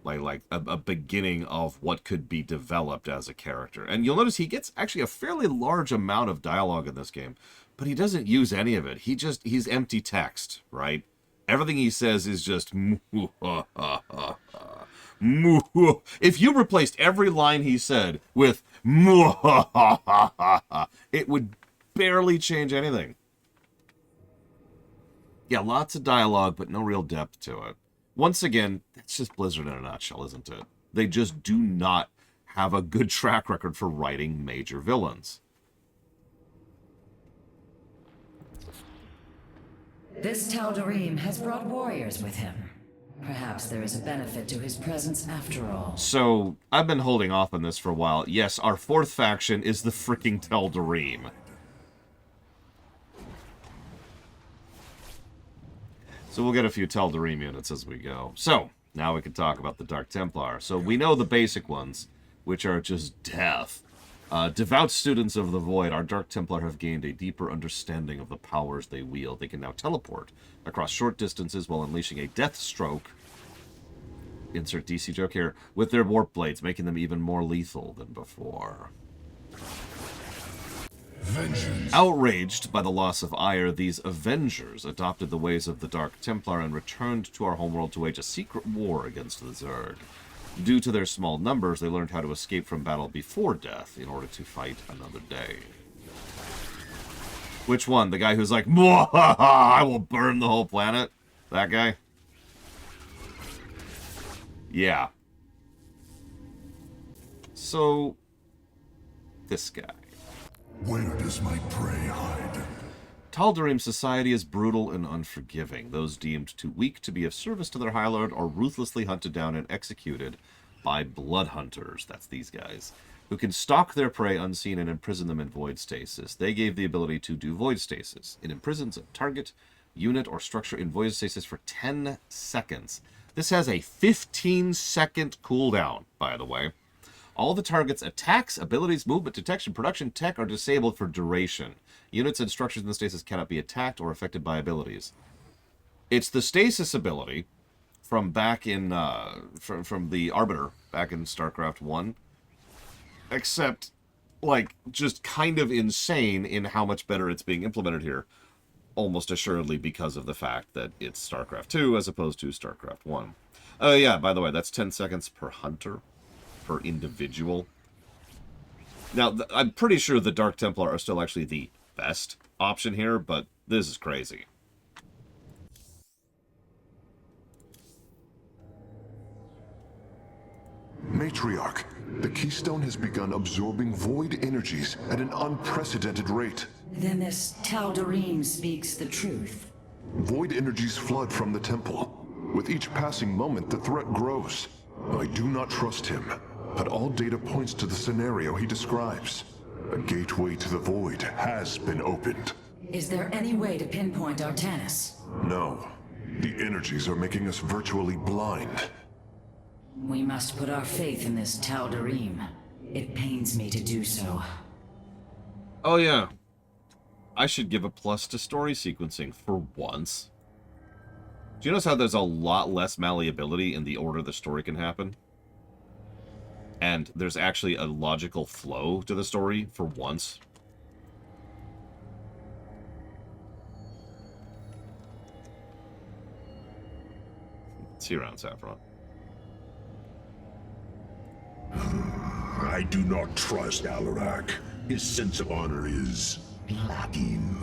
Like a beginning of what could be developed as a character. And you'll notice he gets actually a fairly large amount of dialogue in this game, but he doesn't use any of it. He's empty text, right? Everything he says is just if you replaced every line he said with it would barely change anything. Yeah, lots of dialogue, but no real depth to it. Once again, that's just Blizzard in a nutshell, isn't it? They just do not have a good track record for writing major villains. This Tal'Darim has brought warriors with him. Perhaps there is a benefit to his presence after all. So, I've been holding off on this for a while. Yes, our fourth faction is the freaking Tal'Darim. So we'll get a few Tal'Darim units as we go. So, now we can talk about the Dark Templar. So we know the basic ones, which are just death. Devout students of the Void, our Dark Templar have gained a deeper understanding of the powers they wield. They can now teleport across short distances while unleashing a death stroke, insert DC joke here, with their warp blades, making them even more lethal than before. Vengeance. Outraged by the loss of Ire, these Avengers adopted the ways of the Dark Templar and returned to our homeworld to wage a secret war against the Zerg. Due to their small numbers, they learned how to escape from battle before death in order to fight another day. Which one? The guy who's like, I will burn the whole planet? That guy? Yeah. So, this guy. Where does my prey hide? Tal'Darim society is brutal and unforgiving. Those deemed too weak to be of service to their High Lord are ruthlessly hunted down and executed by blood hunters, that's these guys, who can stalk their prey unseen and imprison them in void stasis. They gave the ability to do void stasis. It imprisons a target, unit, or structure in void stasis for 10 seconds. This has a 15-second cooldown, by the way. All the target's attacks, abilities, movement, detection, production, tech are disabled for duration. Units and structures in the stasis cannot be attacked or affected by abilities. It's the stasis ability from back in, from the Arbiter, back in Starcraft 1. Except, like, just kind of insane in how much better it's being implemented here. Almost assuredly because of the fact that it's StarCraft 2 as opposed to StarCraft 1. Oh yeah, by the way, that's 10 seconds per hunter. Per individual. Now, I'm pretty sure the Dark Templar are still actually the best option here, but this is crazy. Matriarch, the Keystone has begun absorbing void energies at an unprecedented rate. Then this Tal'Darim speaks the truth. Void energies flood from the temple. With each passing moment, the threat grows. I do not trust him, but all data points to the scenario he describes. A gateway to the void has been opened. Is there any way to pinpoint Artanis? No. The energies are making us virtually blind. We must put our faith in this Tal'Darim. It pains me to do so. Oh yeah. I should give a plus to story sequencing for once. Do you notice how there's a lot less malleability in the order the story can happen? And there's actually a logical flow to the story for once. See you around, Saffron. I do not trust Alarak. His sense of honor is lacking.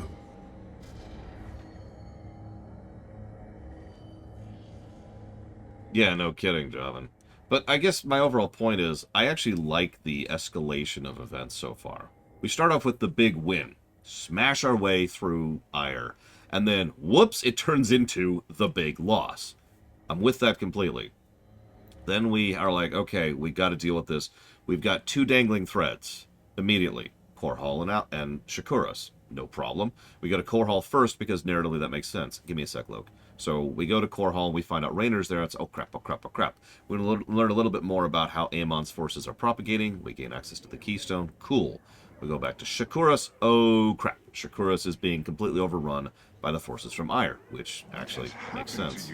Yeah, no kidding, Javan. But I guess my overall point is, I actually like the escalation of events so far. We start off with the big win. Smash our way through Ire. And then, whoops, it turns into the big loss. I'm with that completely. Then we are like, okay, we got to deal with this. We've got two dangling threads immediately. Korhal and Shakuras. No problem. We go to Korhal first because narratively that makes sense. Give me a sec, Luke. So we go to Korhal and we find out Rainer's there. It's, oh crap, oh crap, oh crap. We're going to learn a little bit more about how Amon's forces are propagating. We gain access to the Keystone. Cool. We go back to Shakuras. Oh crap. Shakuras is being completely overrun by the forces from Ire, which actually makes sense.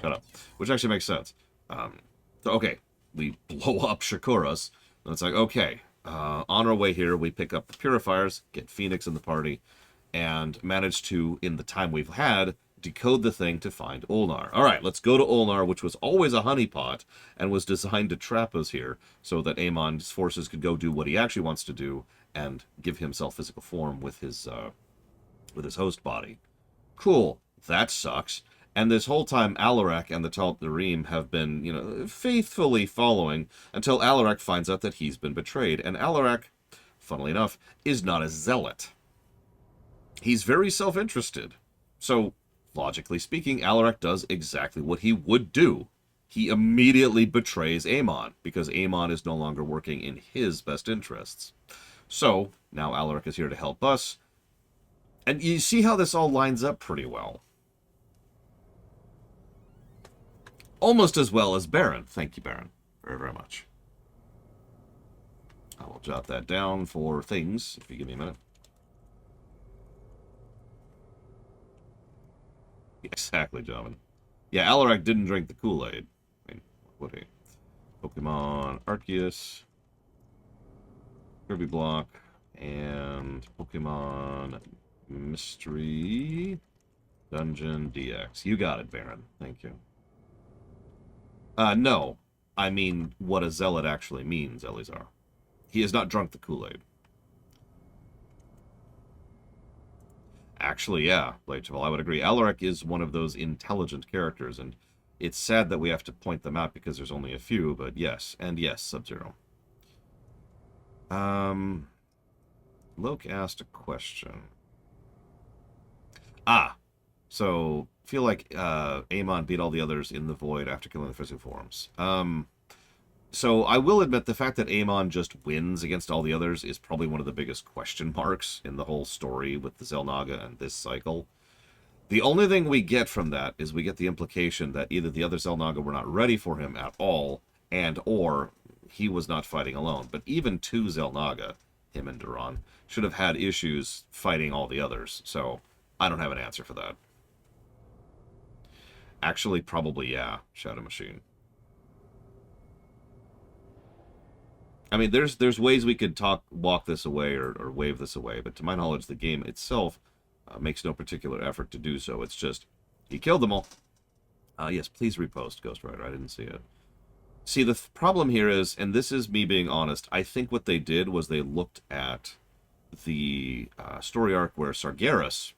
Shut up. Which actually makes sense. So, okay, we blow up Shakuras, and it's like, okay, on our way here, we pick up the Purifiers, get Phoenix in the party, and manage to, in the time we've had, decode the thing to find Ulnar. All right, let's go to Ulnar, which was always a honeypot, and was designed to trap us here, so that Amon's forces could go do what he actually wants to do, and give himself physical form with his host body. Cool, that sucks. And this whole time, Alarak and the Tal'Darim have been, faithfully following until Alarak finds out that he's been betrayed. And Alarak, funnily enough, is not a zealot. He's very self-interested. So, logically speaking, Alarak does exactly what he would do. He immediately betrays Amon, because Amon is no longer working in his best interests. So, now Alarak is here to help us. And you see how this all lines up pretty well. Almost as well as Baron. Thank you, Baron, very, very much. I will jot that down for things, if you give me a minute. Exactly, gentlemen. Yeah, Alarak didn't drink the Kool-Aid. I mean, would he? Pokemon Arceus, Kirby Block, and Pokemon Mystery Dungeon DX. You got it, Baron. Thank you. No. I mean what a zealot actually means, Elizar. He has not drunk the Kool-Aid. Actually, yeah, Bladecheval, I would agree. Alarak is one of those intelligent characters, and it's sad that we have to point them out because there's only a few, but yes, and yes, Sub-Zero. Loke asked a question. So, feel like Amon beat all the others in the Void after killing the physical forms. So I will admit the fact that Amon just wins against all the others is probably one of the biggest question marks in the whole story with the Xel'Naga and this cycle. The only thing we get from that is we get the implication that either the other Xel'Naga were not ready for him at all, and or he was not fighting alone. But even two Xel'Naga, him and Duran, should have had issues fighting all the others. So I don't have an answer for that. Actually, probably, yeah, Shadow Machine. I mean, there's ways we could walk this away or wave this away, but to my knowledge, the game itself makes no particular effort to do so. It's just, he killed them all. Yes, please repost, Ghost Rider. I didn't see it. See, the problem here is, and this is me being honest, I think what they did was they looked at the story arc where Sargeras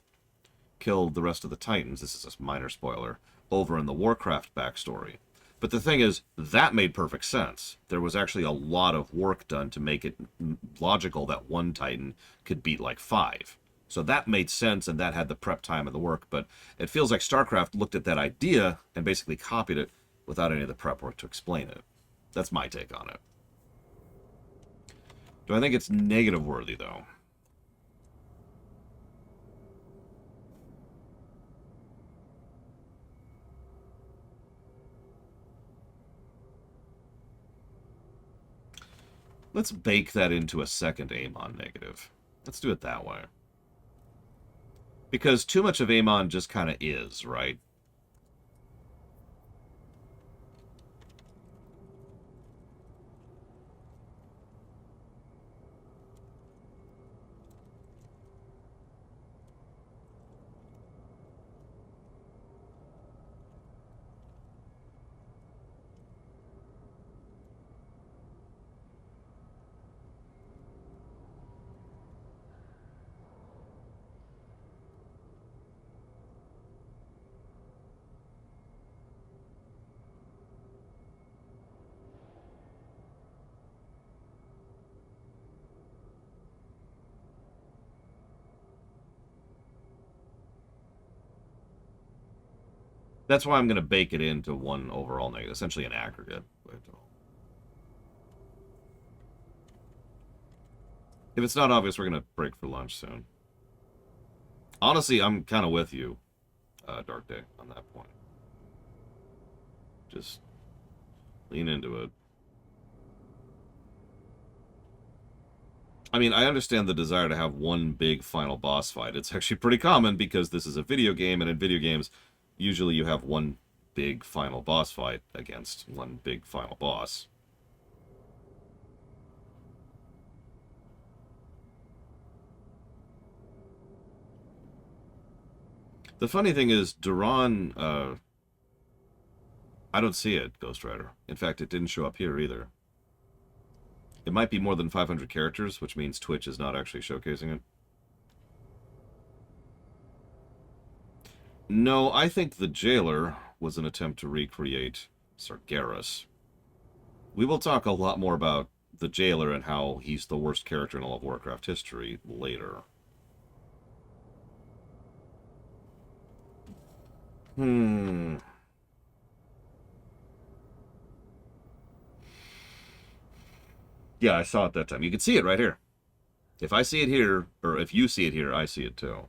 killed the rest of the Titans. This is a minor spoiler. Over in the Warcraft backstory. But the thing is, that made perfect sense. There was actually a lot of work done to make it logical that one Titan could beat like 5. So that made sense, and that had the prep time and the work. But it feels like Starcraft looked at that idea and basically copied it without any of the prep work to explain it. That's my take on it. Do I think it's negative worthy, though? Let's bake that into a second Amon negative. Let's do it that way. Because too much of Amon just kind of is, right? That's why I'm going to bake it into one overall negative, essentially an aggregate. If it's not obvious, we're going to break for lunch soon. Honestly, I'm kind of with you, Dark Day, on that point. Just lean into it. I mean, I understand the desire to have one big final boss fight. It's actually pretty common because this is a video game, and in video games, usually you have one big final boss fight against one big final boss. The funny thing is, Duran, I don't see it, Ghost Rider. In fact, it didn't show up here either. It might be more than 500 characters, which means Twitch is not actually showcasing it. No, I think the Jailer was an attempt to recreate Sargeras. We will talk a lot more about the Jailer and how he's the worst character in all of Warcraft history later. Yeah, I saw it that time. You can see it right here. If I see it here, or if you see it here, I see it too.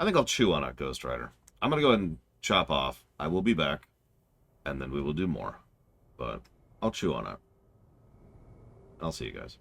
I think I'll chew on it, Ghost Rider. I'm going to go ahead and chop off. I will be back, and then we will do more. But I'll chew on it. I'll see you guys.